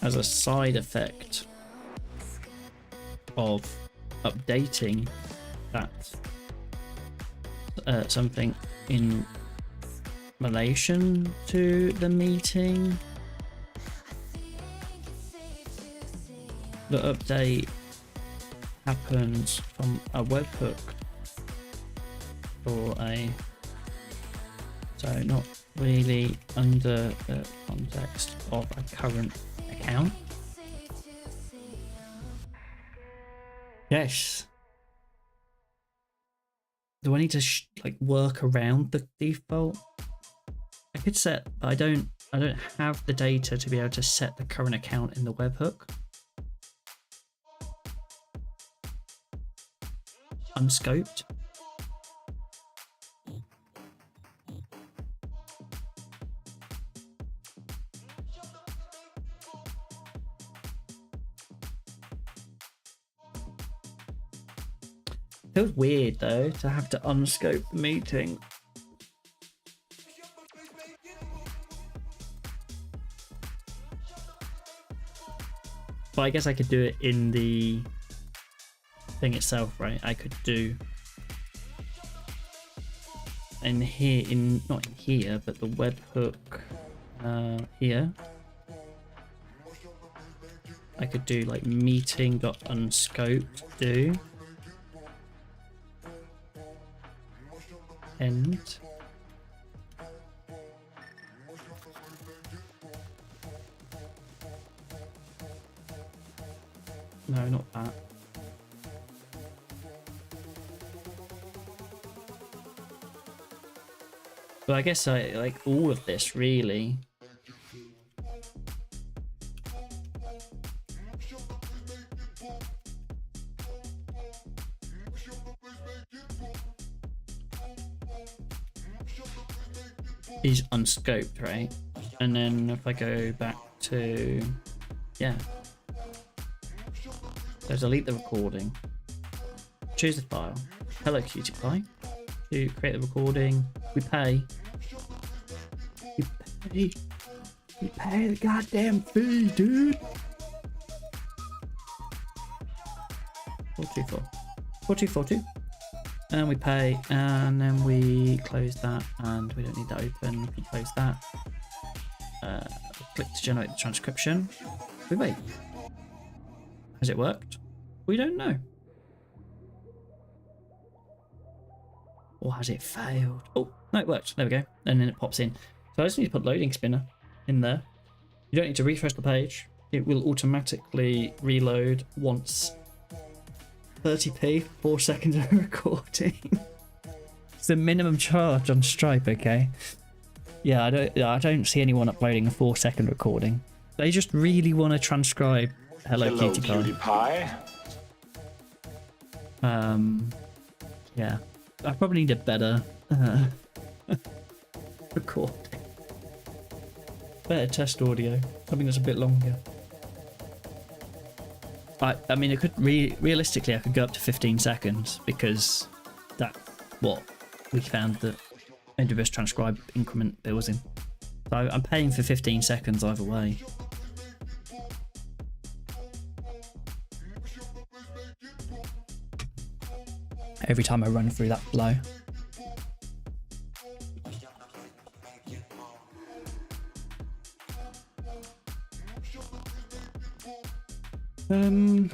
as a side effect of updating that something in relation to the meeting. The update happens from a webhook or so not really under the context of a current account. Yes. Do I need to like work around the default? I could set, but I don't have the data to be able to set the current account in the webhook. Unscoped. Feels weird though to have to unscope the meeting. But I guess I could do it in the thing itself, right? I could do in here, not in here, but the webhook here. I could do like meeting.unscoped do end. No, not that. But I guess I like all of this really. Is unscoped, right? And then if I go back to, yeah. So delete the recording. Choose the file. Hello Cutie Pie. To create the recording, we pay. We pay the goddamn fee, dude. 4242. 4242. And we pay, and then we close that, and we don't need that open. We can close that. Click to generate the transcription. We wait. Has it worked? We don't know. Or has it failed? Oh, no, it worked. There we go. And then it pops in. So I just need to put loading spinner in there. You don't need to refresh the page. It will automatically reload once 30p, 4 seconds of recording. It's the minimum charge on Stripe, okay? Yeah, I don't see anyone uploading a 4-second recording. They just really want to transcribe Hello Cutie Pie. Yeah. I probably need a better recording. Better test audio. Something that's a bit longer. I mean, it could realistically, I could go up to 15 seconds because that's what we found that AWS transcribe increment builds in. So I'm paying for 15 seconds either way. Every time I run through that flow. I'm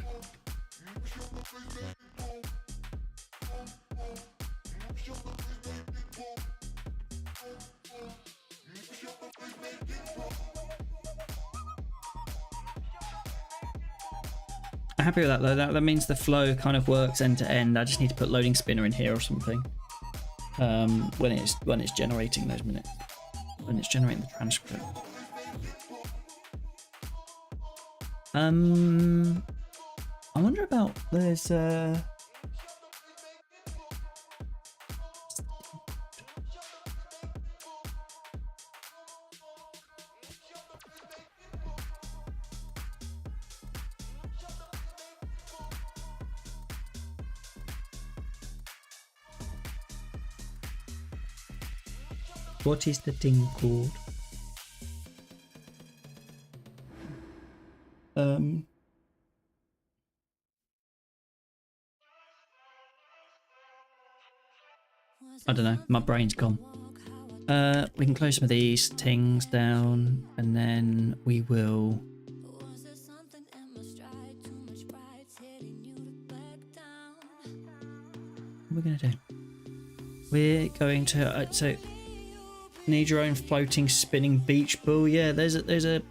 happy with that though. That means the flow kind of works end to end. I just need to put loading spinner in here or something. When it's generating those minutes. When it's generating the transcript. I wonder about there's what is the thing called? I don't know, my brain's gone. We can close some of these things down and then we will... What are we going to do? We're going to... so, need your own floating spinning beach ball. Yeah, there's a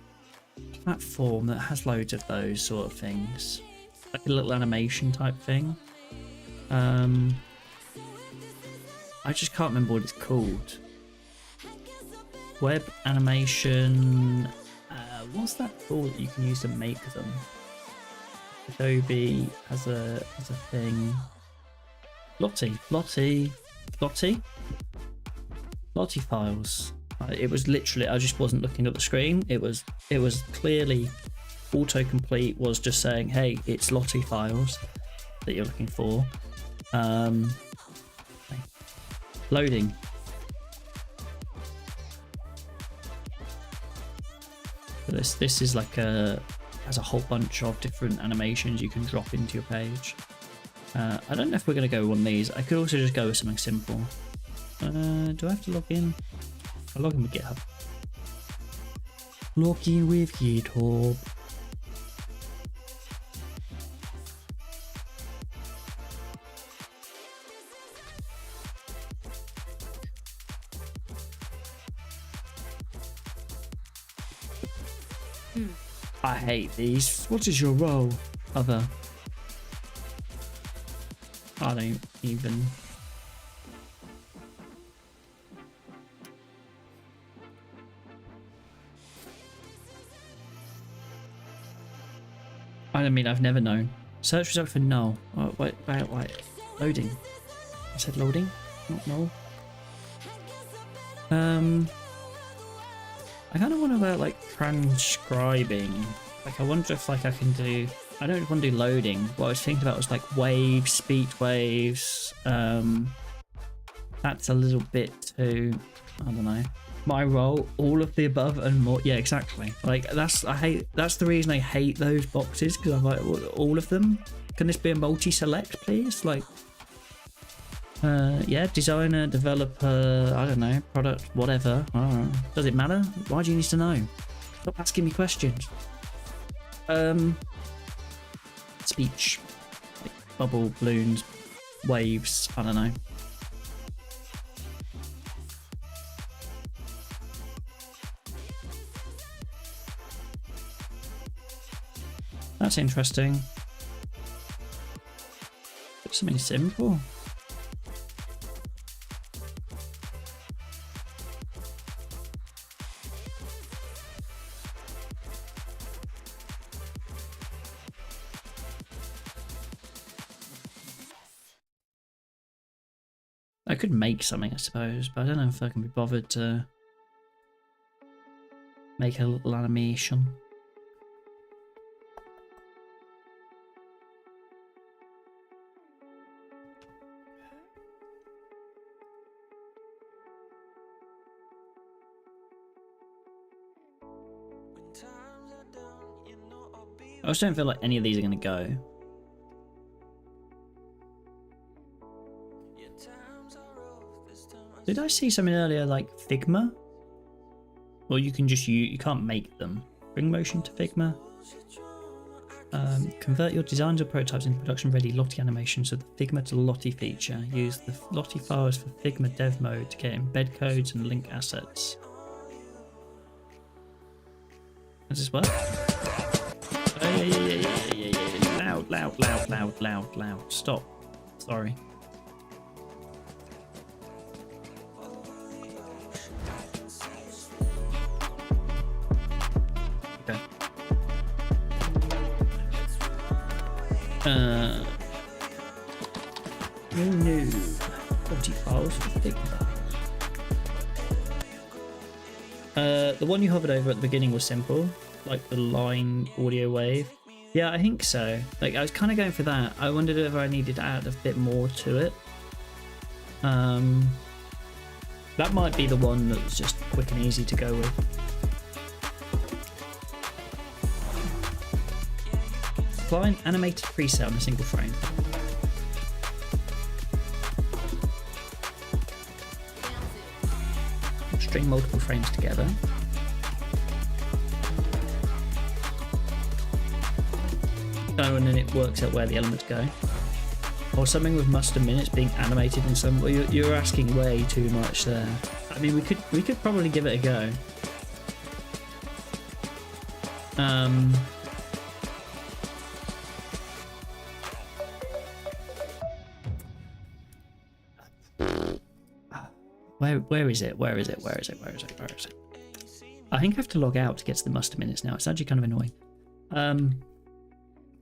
platform that has loads of those sort of things. Like a little animation type thing. I just can't remember what it's called. Web animation. What's that tool that you can use to make them? Adobe has a thing. Lottie files. It was literally, I just wasn't looking at the screen. It was clearly autocomplete was just saying, hey, it's Lottie files that you're looking for. Um, loading. This is like has a whole bunch of different animations you can drop into your page. I don't know if we're going to go with one of these. I could also just go with something simple. Do I have to log in? I'll log in with GitHub. Log in with GitHub. I hate these. What is your role? Other. I don't even. I mean, I've never known. Search result for null. Oh, wait. Loading. I said loading, not null. I kind of want to like transcribing. Like, I wonder if like I can do. I don't want to do loading. What I was thinking about was like waves, speech waves. That's a little bit too. I don't know. My role, all of the above and more. Yeah, exactly. Like that's the reason I hate those boxes, because I'm like all of them. Can this be a multi-select, please? Like, yeah, designer, developer, I don't know, product, whatever. I don't know. Does it matter? Why do you need to know? Stop asking me questions. Speech, like bubble, balloons, waves. I don't know. That's interesting. Something simple. I could make something, I suppose, but I don't know if I can be bothered to make a little animation. I just don't feel like any of these are going to go. Did I see something earlier like Figma? Well, you can just you can't make them. Bring motion to Figma. Convert your designs or prototypes into production-ready Lottie animations with the Figma to Lottie feature. Use the Lottie files for Figma dev mode to get embed codes and link assets. Does this work? Oh, yeah. Loud. Stop. Sorry. Okay. No. 40 files for Figma. The one you hovered over at the beginning was simple, like the line audio wave. Yeah, I think so. Like, I was kind of going for that. I wondered if I needed to add a bit more to it. That might be the one that was just quick and easy to go with. Apply an animated preset on a single frame. String multiple frames together. Oh, and then it works out where the elements go. Or something with muster minutes being animated in some way. You're asking way too much there. I mean, we could probably give it a go. Where is it? I think I have to log out to get to the muster minutes now. It's actually kind of annoying.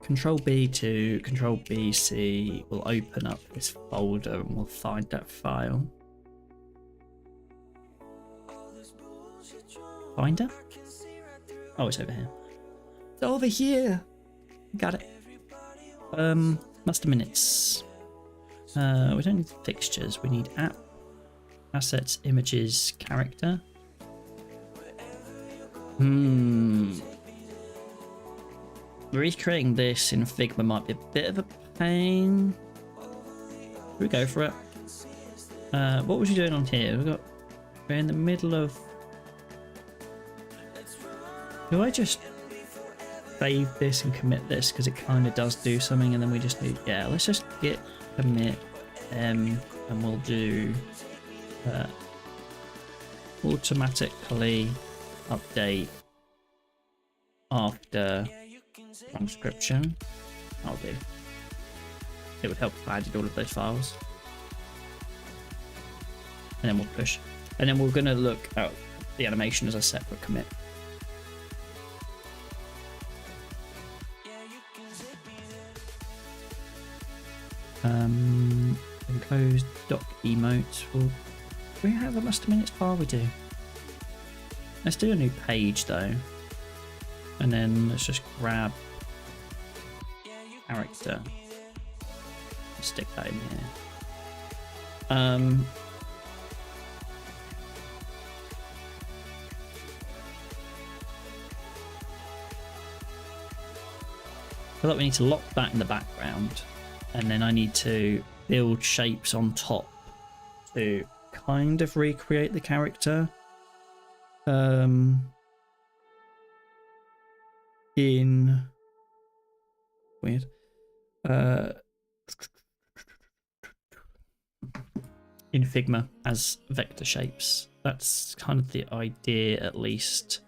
Control B to Control B C will open up this folder and we'll find that file. Finder? Oh, it's over here. It's over here. Got it. Muster minutes. We don't need fixtures. We need app, assets, images, character. Recreating this in Figma might be a bit of a pain. Should we go for it? What was you doing on here? We're in the middle of... Do I just save this and commit this? Because it kind of does do something, and then we just do... Yeah, let's just git commit and we'll do automatically update after transcription. I'll do. It would help if I added all of those files. And then we'll push. And then we're going to look at the animation as a separate commit. Enclosed doc emotes. Well, do we have a master minutes bar? We do. Let's do a new page though. And then let's just grab character. Stick that in here. I feel like we need to lock that in the background, and then I need to build shapes on top to kind of recreate the character. In weird. In Figma as vector shapes. That's kind of the idea, at least.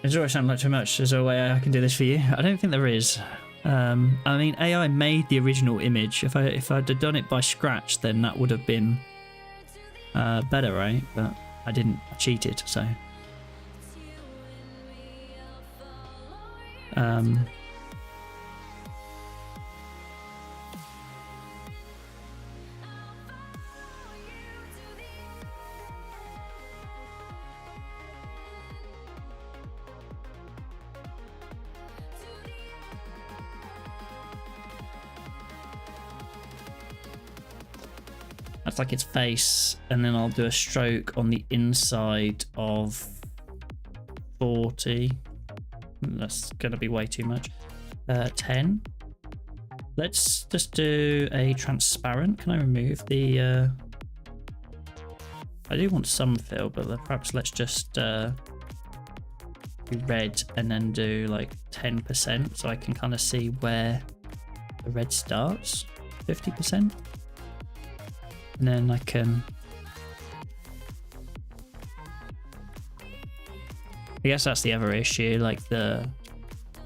Does it always sound like too much? Is there a way I can do this for you? I don't think there is. I mean, AI made the original image. If I'd have done it by scratch, then that would have been better, right? But I didn't. I cheated, so. That's like its face, and then I'll do a stroke on the inside of 40. That's gonna be way too much. 10. Let's just do a transparent. Can I remove the I do want some fill, but perhaps let's just do red and then do like 10% so I can kind of see where the red starts. 50%. And then I can... I guess that's the other issue, like we're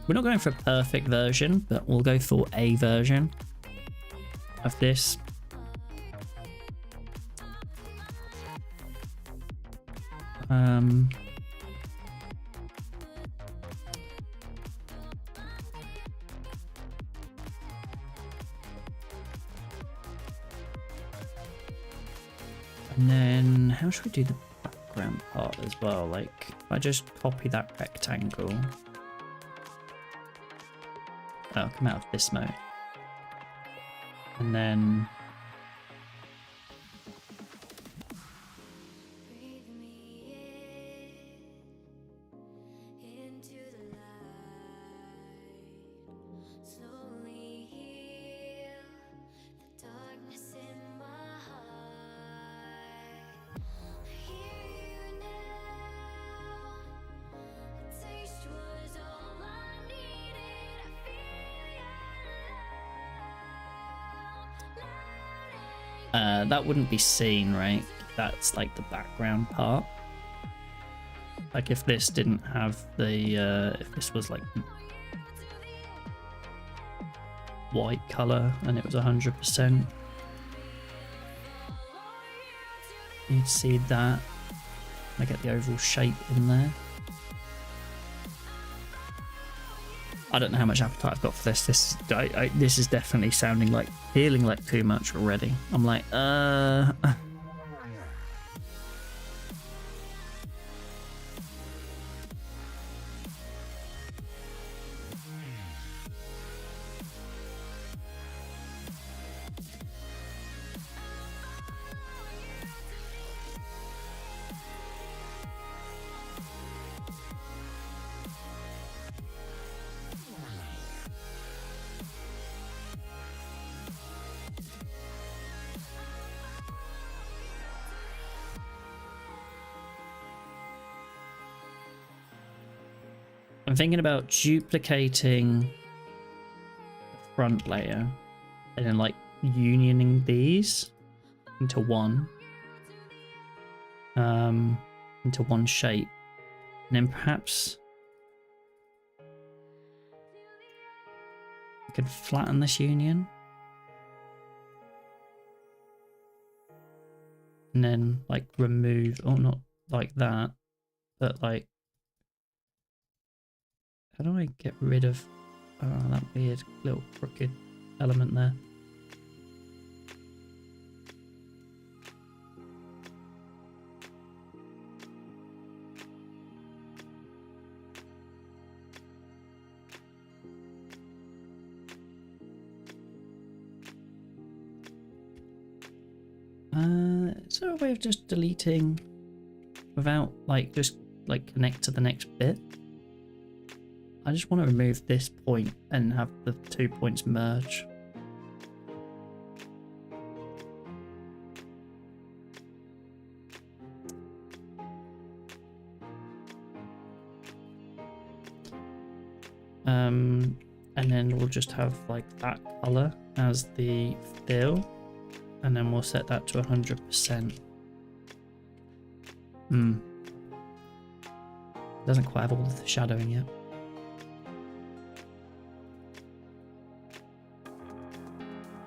not going for a perfect version, but we'll go for a version of this. And then how should we do the background part as well? Like if I just copy that rectangle. Oh, come out of this mode. And then that wouldn't be seen, right? That's like the background part. Like if this didn't have the if this was like white color and it was 100%, you'd see that. I get the overall shape in there. I don't know how much appetite I've got for this. This is definitely feeling like too much already. I'm like, I'm thinking about duplicating the front layer and then like unioning these into one shape, and then perhaps I could flatten this union and then like remove, or not like that, but like, how do I get rid of that weird little crooked element there? Is there a way of just deleting without like just like connect to the next bit? I just want to remove this point and have the 2 points merge. And then we'll just have like that color as the fill, and then we'll set that to 100%. Doesn't quite have all of the shadowing yet.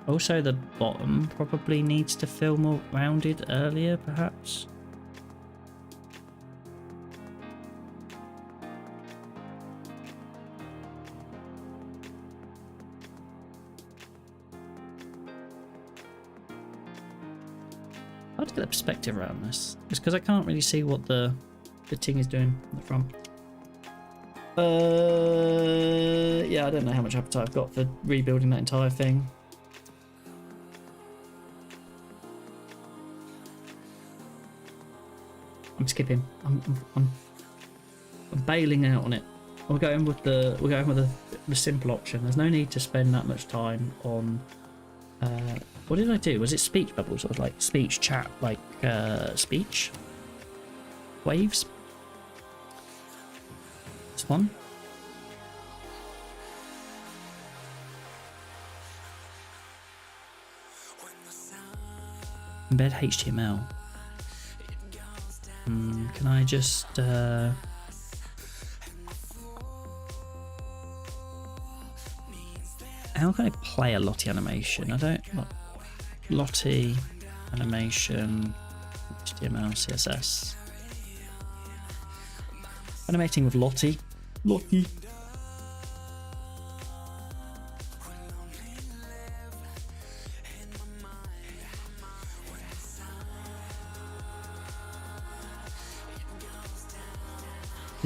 Also, the bottom probably needs to feel more rounded earlier, perhaps. Hard to get the perspective around this. It's because I can't really see what the thing is doing in the front. Yeah, I don't know how much appetite I've got for rebuilding that entire thing. I'm skipping. I'm bailing out on it. We're going with the simple option. There's no need to spend that much time on. What did I do? Was it speech bubbles or like speech chat, like speech waves? This one. Embed HTML. Can I just how can I play a Lottie animation? I don't Lottie animation HTML CSS. Animating with Lottie.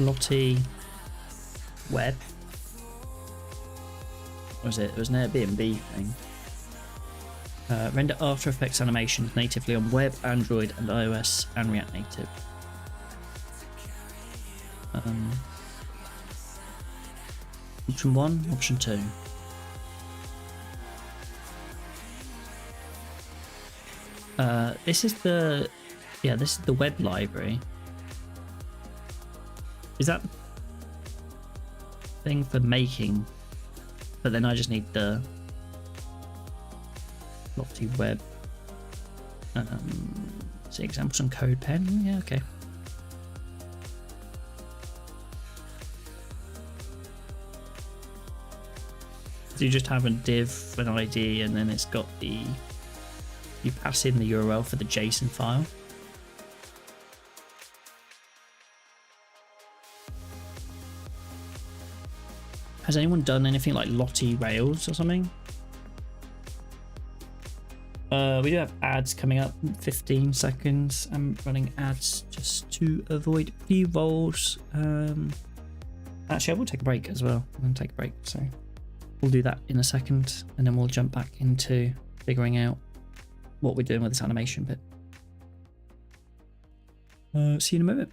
Lottie web. What was it? It was an Airbnb thing. Render After Effects animations natively on web, Android, and iOS, and React Native. Option 1, option 2. This is the web library. Is that the thing for making? But then I just need the Lottie web. See examples on CodePen. Yeah, okay. So you just have a div, an ID, and then it's got the. You pass in the URL for the JSON file. Has anyone done anything like Lottie Rails or something? We do have ads coming up, 15 seconds. I'm running ads just to avoid pre-rolls. Actually, I will take a break as well. I'm going to take a break, so we'll do that in a second, and then we'll jump back into figuring out what we're doing with this animation bit. See you in a moment.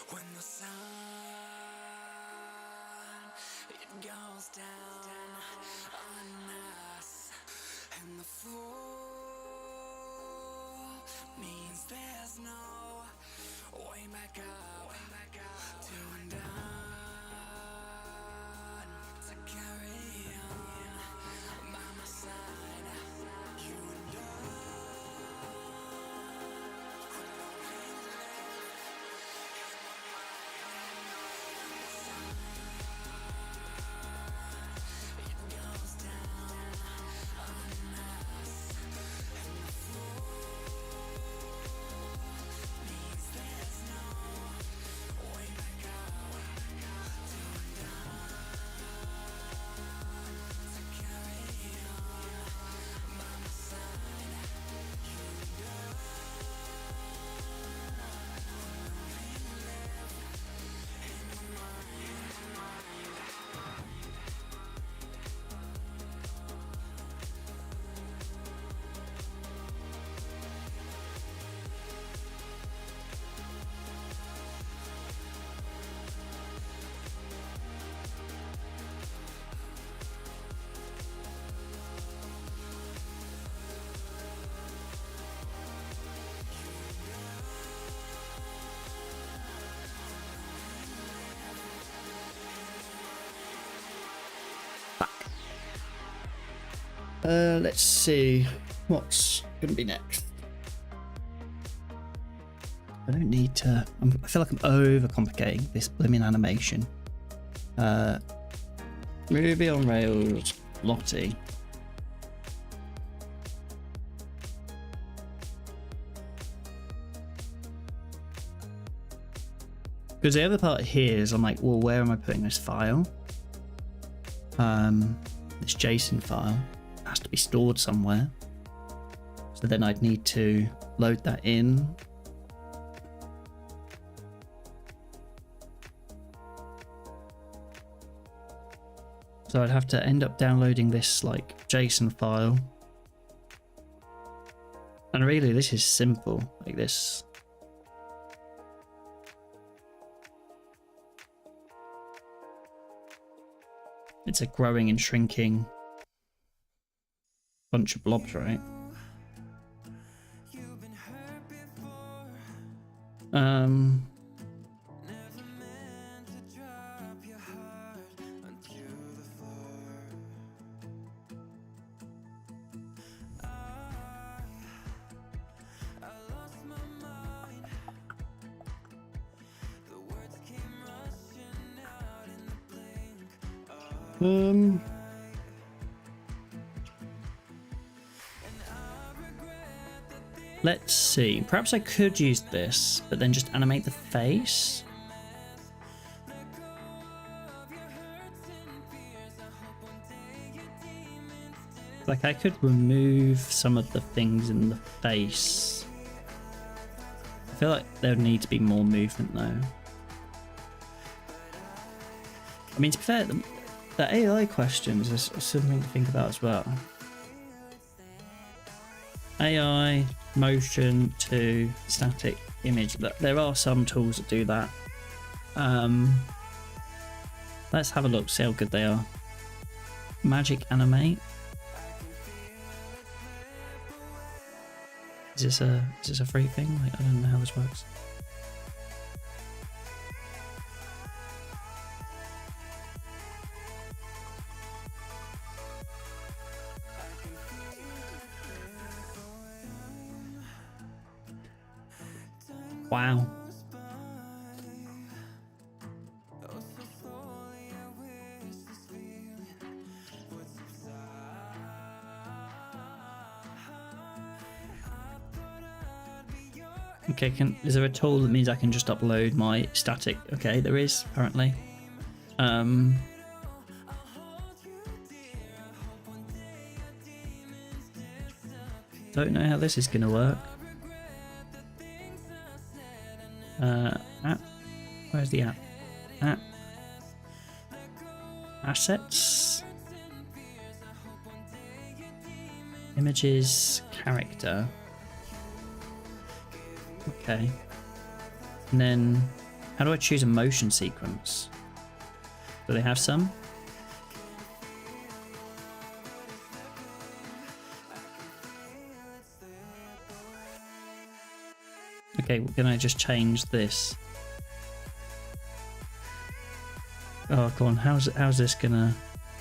When the sun it goes down on us, and the fall means there's no way back up to undone, to carry on by my side, you and I. Let's see what's going to be next. I don't need to. I feel like I'm overcomplicating this blooming animation. Ruby on Rails, Lottie. Because the other part here is I'm like, well, where am I putting this file? This JSON file has to be stored somewhere. So then I'd need to load that in. So I'd have to end up downloading this like JSON file. And really this is simple, like this. It's a growing and shrinking bunch of blobs, right? Let's see. Perhaps I could use this, but then just animate the face. Like I could remove some of the things in the face. I feel like there would need to be more movement though. I mean, to be fair, the AI questions is something to think about as well. AI, motion to static image. There are some tools that do that. Let's have a look, see how good they are. Magic animate. Is this a free thing? Like, I don't know how this works. Wow. Okay, is there a tool that means I can just upload my static? Okay, there is, apparently. Don't know how this is gonna work. App. Where's the app? App. Assets. Images. Character. Okay. And then, how do I choose a motion sequence? Do they have some? Okay, can I just change this? Oh, go on. How's this gonna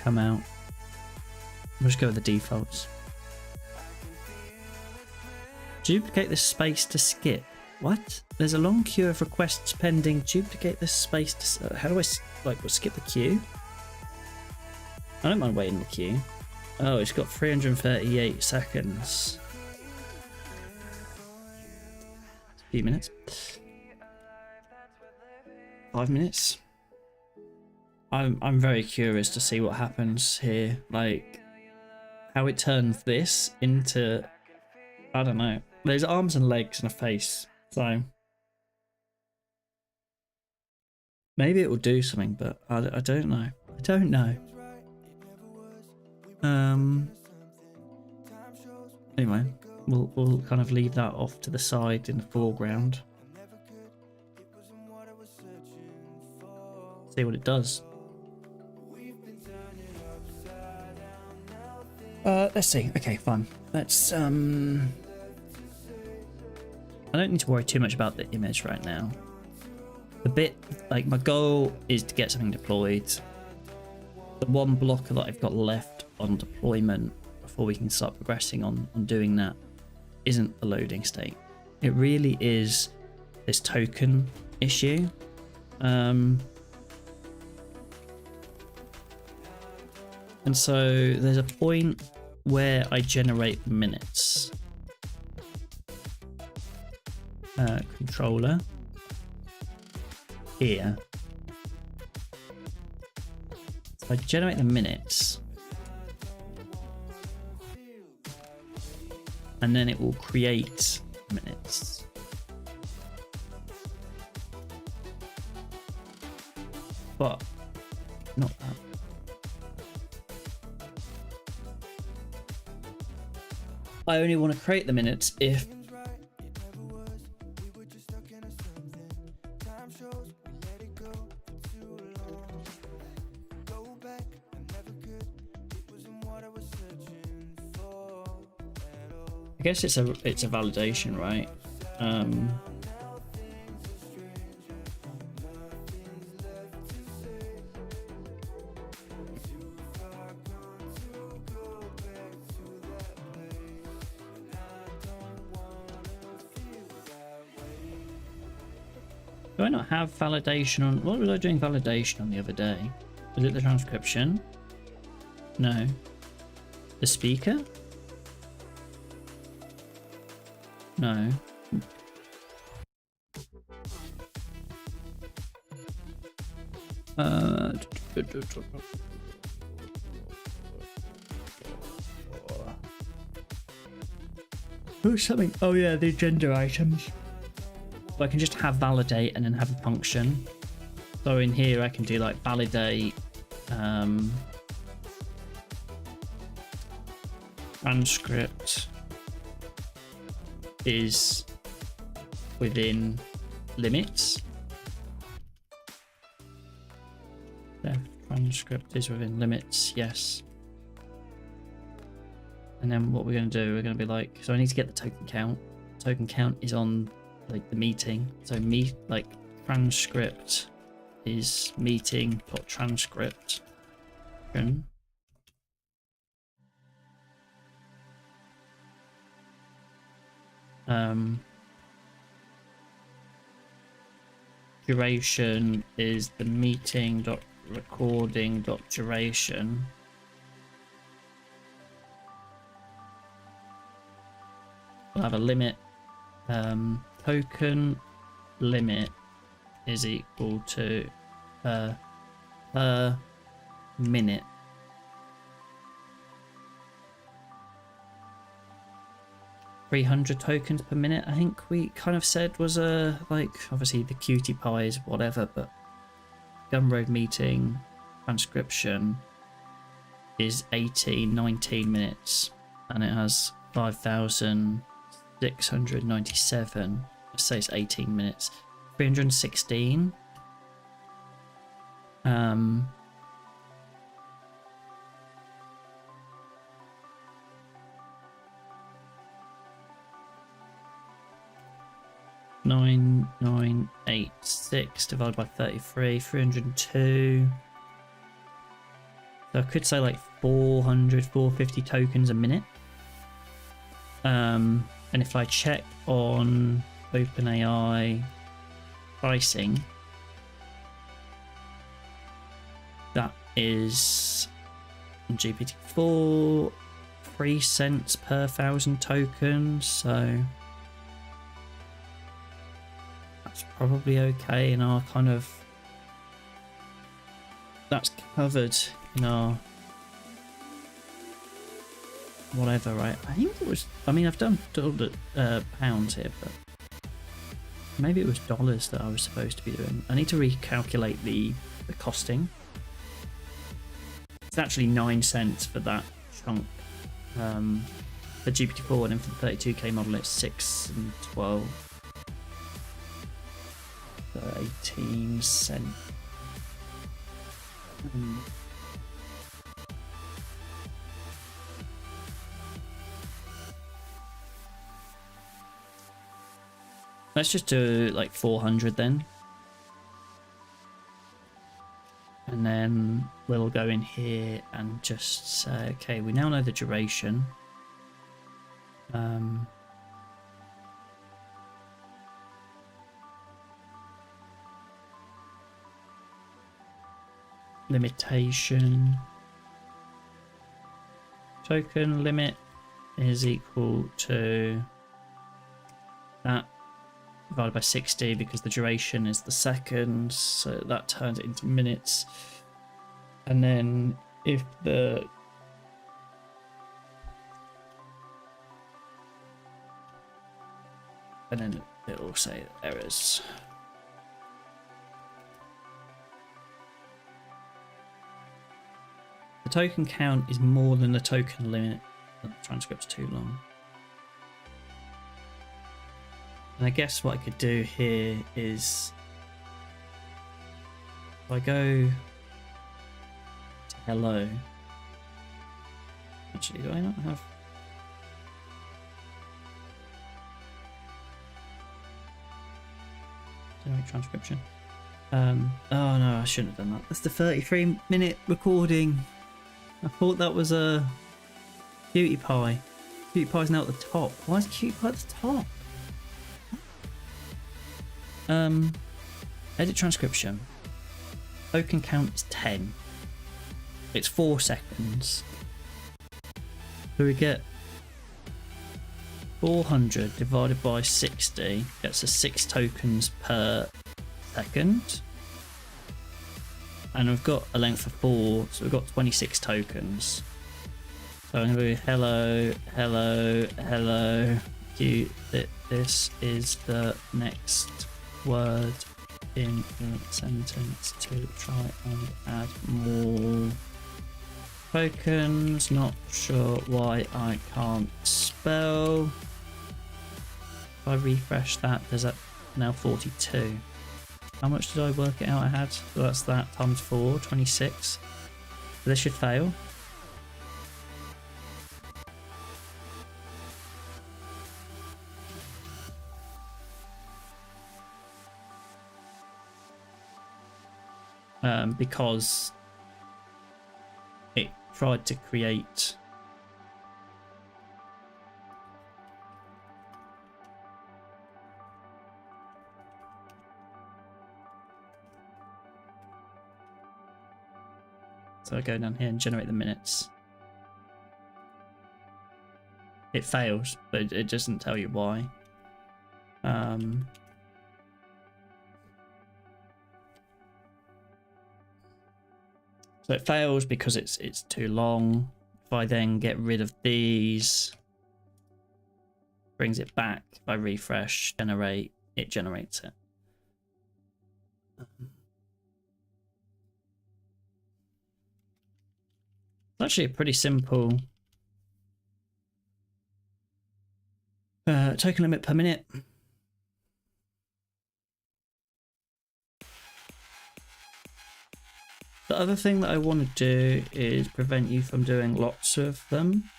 come out? We'll just go with the defaults. Duplicate the space to skip. What? There's a long queue of requests pending. Duplicate the space to... how do I, like, skip the queue? I don't mind waiting the queue. Oh, it's got 338 seconds. A few minutes. 5 minutes. I'm very curious to see what happens here. Like, how it turns this into... I don't know. There's arms and legs and a face. So maybe it will do something, but I don't know. I don't know. Anyway, we'll kind of leave that off to the side in the foreground. See what it does. Let's see. Okay, fine. Let's I don't need to worry too much about the image right now. The bit, like, my goal is to get something deployed. The one blocker that I've got left on deployment before we can start progressing on doing that isn't the loading state. It really is this token issue. And so there's a point where I generate minutes. Controller here. So I generate the minutes, and then it will create minutes. But not that. I only want to create the minutes if I guess it's a validation, right? Do I not have validation on... What was I doing validation on the other day? Was it the transcription? No. The speaker? No. Oh, something. Oh yeah, the agenda items. So I can just have validate and then have a function. So in here I can do like validate transcript is within limits. The transcript is within limits, yes. And then what we're going to do, we're going to be like, so I need to get the token count. Token count is on like the meeting. So like transcript is meeting.transcript. Duration is the meeting.recording.duration. We'll have a limit. Token limit is equal to per minute. $300 tokens per minute, I think we kind of said was a, like, obviously the cutie pies, whatever, but Gumroad meeting transcription is 19 minutes, and it has 5,697. Let's say it's 18 minutes. 316. 9986 divided by 33, 302. So I could say like 450 tokens a minute. And if I check on OpenAI pricing, that is GPT-4, 3 cents per 1,000 tokens. So that's probably okay in our kind of, that's covered in our whatever, right? I think it was, I mean, I've done pounds here, but maybe it was dollars that I was supposed to be doing. I need to recalculate the costing. It's actually 9 cents for that chunk for GPT-4, and then for the 32k model it's 6 and 12. So 18 cents. Let's just do like 400 then. And then we'll go in here and just say, okay, we now know the duration. Limitation. Token limit is equal to that divided by 60, because the duration is the seconds, so that turns it into minutes. And then if the and then it will say errors. The token count is more than the token limit. The transcript's too long. And I guess what I could do here is, if I go to hello, actually, do I not have? Generate transcription. Oh no, I shouldn't have done that. That's the 33-minute recording. I thought that was a Cutie Pie. Cutie Pie's now at the top. Why is Cutie Pie at the top? Edit transcription. Token count is 10. It's 4 seconds. So we get 400 divided by 60 gets us 6 tokens per second. And we've got a length of 4, so we've got 26 tokens. So I'm going to do hello, hello, hello. This is the next word in the sentence to try and add more tokens. Not sure why I can't spell. If I refresh that, there's now 42. How much did I work it out I had? So that's that times 4, 26. So this should fail. Because it tried to create so I go down here and generate the minutes. It fails, but it doesn't tell you why. So it fails because it's too long. If I then get rid of these, brings it back. If I refresh, generate, it generates it. It's actually a pretty simple token limit per minute. The other thing that I want to do is prevent you from doing lots of them.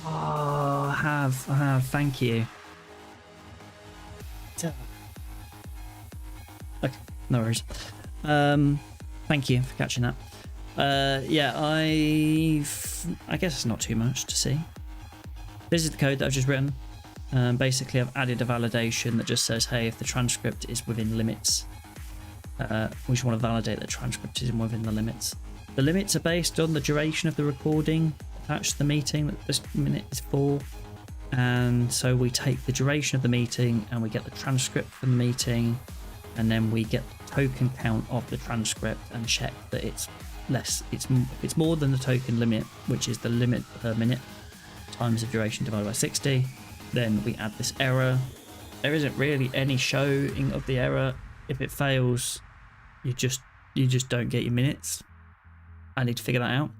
Oh, I have, thank you. Okay, no worries. Thank you for catching that. Yeah, I guess it's not too much to see. This is the code that I've just written. Basically, I've added a validation that just says, hey, if the transcript is within limits, we just want to validate that transcript is within the limits. The limits are based on the duration of the recording attached to the meeting that this minute is for. And so we take the duration of the meeting and we get the transcript from the meeting, and then we get the token count of the transcript and check that it's more than the token limit, which is the limit per minute times the duration divided by 60. Then we add this error. There isn't really any showing of the error. If it fails, you just don't get your minutes. I need to figure that out.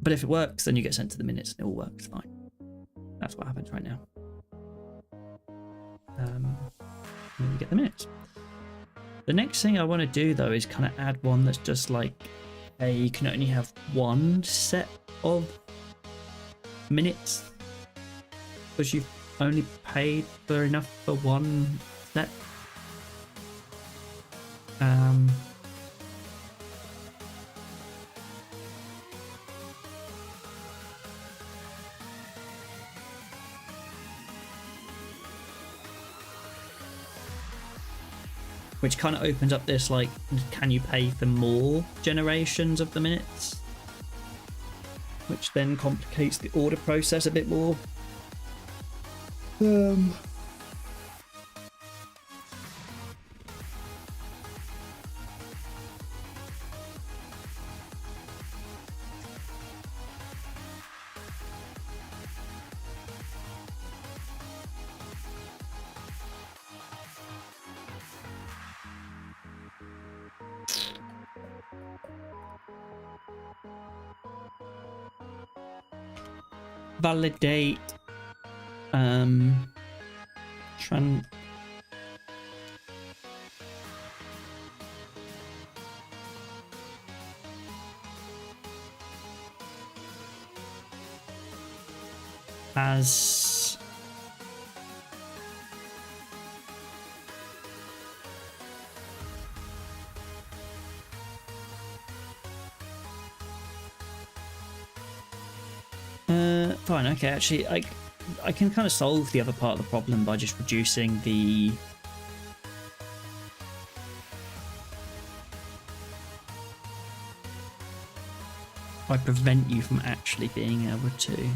But if it works, then you get sent to the minutes and it all works fine. That's what happens right now. And you get the minutes. The next thing I want to do though is kind of add one that's just like, hey, you can only have one set of minutes because you've only paid for enough for one set. Which kind of opens up this, like, can you pay for more generations of the minutes? Which then complicates the order process a bit more. Validate as fine, okay, actually I can kind of solve the other part of the problem by just reducing the I prevent you from actually being able to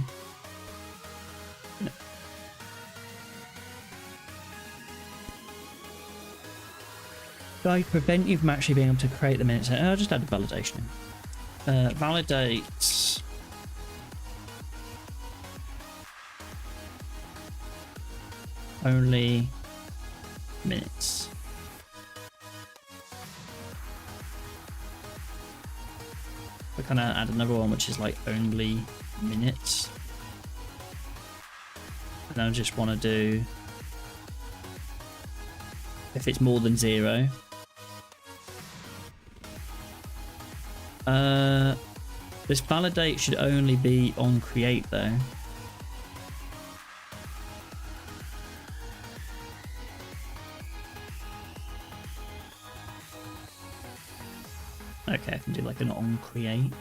I prevent you from actually being able to create the minutes. I'll just add a validation in. Validate only minutes. I kind of add another one which is like only minutes, and I just want to do if it's more than 0. This validate should only be on create though. Okay, I can do like an on create.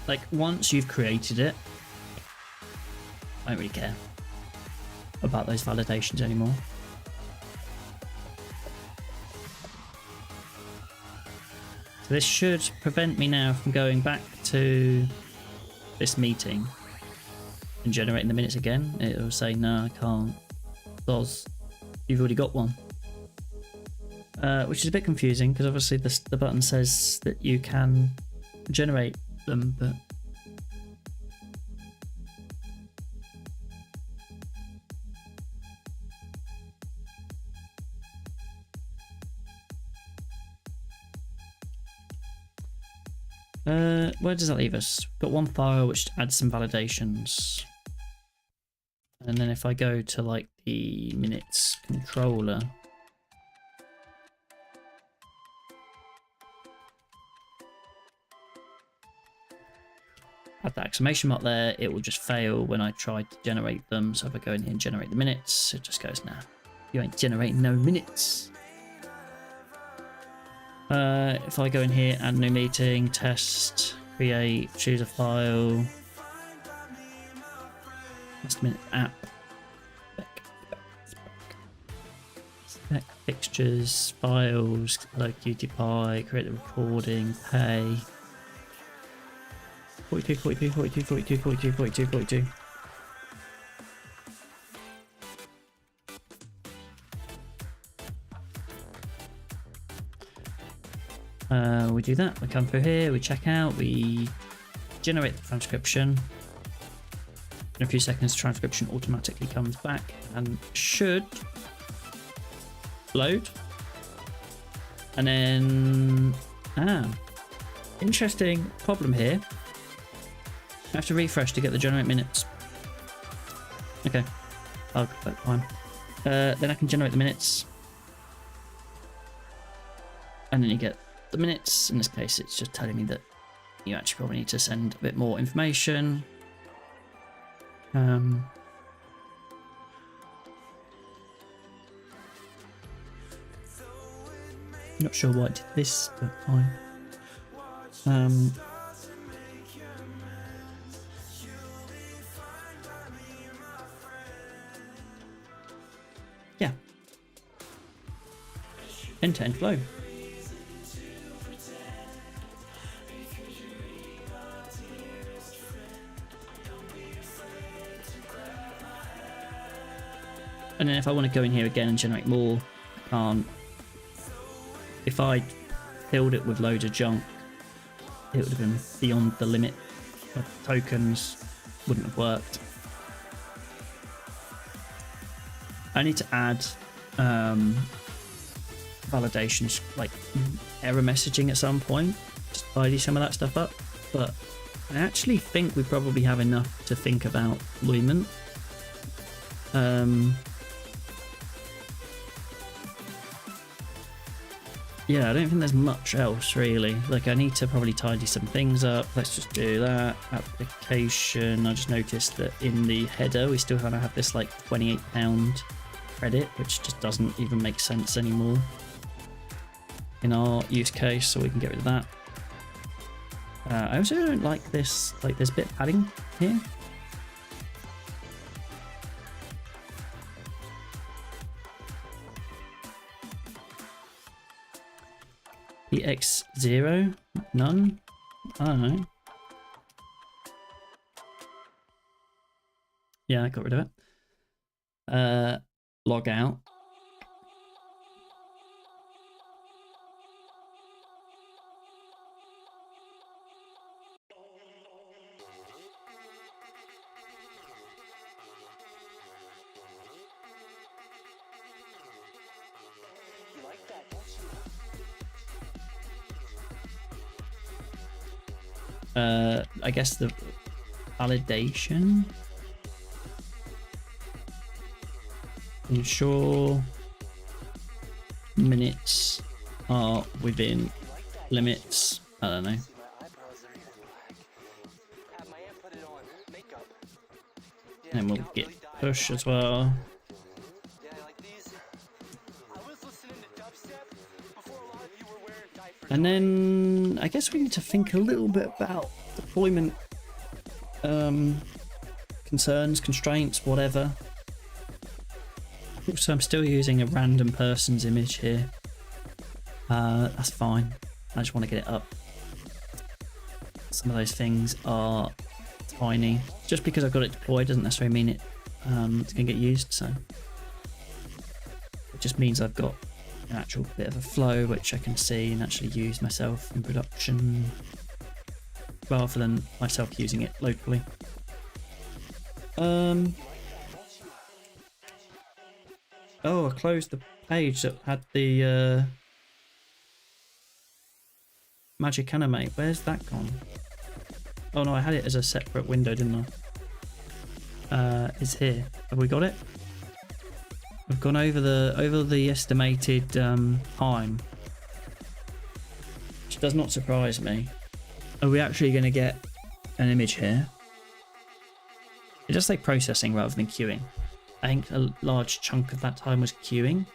like once you've created it, I don't really care about those validations anymore. So this should prevent me now from going back to this meeting and generating the minutes again. It will say, no, I can't. Because you've already got one. Which is a bit confusing because obviously the button says that you can generate them, but where does that leave us? We've got one file which adds some validations. And then if I go to like the minutes controller, add the exclamation mark there, it will just fail when I try to generate them. So if I go in here and generate the minutes, it just goes, nah, you ain't generating no minutes. If I go in here, add new meeting, test, create, choose a file, last minute app, spec fixtures, files, hello QT create the recording, pay. 42, 42, 42, 42, 42, 42, 42. We do that, we come through here, we check out, we generate the transcription. In a few seconds, transcription automatically comes back and should load. And then, interesting problem here. I have to refresh to get the generate minutes. Okay, I'll go back fine. Then I can generate the minutes. And then you get the minutes. In this case, it's just telling me that you actually probably need to send a bit more information. Not sure why it did this, but fine. Yeah. End-to-end flow. And then if I want to go in here again and generate more, I can't. If I filled it with loads of junk, it would have been beyond the limit of tokens, wouldn't have worked. I need to add validations, like error messaging at some point, to tidy some of that stuff up, but I actually think we probably have enough to think about Lumen. Yeah, I don't think there's much else really. Like, I need to probably tidy some things up. Let's just do that. Application. I just noticed that in the header we still kind of have this like £28 credit, which just doesn't even make sense anymore in our use case, so we can get rid of that. I also don't like this, like this bit padding here. EX0? None? I don't know. Yeah, I got rid of it. Log out. I guess the validation. Ensure minutes are within limits. I don't know. And we'll get push as well. And then I guess we need to think a little bit about the deployment concerns, constraints, whatever. So I'm still using a random person's image here. That's fine. I just want to get it up. Some of those things are tiny. Just because I've got it deployed doesn't necessarily mean it's going to get used. So it just means I've got an actual bit of a flow which I can see and actually use myself in production rather than myself using it locally. Oh, I closed the page that had the magic animate. Where's that gone? Oh no, I had it as a separate window, didn't I? It's here. Have we got it? We've gone over the estimated time, which does not surprise me. Are we actually going to get an image here? It does say processing rather than queuing. I think a large chunk of that time was queuing.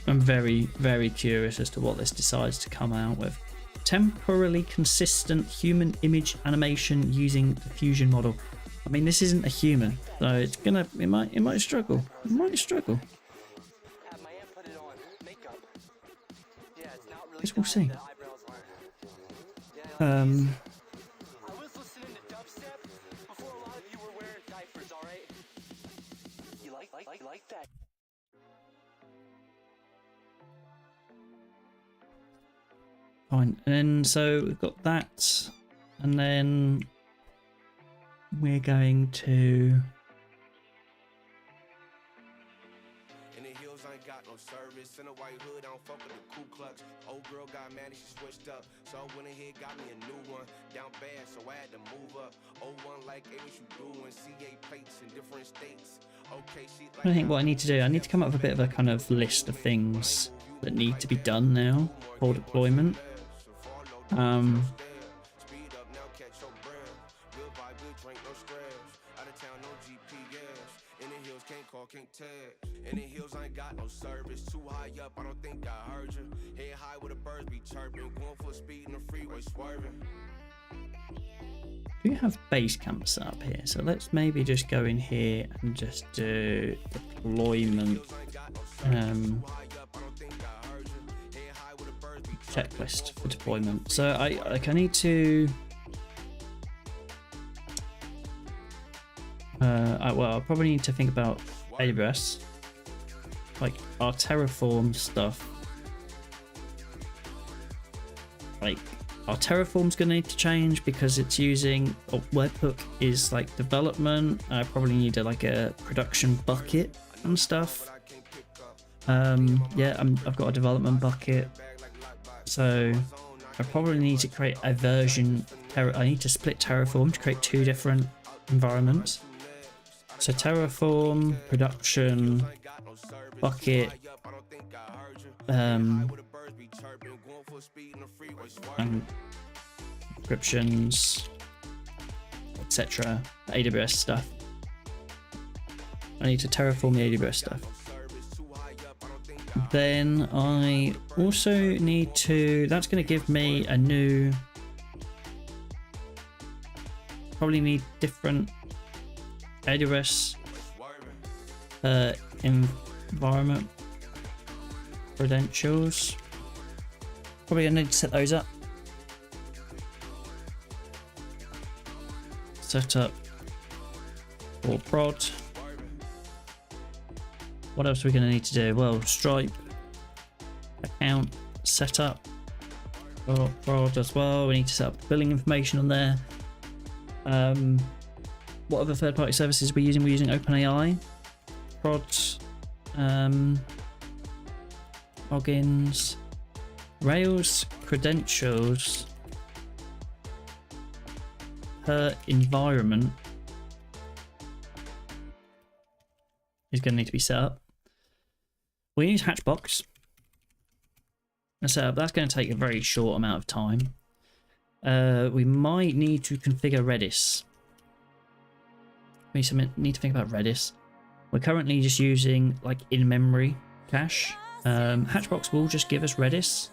I'm very, very curious as to what this decides to come out with. Temporally consistent human image animation using the fusion model. I mean, this isn't a human, so it's gonna. It might struggle. It might struggle. Guess we'll see. I was listening to dubstep before a lot of you were wearing diapers, alright? You like that? Fine, and so we've got that, and then we're going to. In the hills, I ain't got no service. In a white hood, I don't fuck with the Ku Klux. Old girl got mad and she switched up. So I went ahead, got me a new one. Down bad, so I had to move up. Old one like, hey, what you doing? CA plates in different states. Okay, she like. I think what I need to do, I need to come up with a bit of a kind of list of things that need to be done now for deployment. Speed up now, catch your breath. Good vibe, good drink, no stress. Out of town, no GPS. In the hills, can't call, can't tag. In the hills, I ain't got no service. Too high up, I don't think I heard you. Head high where the birds be chirping. Going full speed in the freeway, swerving. Do you have base camps set up here? So let's maybe just go in here and just do deployment checklist for deployment. So I need to well, I'll probably need to think about AWS, like our Terraform stuff. Like our Terraform's gonna need to change because it's using webhook is like development. I probably need like a production bucket and stuff. Yeah, I've got a development bucket, so I probably need to create a version. I need to split Terraform to create two different environments. So Terraform, production, bucket, and encryptions, etc. AWS stuff. I need to terraform the AWS stuff. Then I also need to. That's going to give me a new. Probably need different AWS environment credentials. Probably gonna need to set those up. Set up for prod. What else are we gonna need to do? Well, Stripe account setup for prod as well. We need to set up the billing information on there. What other third-party services are we using? We're using OpenAI, prod, logins, Rails credentials per environment is going to need to be set up. We use Hatchbox. That's going to take a very short amount of time. We might need to configure Redis. We need to think about Redis. We're currently just using like in-memory cache. Hatchbox will just give us Redis,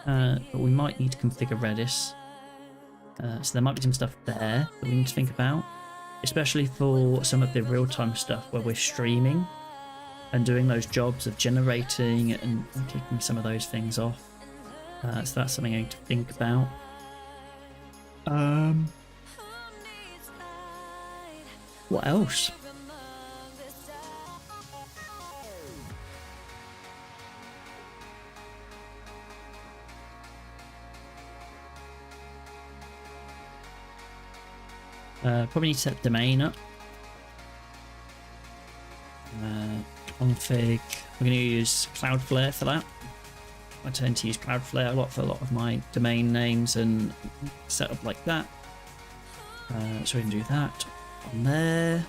but we might need to configure Redis. So there might be some stuff there that we need to think about, especially for some of the real-time stuff where we're streaming and doing those jobs of generating and kicking some of those things off. So that's something I need to think about. What else? Probably need to set domain up. Config. We're going to use Cloudflare for that. I tend to use Cloudflare a lot for a lot of my domain names and setup like that. So we can do that on there.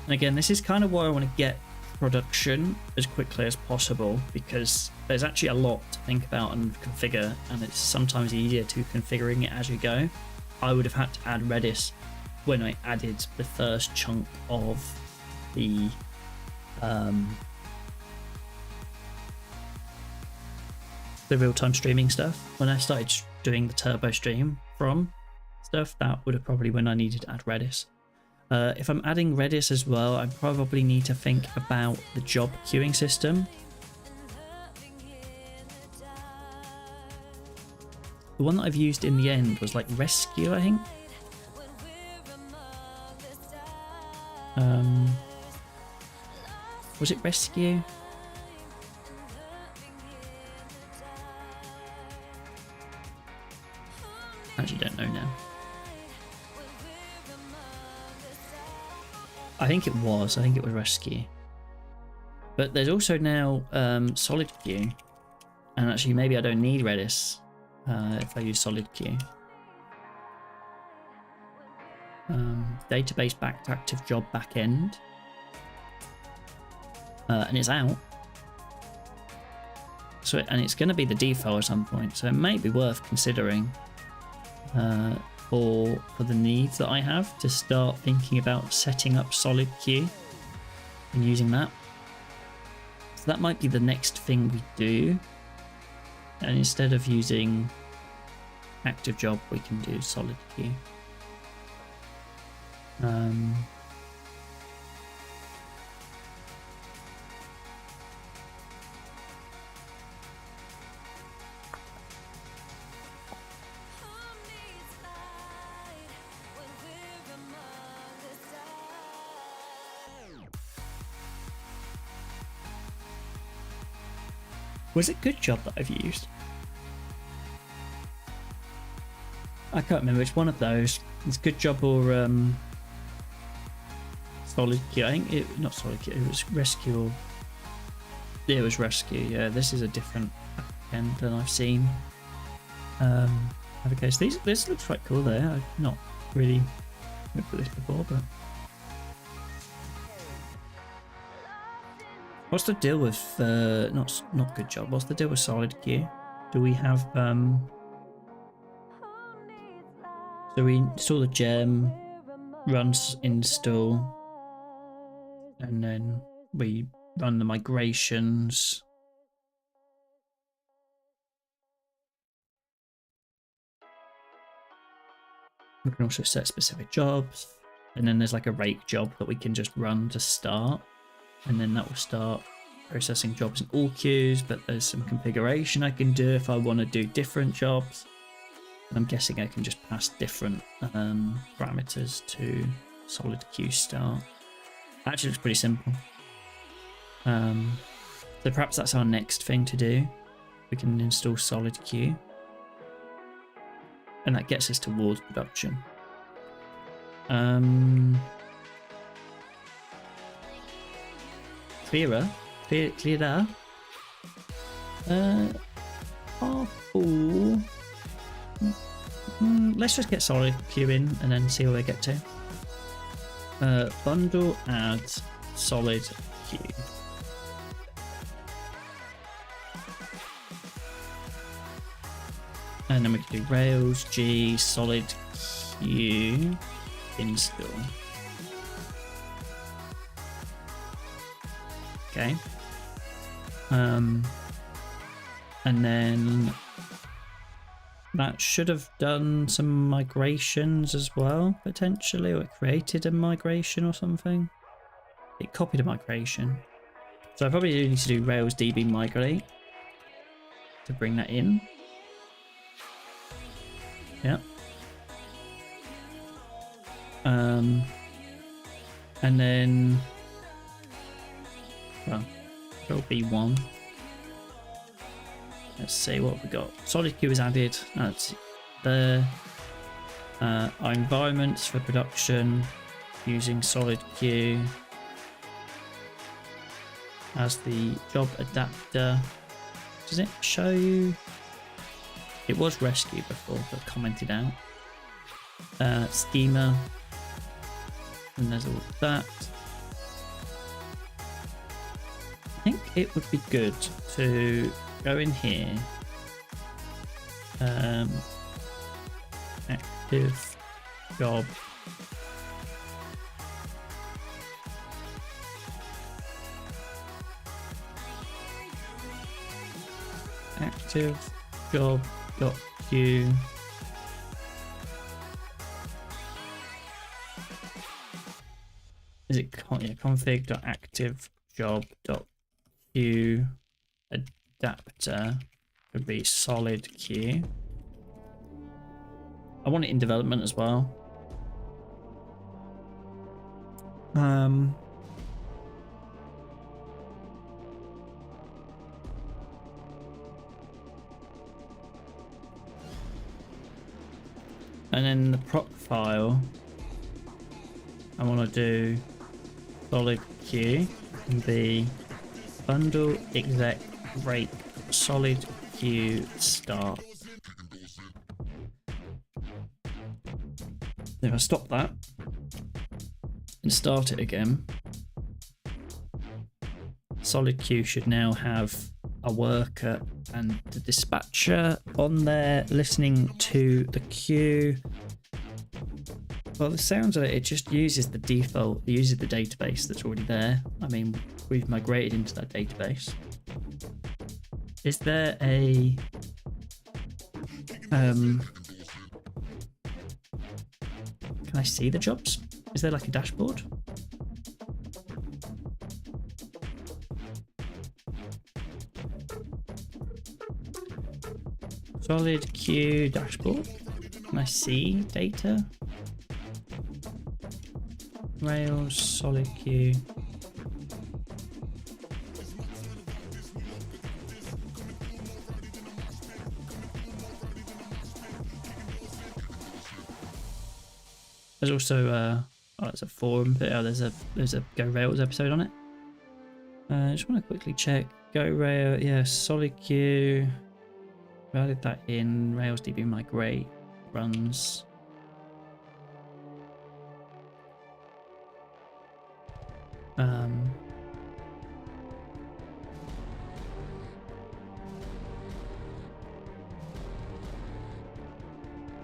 And again, this is kind of why I want to get production as quickly as possible, because there's actually a lot to think about and configure, and it's sometimes easier to configuring it as you go. I would have had to add Redis when I added the first chunk of the real-time streaming stuff. When I started doing the turbo stream from stuff, that would have probably when I needed to add Redis. If I'm adding Redis as well, I probably need to think about the job queuing system. The one that I've used in the end was like Rescue, I think. Was it Rescue? Actually don't know now. I think it was Rescue. But there's also now Solid Queue. And actually maybe I don't need Redis if I use Solid Queue. Database backed active job backend. And it's out. So and it's going to be the default at some point. So it may be worth considering for the needs that I have to start thinking about setting up Solid Queue and using that. So that might be the next thing we do. And instead of using active job, we can do Solid Queue. Was it Good Job that I've used? I can't remember which one of those. It's Good Job or Solid Queue. I think it not Solid Queue. It was Rescue. Yeah, it was Rescue. Yeah, this is a different end than I've seen. Okay, so this looks quite cool there. I've not really looked at this before, but. What's the deal with not Good Job? What's the deal with Solid Queue? Do we have so we install the gem, runs install, and then we run the migrations. We can also set specific jobs, and then there's like a rake job that we can just run to start. And then that will start processing jobs in all queues, but there's some configuration I can do if I want to do different jobs. And I'm guessing I can just pass different parameters to Solid Queue start. Actually looks pretty simple. So perhaps that's our next thing to do. We can install Solid Queue. And that gets us towards production. Clearer. Let's just get Solid Queue in and then see where we get to. Bundle add Solid Queue. And then we can do Rails, G, solid Q, install. Okay. And then that should have done some migrations as well, potentially, or it created a migration or something. It copied a migration. So I probably do need to do Rails DB migrate to bring that in. Yeah. And then, well, it'll be one. Let's see what we got. Solid Q is added. That's there. Our environments for production using Solid Q as the job adapter. Does it show you? It was rescue before, but commented out. Schema. And there's all of that. I think it would be good to go in here. Active job. Active job dot Q. Is it config dot active job dot Q adapter would be solid Q. I want it in development as well. And then the proc file, I want to do solid Q and be bundle exec rate solid Q start. If I stop that and start it again, solid Q should now have a worker and the dispatcher on there listening to the queue. Well, the sounds of it, it just uses the default, it uses the database that's already there. I mean, we've migrated into that database. Is there a can I see the jobs? Is there like a dashboard? Solid Q dashboard. Can I see data? Rails, solid Q. There's also oh, it's a forum. Oh, there's a Go Rails episode on it. I just want to quickly check Go Rail. Yeah, solid Q. We added that in. Rails DB migrate runs.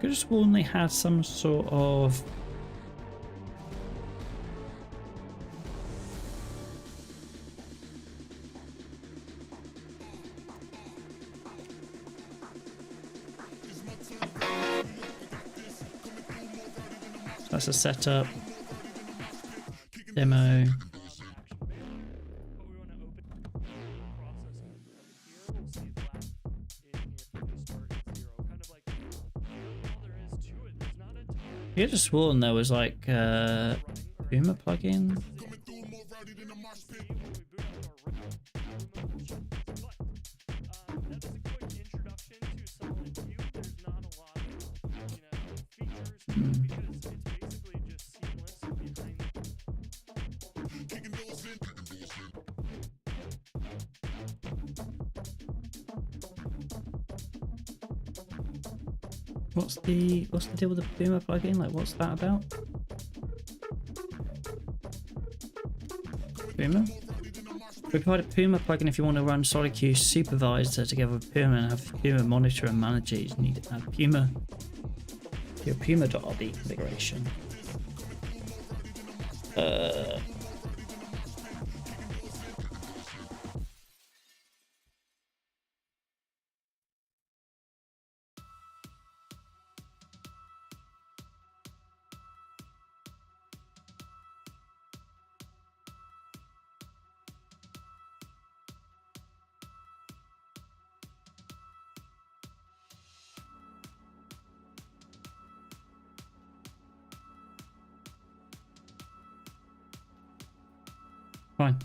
Could have sworn they had some sort of that's a setup demo. You could have sworn there was like a Boomer plugin. What's the deal with the Boomer plugin? Like, what's that about? Boomer? We provide a Puma plugin if you want to run SolidQ Supervisor together with Puma and have Puma monitor and manage it. You need to add Puma to your Puma.rb configuration. Fine.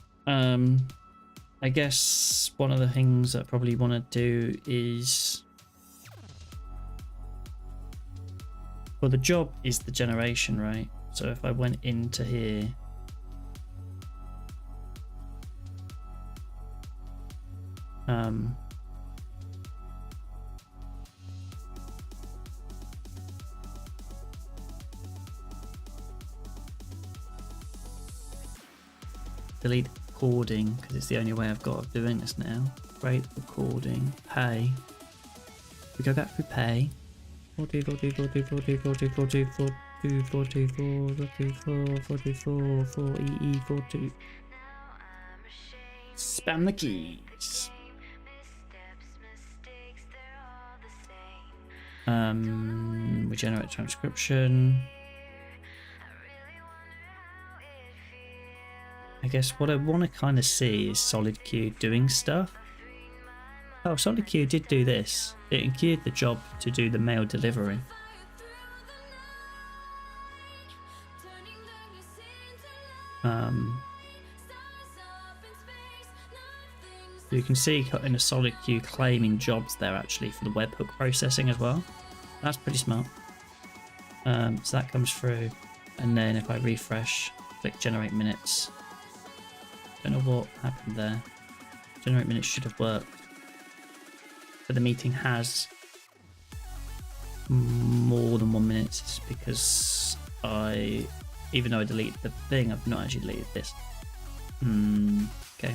I guess one of the things that I probably want to do is, well, the job is the generation, right? So if I went into here, delete recording because it's the only way I've got of doing this now. Create recording, pay. We go back through pay. 44, 44, 44, 44, 44, 44, 44, 4 EE 42. Spam the keys. We generate transcription. I guess what I want to kind of see is SolidQ doing stuff. Oh, SolidQ did do this. It included the job to do the mail delivery. You can see in a SolidQ claiming jobs there actually for the webhook processing as well. That's pretty smart. So that comes through, and then if I refresh, click generate minutes. Don't know what happened there. Generate minutes should have worked, but the meeting has more than 1 minute because even though I deleted the thing, I've not actually deleted this. Okay,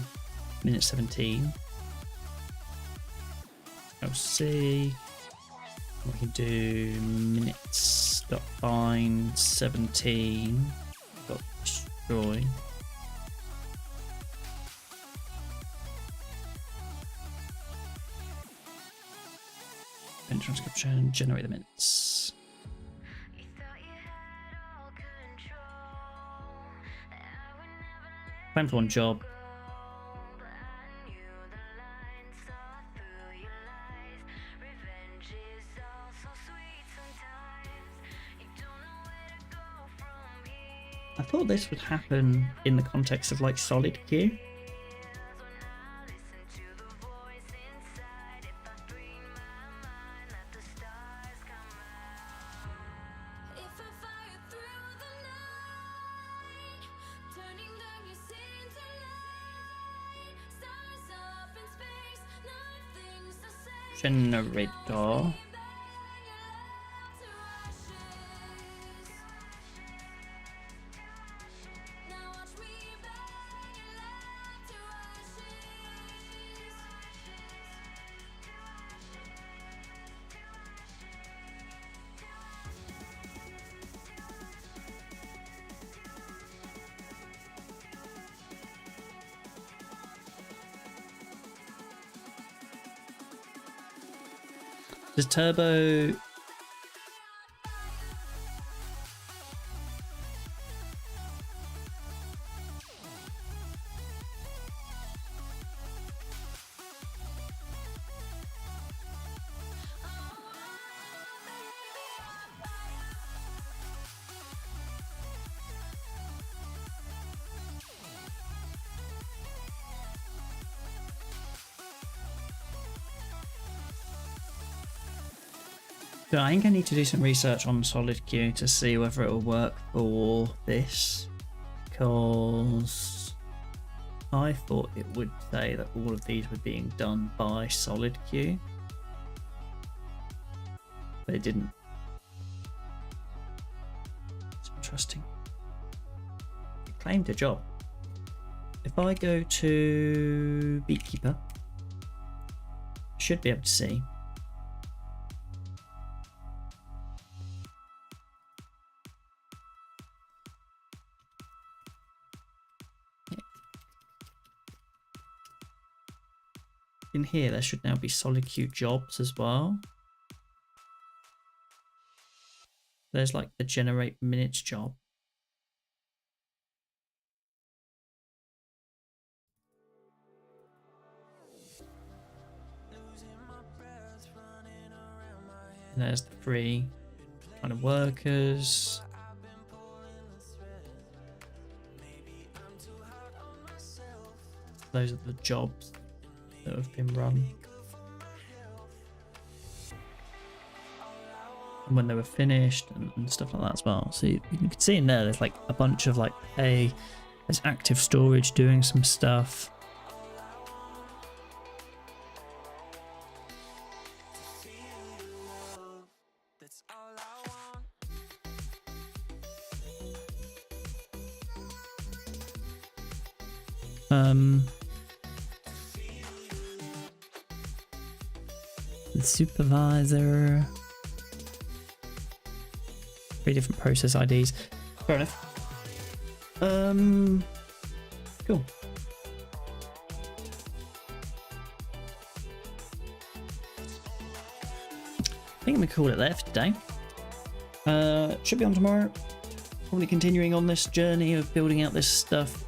minute 17. I'll see. We can do minutes. Find 17. Got destroy. Transcription, generate the minutes. Time for one job. I thought this would happen in the context of like SolidQ. Generator. Does turbo So I think I need to do some research on SolidQ to see whether it will work for this, because I thought it would say that all of these were being done by SolidQ, but it didn't. It's interesting. It claimed a job. If if I go to Beekeeper, should be able to see. In here, there should now be solid queue jobs as well. There's like the generate minutes job. And there's the free kind of workers. Those are the jobs that have been run. And when they were finished and stuff like that as well. So you can see in there, there's like a bunch of like pay. There's active storage doing some stuff. The supervisor. 3 different process IDs. Fair enough. Cool. I think I'm gonna call it there for today. Should be on tomorrow. Probably continuing on this journey of building out this stuff.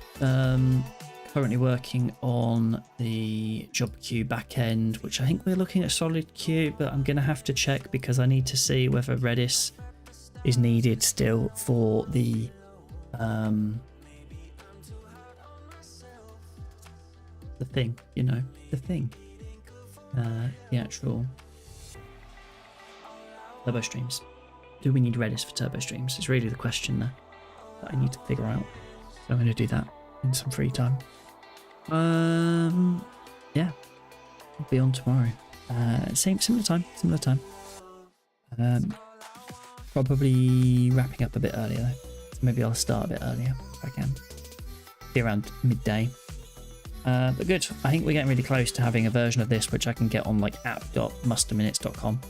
Currently working on the job queue backend, which I think we're looking at solid queue, but I'm gonna have to check because I need to see whether Redis is needed still for the thing, you know, the thing, the actual turbo streams. Do we need Redis for turbo streams? It's really the question there that I need to figure out. So I'm going to do that in some free time. Yeah, I'll be on tomorrow. Similar time. Probably wrapping up a bit earlier though. So maybe I'll start a bit earlier if I can. Be around midday. But good. I think we're getting really close to having a version of this which I can get on like app.musterminutes.com,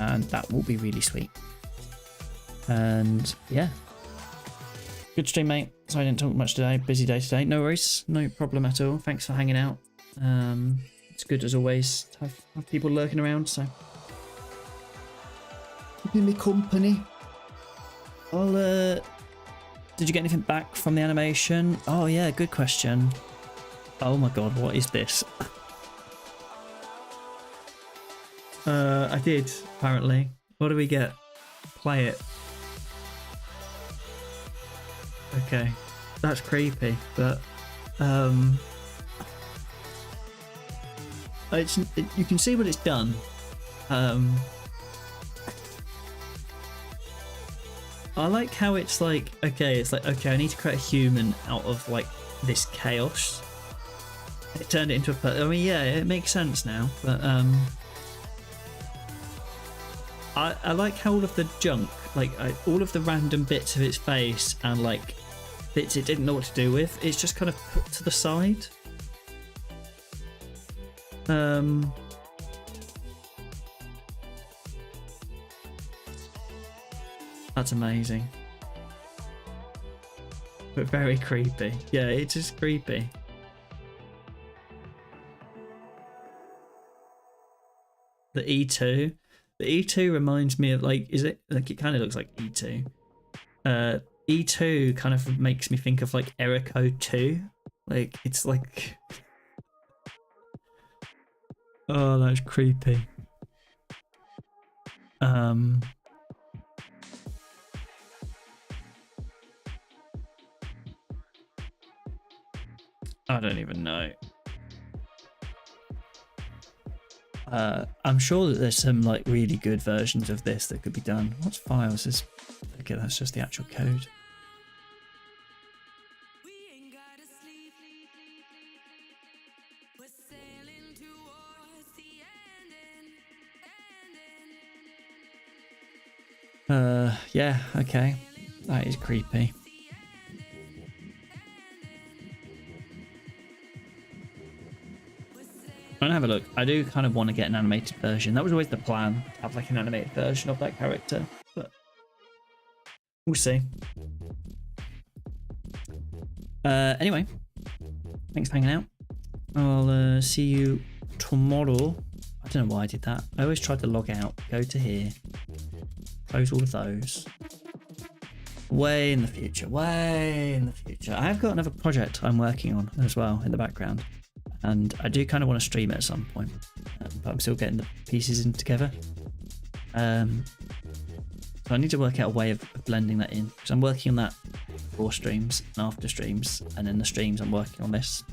and that will be really sweet. And yeah, good stream, mate. Sorry I didn't talk much today. Busy day today. No worries. No problem at all. Thanks for hanging out. It's good as always to have people lurking around, so keeping me company. I'll did you get anything back from the animation? Oh yeah, good question. Oh my god, what is this? I did, apparently. What do we get? Play it. Okay, that's creepy, but you can see what it's done. I like how it's like, okay, I need to create a human out of like this chaos. It turned it into a, I mean, yeah, it makes sense now, but I like how all of the junk, like all of the random bits of its face and like bits it didn't know what to do with, it's just kind of put to the side. That's amazing. But very creepy. Yeah, it's just creepy. The E2. The E2 reminds me of like, is it like, it kind of looks like E2. E2 kind of makes me think of like Error Code 2. Like, it's like, oh, that's creepy. I don't even know. I'm sure that there's some like really good versions of this that could be done. What's files is? Okay, that's just the actual code. Yeah, okay. That is creepy. I'm gonna have a look. I do kind of want to get an animated version. That was always the plan, to have like an animated version of that character, but we'll see. Anyway, thanks for hanging out. I'll see you tomorrow. I don't know why I did that. I always try to log out, go to here, close all of those. Way in the future, way in the future. I have got another project I'm working on as well in the background, and I do kind of want to stream it at some point, but I'm still getting the pieces in together. So I need to work out a way of blending that in, because I'm working on that before streams and after streams, and then the streams I'm working on this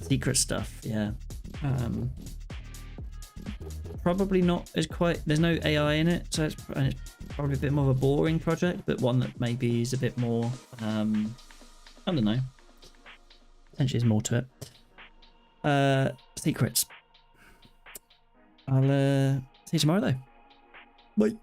secret stuff. Yeah. Probably not as quite, there's no AI in it, so it's probably a bit more of a boring project, but one that maybe is a bit more, I don't know, potentially there's more to it. Secrets. I'll see you tomorrow though. Bye.